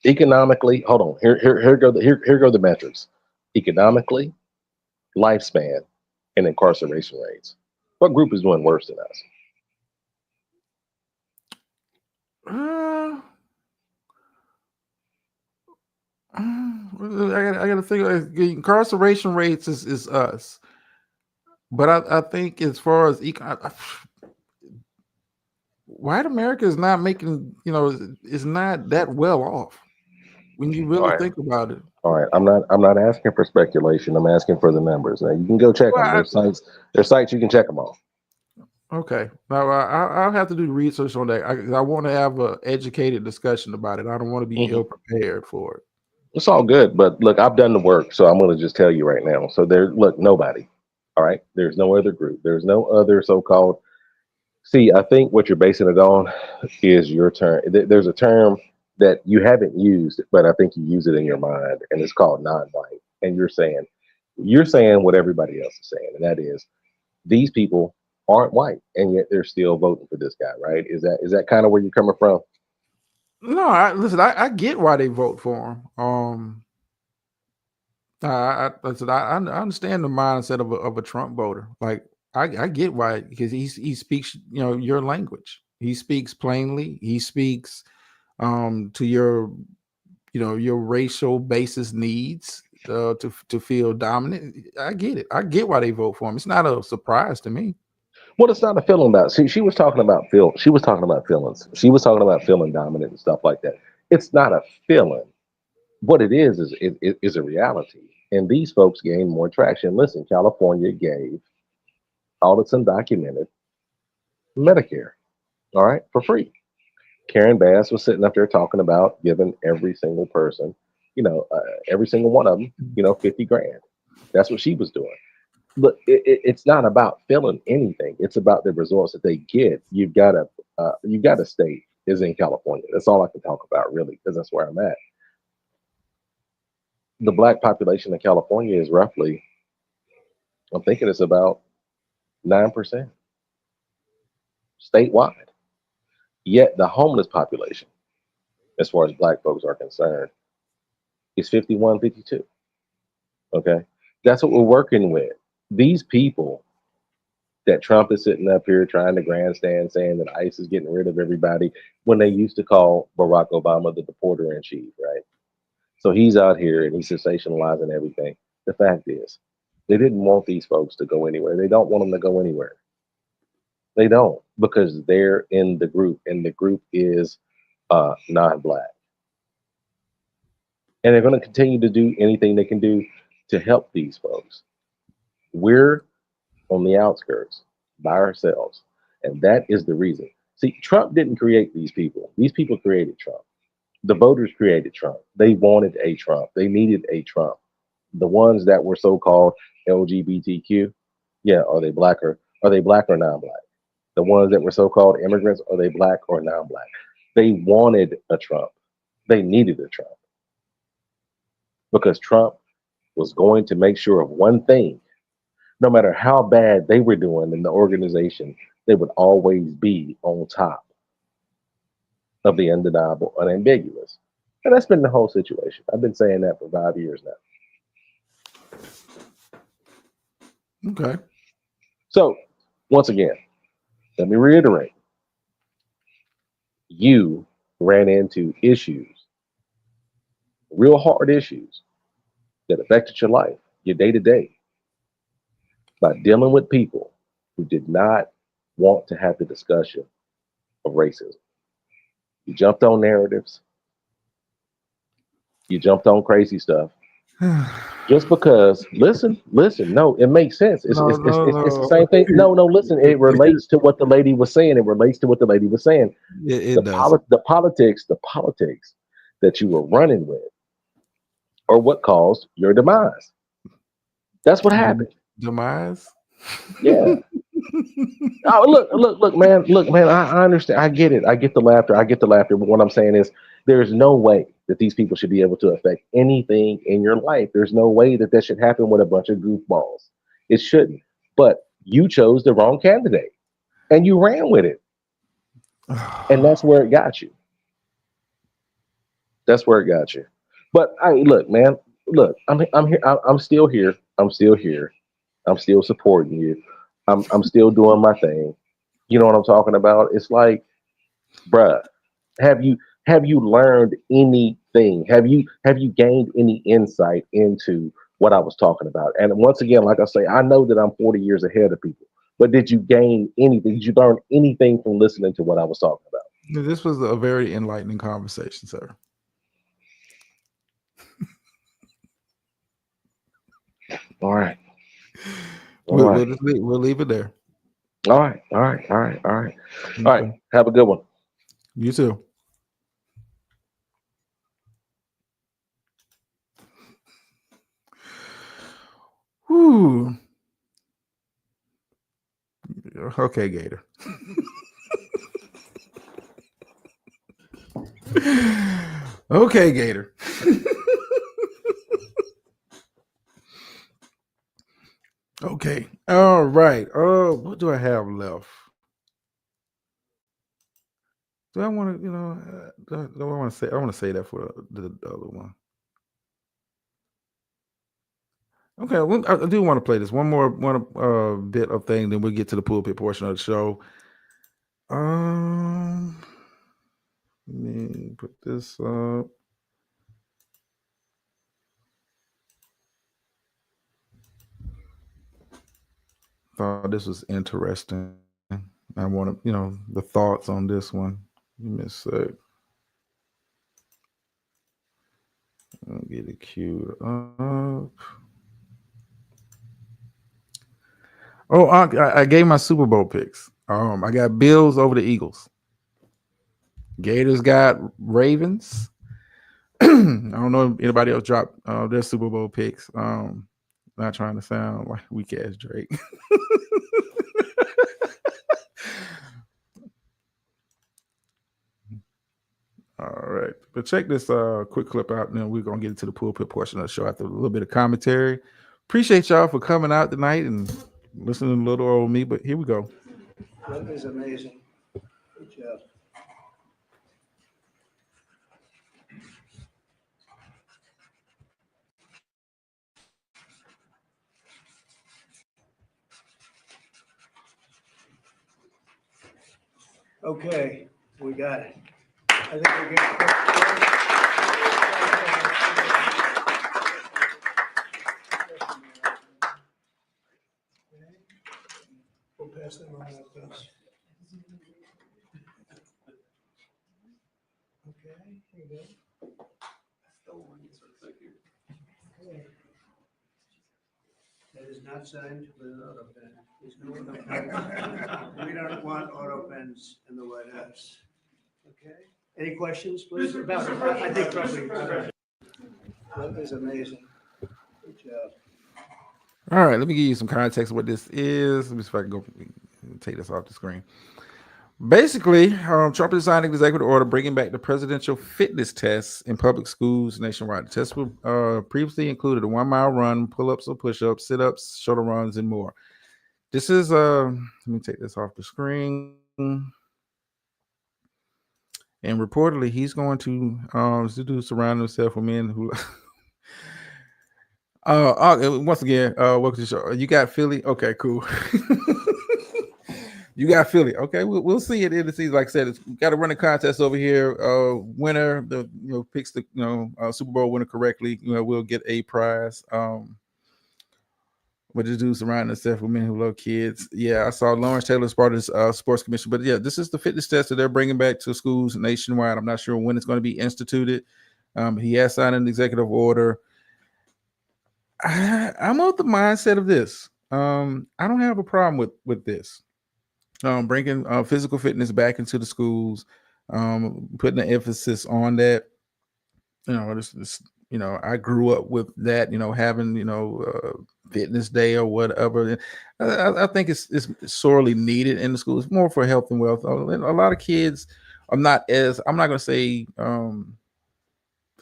Economically, hold on. Here go the metrics. Economically, lifespan, and incarceration rates. What group is doing worse than us? I gotta think. The incarceration rates is us, but I think as far as white America is not making, is not that well off when you really All right. think about it. All right. I'm not asking for speculation. I'm asking for the numbers. Now you can go check Well, them. There's sites you can check them on. Okay. Now I'll have to do research on that. I want to have an educated discussion about it. I don't want to be ill prepared for it. It's all good, but look, I've done the work, so I'm going to just tell you right now. So nobody. All right. There's no other group. There's no other so-called. See, I think what you're basing it on is your term. There's a term that you haven't used, but I think you use it in your mind, and it's called non-white. And you're saying what everybody else is saying, and that is these people aren't white, and yet they're still voting for this guy, right? Is that kind of where you're coming from? No, listen. I get why they vote for him. I understand the mindset of a Trump voter. Like I get why, because he speaks your language. He speaks plainly. He speaks to your your racial basis needs to feel dominant. I get it. I get why they vote for him. It's not a surprise to me. Well, it's not a feeling about. See, she was talking about She was talking about feelings. She was talking about feeling dominant and stuff like that. It's not a feeling. What it is a reality. And these folks gain more traction. Listen, California gave all its undocumented Medicare, all right, for free. Karen Bass was sitting up there talking about giving every single person, every single one of them, 50 grand. That's what she was doing. Look, it's not about feeling anything. It's about the results that they get. You've got a state is in California. That's all I can talk about, really, because that's where I'm at. The black population in California is roughly, I'm thinking it's about 9% statewide. Yet the homeless population, as far as black folks are concerned, is 51, 52. Okay. That's what we're working with. These people that Trump is sitting up here trying to grandstand saying that ICE is getting rid of everybody when they used to call Barack Obama the deporter in chief, right? So he's out here and he's sensationalizing everything. The fact is, they didn't want these folks to go anywhere. They don't want them to go anywhere. They don't, because they're in the group, and the group is non-black. And they're going to continue to do anything they can do to help these folks. We're on the outskirts by ourselves. And that is the reason. See, Trump didn't create these people. These people created Trump. The voters created Trump. They wanted a Trump. They needed a Trump. The ones that were so-called LGBTQ, yeah, are they black or non-black? The ones that were so-called immigrants, are they black or non-black? They wanted a Trump. They needed a Trump. Because Trump was going to make sure of one thing. No matter how bad they were doing in the organization, they would always be on top of the undeniable, unambiguous. And that's been the whole situation. I've been saying that for 5 years now. Okay. So, once again, let me reiterate. You ran into issues, real hard issues that affected your life, your day to day, by dealing with people who did not want to have the discussion of racism. You jumped on narratives. You jumped on crazy stuff. Just because, listen, no, it makes sense. It's the same thing. No, listen, it relates to what the lady was saying. It does. The politics that you were running with are what caused your demise. That's what happened. Demise? Yeah. Look, man. I understand. I get it. I get the laughter. But what I'm saying is, there's no way that these people should be able to affect anything in your life. There's no way that should happen with a bunch of goofballs. It shouldn't. But you chose the wrong candidate, and you ran with it, and that's where it got you. But look, man. Look, I'm here. I'm still here. I'm still supporting you. I'm still doing my thing. You know what I'm talking about? It's like, bruh, have you learned anything? Have you gained any insight into what I was talking about? And once again, like I say, I know that I'm 40 years ahead of people, but did you gain anything? Did you learn anything from listening to what I was talking about? This was a very enlightening conversation, sir. All right. All We'll, right. we'll leave it there. All right. All right. All right. All right. All right. Okay. Have a good one. You too. Whew. Okay, Gator. Okay, Gator. Okay. All right. What do I have left? Do I want to, do I want to say? I want to say that for the other one. Okay, well, I do want to play this one bit of thing, then we'll get to the pulpit portion of the show. Let me put this up. Thought this was interesting. I want to, the thoughts on this one. Give me a sec. I'll get it queued up. Oh, I gave my Super Bowl picks. I got Bills over the Eagles. Gators got Ravens. I don't know if anybody else dropped their Super Bowl picks. Not trying to sound like weak ass Drake. All right, but check this quick clip out, and then we're gonna get into the pulpit portion of the show after a little bit of commentary. Appreciate y'all for coming out tonight and listening to little old me. But here we go. That is amazing. Good job. Okay, we got it. I think we're good. We'll pass them around like this. Okay, here you go. Okay. That is not signed with an auto pen. There's no auto pen. We don't want auto pens in the White House. Okay. Any questions, please? I think probably. That is amazing. Good job. All right, let me give you some context of what this is. Let me see if I can go take this off the screen. Basically, Trump is signing executive order bringing back the presidential fitness tests in public schools nationwide. The tests were previously included a 1 mile run, pull-ups or push-ups, sit-ups, shoulder runs, and more. This is let me take this off the screen. And reportedly, he's going to surround himself with men who. Once again, welcome to the show. You got Philly? Okay, cool. You got Philly. Okay, we'll see it in the season. Like I said, it's got to run a contest over here. Winner, picks the Super Bowl winner correctly. We'll get a prize. But this dude surrounding himself with men who love kids. Yeah, I saw Lawrence Taylor's part of this sports commission. But yeah, this is the fitness test that they're bringing back to schools nationwide. I'm not sure when it's going to be instituted. He has signed an executive order. I'm of the mindset of this. I don't have a problem with this. Bringing physical fitness back into the schools, putting an emphasis on that. I grew up with that. Having fitness day or whatever. I think it's sorely needed in the schools. It's more for health and wealth. A lot of kids are not as, I'm not going to say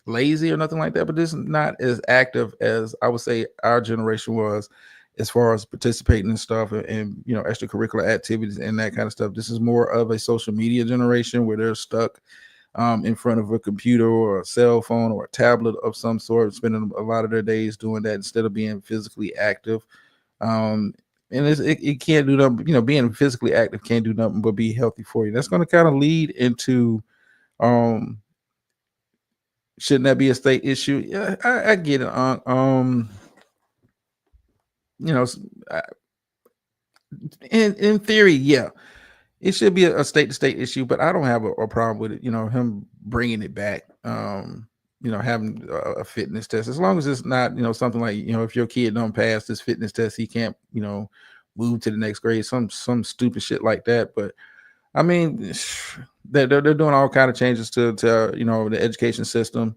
lazy or nothing like that, but this is not as active as I would say our generation was, as far as participating in stuff and extracurricular activities and that kind of stuff. This is more of a social media generation where they're stuck in front of a computer or a cell phone or a tablet of some sort, spending a lot of their days doing that instead of being physically active. and it can't do nothing. You know, being physically active can't do nothing but be healthy for you. That's going to kind of lead into, shouldn't that be a state issue? Yeah, I get it. You know, in theory, yeah, it should be a state to state issue, but I don't have a problem with it. You know, him bringing it back. You know, having a fitness test, as long as it's not, you know, something like, you know, if your kid don't pass this fitness test, he can't, you know, move to the next grade, some stupid shit like that. But I mean, they're doing all kind of changes to you know, the education system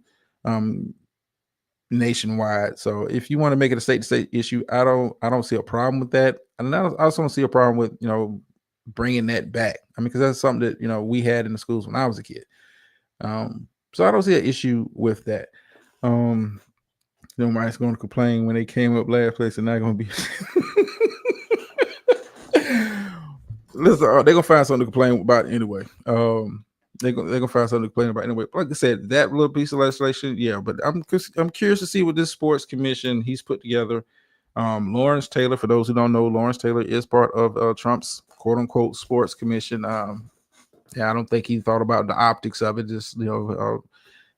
nationwide. So if you want to make it a state to state issue, I don't see a problem with that, and I also don't see a problem with, you know, bringing that back. I mean, because that's something that, you know, we had in the schools when I was a kid. So I don't see an issue with that. Nobody's going to complain when they came up last place and not going to be. Listen, they're gonna find something to complain about anyway. They're gonna find something to complain about anyway. Like I said, that little piece of legislation, yeah. But I'm curious to see what this sports commission he's put together. Lawrence Taylor, for those who don't know, Lawrence Taylor is part of Trump's quote unquote sports commission. Yeah, I don't think he thought about the optics of it. Just, you know,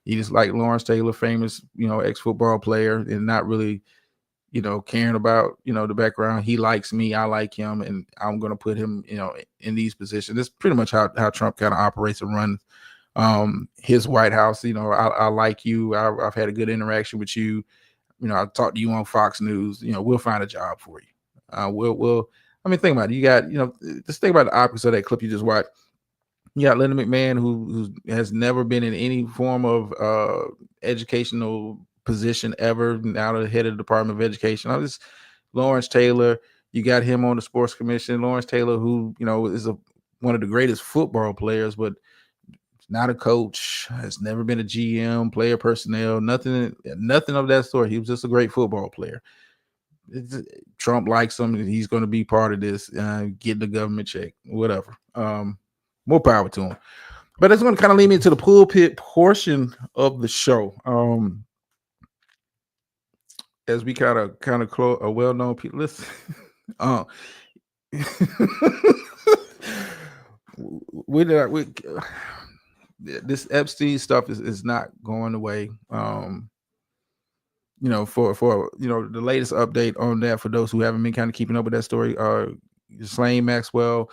he just like Lawrence Taylor, famous, you know, ex-football player, and not really, you know, caring about, you know, the background. He likes me, I like him, and I'm going to put him, you know, in these positions. That's pretty much how Trump kind of operates and runs his White House. You know, I like you. I've had a good interaction with you. You know, I talked to you on Fox News. You know, we'll find a job for you. We'll. I mean, think about it. You got, you know, just think about the opposite of that clip you just watched. You got Linda McMahon, who has never been in any form of educational position ever, now the head of the Department of Education. I was Lawrence Taylor. You got him on the sports commission. Lawrence Taylor, who, you know, is one of the greatest football players, but not a coach, has never been a GM, player personnel, nothing of that sort. He was just a great football player. Trump likes him, and he's going to be part of this, getting the government check, whatever. More power to him. But that's going to kind of lead me into the pulpit portion of the show. As we kind of close a well-known people. Listen, this Epstein stuff is not going away. You know, for you know, the latest update on that, for those who haven't been kind of keeping up with that story, Ghislaine Maxwell,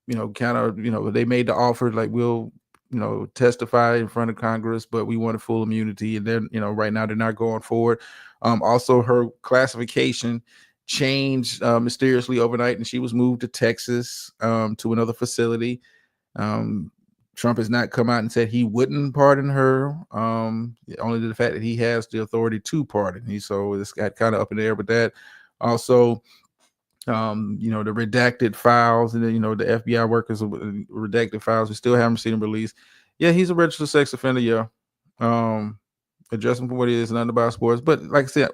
you know, kind of, you know, they made the offer like, we'll, you know, testify in front of Congress, but we wanted full immunity, and then, you know, right now they're not going forward. Also, her classification changed mysteriously overnight, and she was moved to Texas, to another facility. Trump has not come out and said he wouldn't pardon her. Only the fact that he has the authority to pardon. So it's got kind of up in the air with that. Also, you know, the redacted files, and then, you know, the FBI workers redacted files. We still haven't seen him released. Yeah, he's a registered sex offender. Yeah. Addressing for what it is, nothing about sports. But like I said,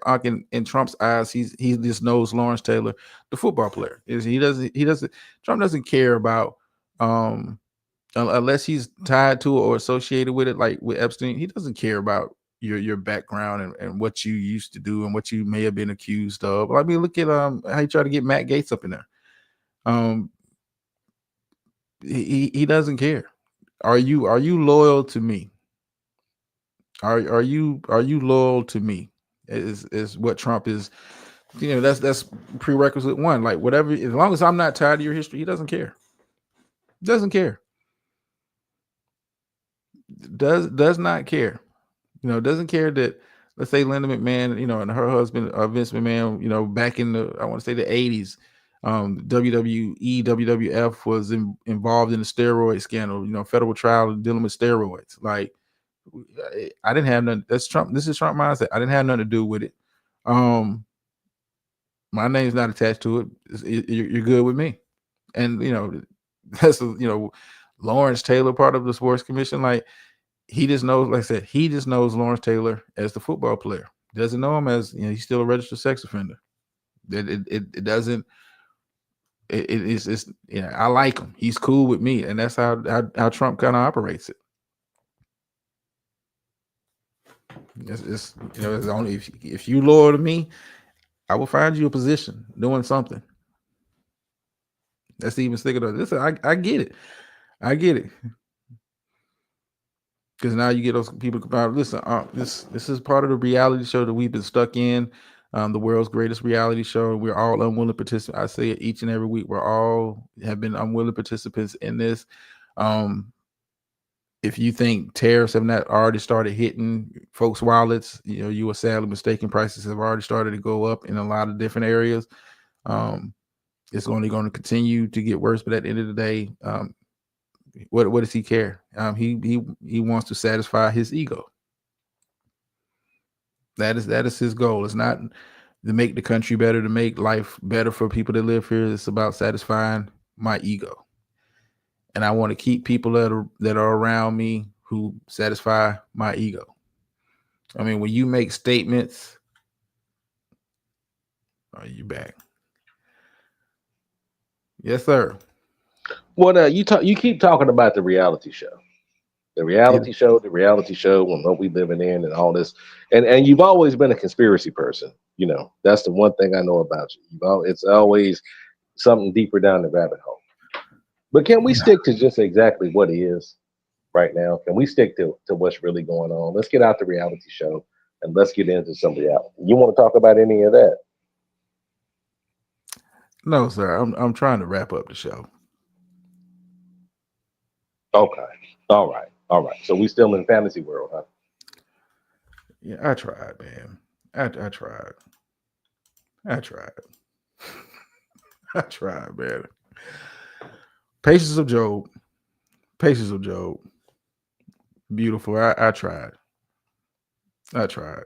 in Trump's eyes, he just knows Lawrence Taylor, the football player. Trump doesn't care about, unless he's tied to it or associated with it, like with Epstein. He doesn't care about your background and what you used to do and what you may have been accused of. I mean, look at how he tried to get Matt Gaetz up in there. He doesn't care. Are you loyal to me? Are you loyal to me? Is what Trump is. You know, that's prerequisite one. Like, whatever, as long as I'm not tied to your history, he doesn't care. Doesn't care. Does not care. You know, doesn't care that, let's say, Linda McMahon, you know, and her husband, Vince McMahon, you know, back in the, I want to say the 80s, WWE, WWF was involved in the steroid scandal, you know, federal trial dealing with steroids. Like, I didn't have nothing. That's Trump. This is Trump mindset. I didn't have nothing to do with it. My name's not attached to it. You're good with me. And, you know, that's, you know, Lawrence Taylor, part of the sports commission. Like, he just knows, like I said, he just knows Lawrence Taylor as the football player. Doesn't know him as, you know, he's still a registered sex offender. It doesn't. It's you know, I like him. He's cool with me, and that's how Trump kind of operates it. It's you know, it's only if you loyal to me, I will find you a position doing something. That's even sticking to this. I get it. I get it. Because now you get those people. Listen, this is part of the reality show that we've been stuck in. The world's greatest reality show. We're all unwilling participants. I say it each and every week. We're all have been unwilling participants in this. If you think tariffs have not already started hitting folks' wallets, you are sadly mistaken. Prices have already started to go up in a lot of different areas. It's only going to continue to get worse. But at the end of the day, what does he care? He wants to satisfy his ego. That is his goal. It's not to make the country better, to make life better for people that live here. It's about satisfying my ego. And I want to keep people that are around me who satisfy my ego. I mean, when you make statements, are you back? Yes, sir. Well, you keep talking about the reality show. The reality show, and what we living in and all this. And you've always been a conspiracy person. That's the one thing I know about you. It's always something deeper down the rabbit hole. But can we stick to just exactly what is right now? Can we stick to what's really going on? Let's get out the reality show and let's get into some reality. You want to talk about any of that? No, sir. I'm trying to wrap up the show. Okay. All right. So we still in fantasy world, huh? Yeah, I tried, man. I tried. I tried, man. Patience of Job. Beautiful. I tried. I tried.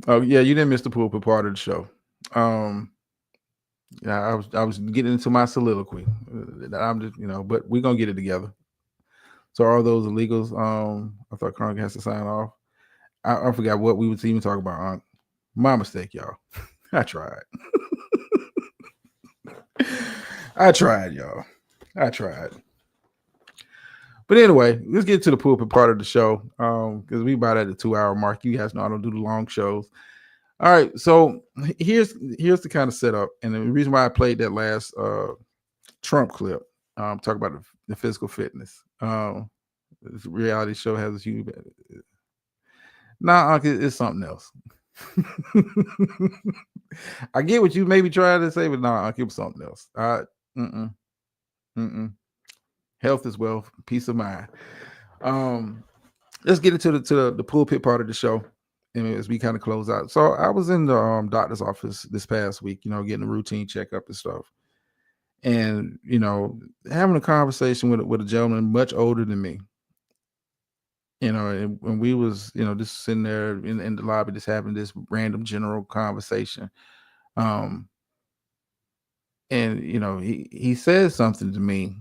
Oh yeah, you didn't miss the pulpit part of the show. Yeah, I was getting into my soliloquy. I'm just, but we're gonna get it together. So all those illegals, I thought Kronk has to sign off. I forgot what we was even talking about. My mistake, y'all. I tried. I tried, y'all. I tried. But anyway, let's get to the pulpit part of the show. Because we about at the 2-hour mark. You guys know I don't do the long shows. All right, so here's the kind of setup, and the reason why I played that last Trump clip. Talk about the physical fitness. This reality show has a huge. Nah, it's something else. I get what you may be trying to say, but nah, it was something else. Health is wealth, peace of mind. Let's get into the pulpit part of the show, and as we kind of close out. So I was in the doctor's office this past week, getting a routine checkup and stuff, and having a conversation with a gentleman much older than me. And when we was, just sitting there in the lobby, just having this random general conversation. And he said something to me.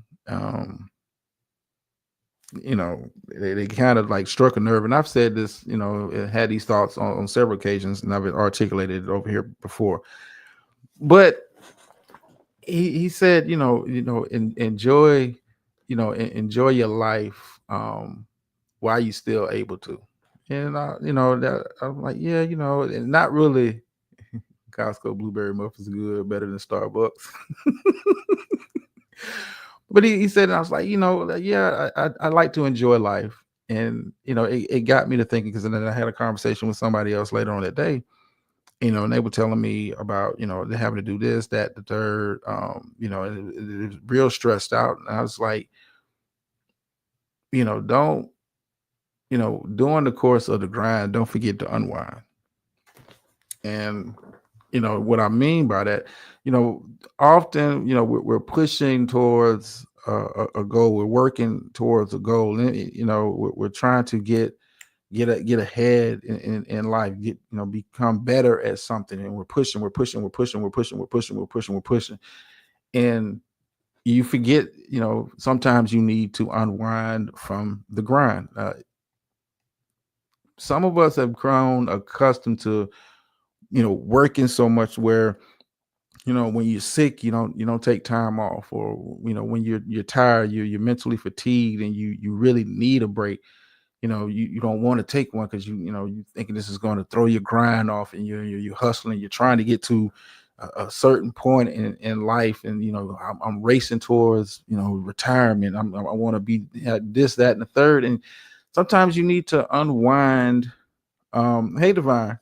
They kind of like struck a nerve, and I've said this, had these thoughts on several occasions, and I've articulated it over here before. But he said, enjoy your life while you still able to. And that I'm like, yeah, and not really. Costco blueberry muffins good, better than Starbucks. But he said, and I was like, yeah, I like to enjoy life. And, it got me to thinking, because then I had a conversation with somebody else later on that day, and they were telling me about, they're having to do this, that, the third, it was real stressed out. And I was like, don't, during the course of the grind, don't forget to unwind. And, what I mean by that, often, we're pushing towards a goal. We're working towards a goal. And, we're trying to get ahead in life, become better at something. And we're pushing. And you forget, sometimes you need to unwind from the grind. Some of us have grown accustomed to, working so much where, when you're sick, you don't take time off, or, when you're tired, you're mentally fatigued and you really need a break. you don't want to take one because you thinking this is going to throw your grind off, and you're hustling, you're trying to get to a certain point in life, and I'm racing towards retirement. I want to be this, that, and the third, and sometimes you need to unwind. Hey, Divine.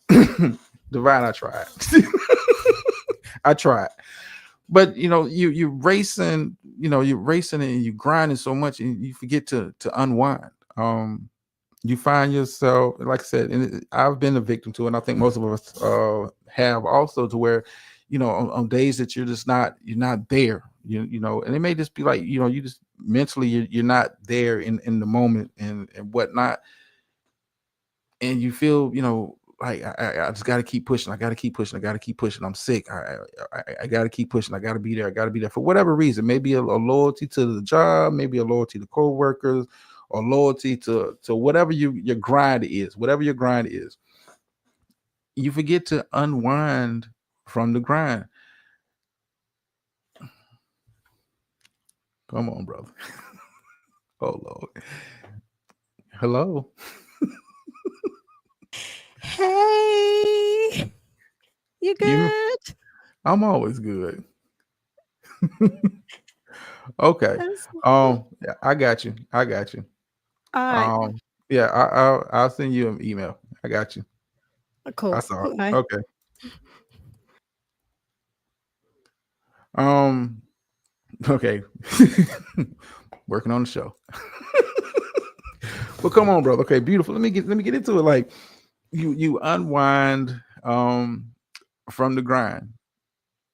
Divine, I tried. I tried. But you're racing, you're racing and you're grinding so much, and you forget to unwind. You find yourself, like I said, and I've been a victim to it, and I think most of us have also, to where on days that you're not there, and it may just be like you just mentally you're not there in the moment and whatnot, and you feel like I just got to keep pushing. I got to keep pushing. I got to keep pushing. I'm sick. I got to keep pushing. I got to be there. I got to be there for whatever reason. Maybe a loyalty to the job, maybe a loyalty to coworkers, or loyalty to whatever your grind is. Whatever your grind is, you forget to unwind from the grind. Come on, brother. Oh Lord. Hello. Hey, you good? I'm always good. Okay. That's Yeah, I got you. I got you. all right. Yeah, I'll send you an email. I got you. I Cool. saw it. Bye. Okay. Okay. Working on the show. Well, come on, brother. Okay, beautiful. Let me get into it. Like you unwind from the grind.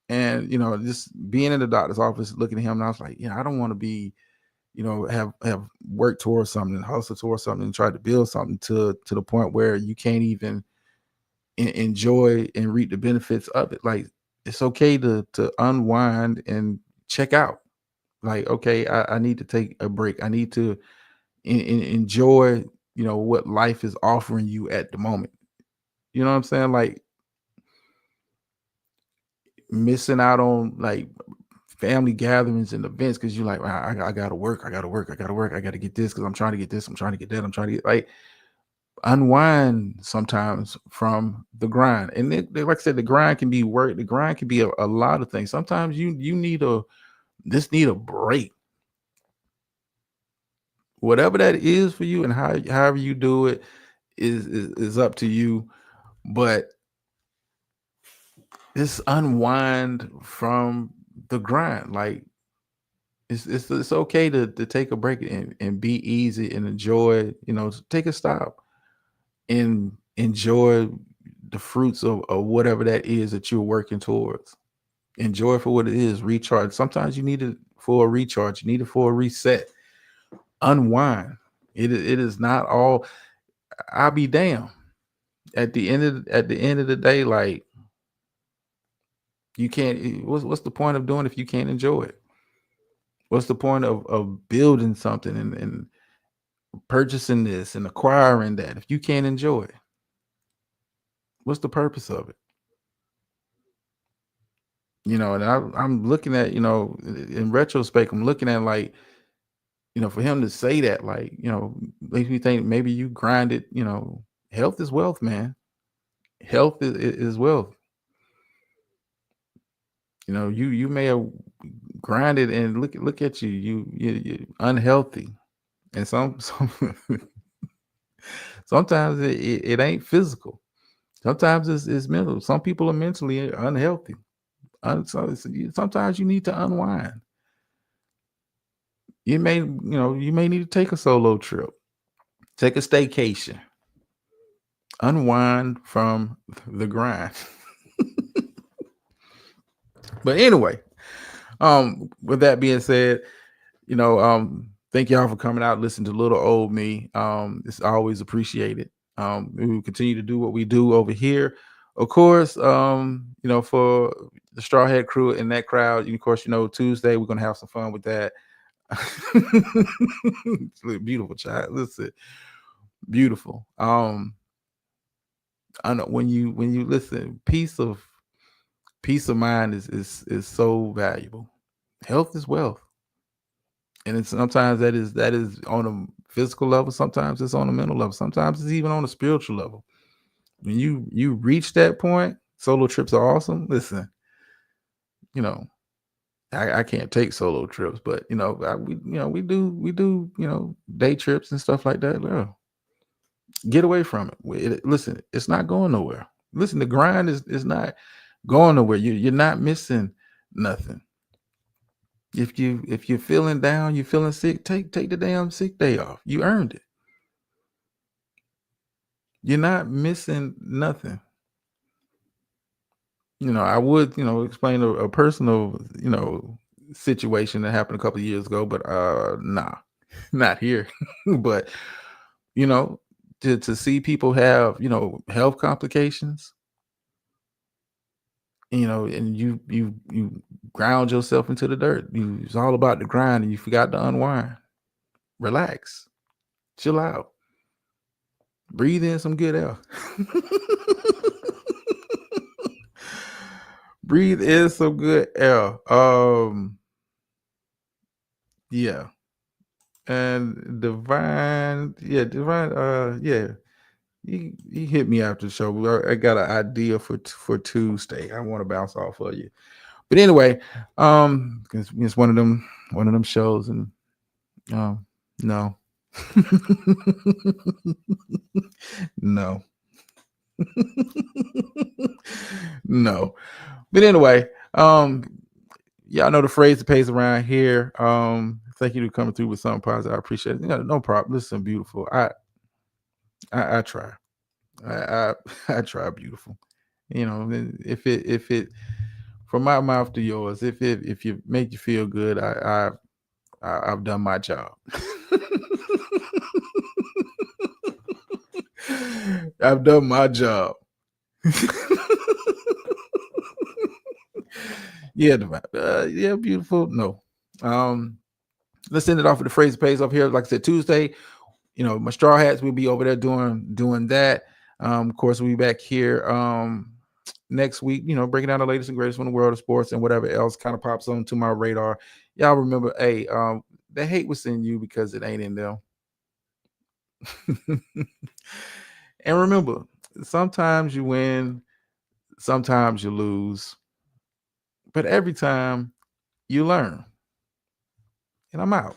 And just being in the doctor's office, looking at him, and I was like, I don't want to be, have worked towards something and hustle towards something and try to build something to the point where you can't even enjoy and reap the benefits of it. Like, it's okay to unwind and check out. Like, okay, I need to take a break. I need to enjoy, what life is offering you at the moment. You know what I'm saying? Like, missing out on like family gatherings and events because you're like, I gotta work, I gotta get this because I'm trying to get this, I'm trying to get that, I'm trying to get, like, unwind sometimes from the grind. And like I said, the grind can be work, the grind can be a lot of things. Sometimes you need a break. Whatever that is for you, and however you do it is up to you. But just unwind from the grind. Like, it's okay to take a break and be easy and enjoy, take a stop and enjoy the fruits of whatever that is that you're working towards. Enjoy it for what it is. Recharge. Sometimes you need it for a recharge. You need it for a reset. Unwind. It is not all. I'll be damned. At the end of the day, like, you can't. What's the point of doing if you can't enjoy it? What's the point of building something and purchasing this and acquiring that if you can't enjoy it? What's the purpose of it? And I'm looking at, in retrospect, I'm looking at, like, for him to say that, like, makes me think maybe you grinded, health is wealth, man. Health is wealth. You may have grinded and look at you, you're unhealthy. And sometimes it ain't physical. Sometimes it's mental. Some people are mentally unhealthy. Sometimes you need to unwind. You may need to take a solo trip, take a staycation, unwind from the grind. But anyway, with that being said, thank y'all for coming out, listening to little old me. It's always appreciated. We will continue to do what we do over here. Of course, for the Straw Hat crew and that crowd, of course, Tuesday we're gonna have some fun with that. Beautiful child. Listen, beautiful. I know when you listen, peace of mind is so valuable. Health is wealth. And it's sometimes that is on a physical level. Sometimes it's on a mental level. Sometimes it's even on a spiritual level. When you reach that point, solo trips are awesome. Listen, I can't take solo trips, but we do day trips and stuff like that. Yeah. Get away from it. Listen, it's not going nowhere. Listen, the grind is not going nowhere. You're not missing nothing. If you're feeling down, you're feeling sick, take the damn sick day off. You earned it. You're not missing nothing. I would, explain a personal, situation that happened a couple of years ago, but nah, not here. But to see people have, health complications, and you ground yourself into the dirt. It's all about the grind, and you forgot to unwind. Relax, chill out, breathe in some good air. Breathe in some good air. Yeah. And Divine, yeah. He hit me after the show. I got an idea for Tuesday. I want to bounce off of you. But anyway, it's one of them shows, and no. No. No. But anyway, y'all know the phrase that pays around here. Thank you for coming through with something positive. I appreciate it. No problem. Listen, beautiful. I try. I try, beautiful. If it from my mouth to yours, if you make you feel good, I've done my job. I've done my job. Yeah, yeah, beautiful. No. Let's end it off with the phrase that pays off here. Like I said, Tuesday, my straw hats will be over there doing that. Of course, we'll be back here next week, breaking down the latest and greatest from the world of sports and whatever else kind of pops onto my radar. Y'all remember, hey, the hate was in you because it ain't in them. And remember, sometimes you win, sometimes you lose, but every time you learn. And I'm out.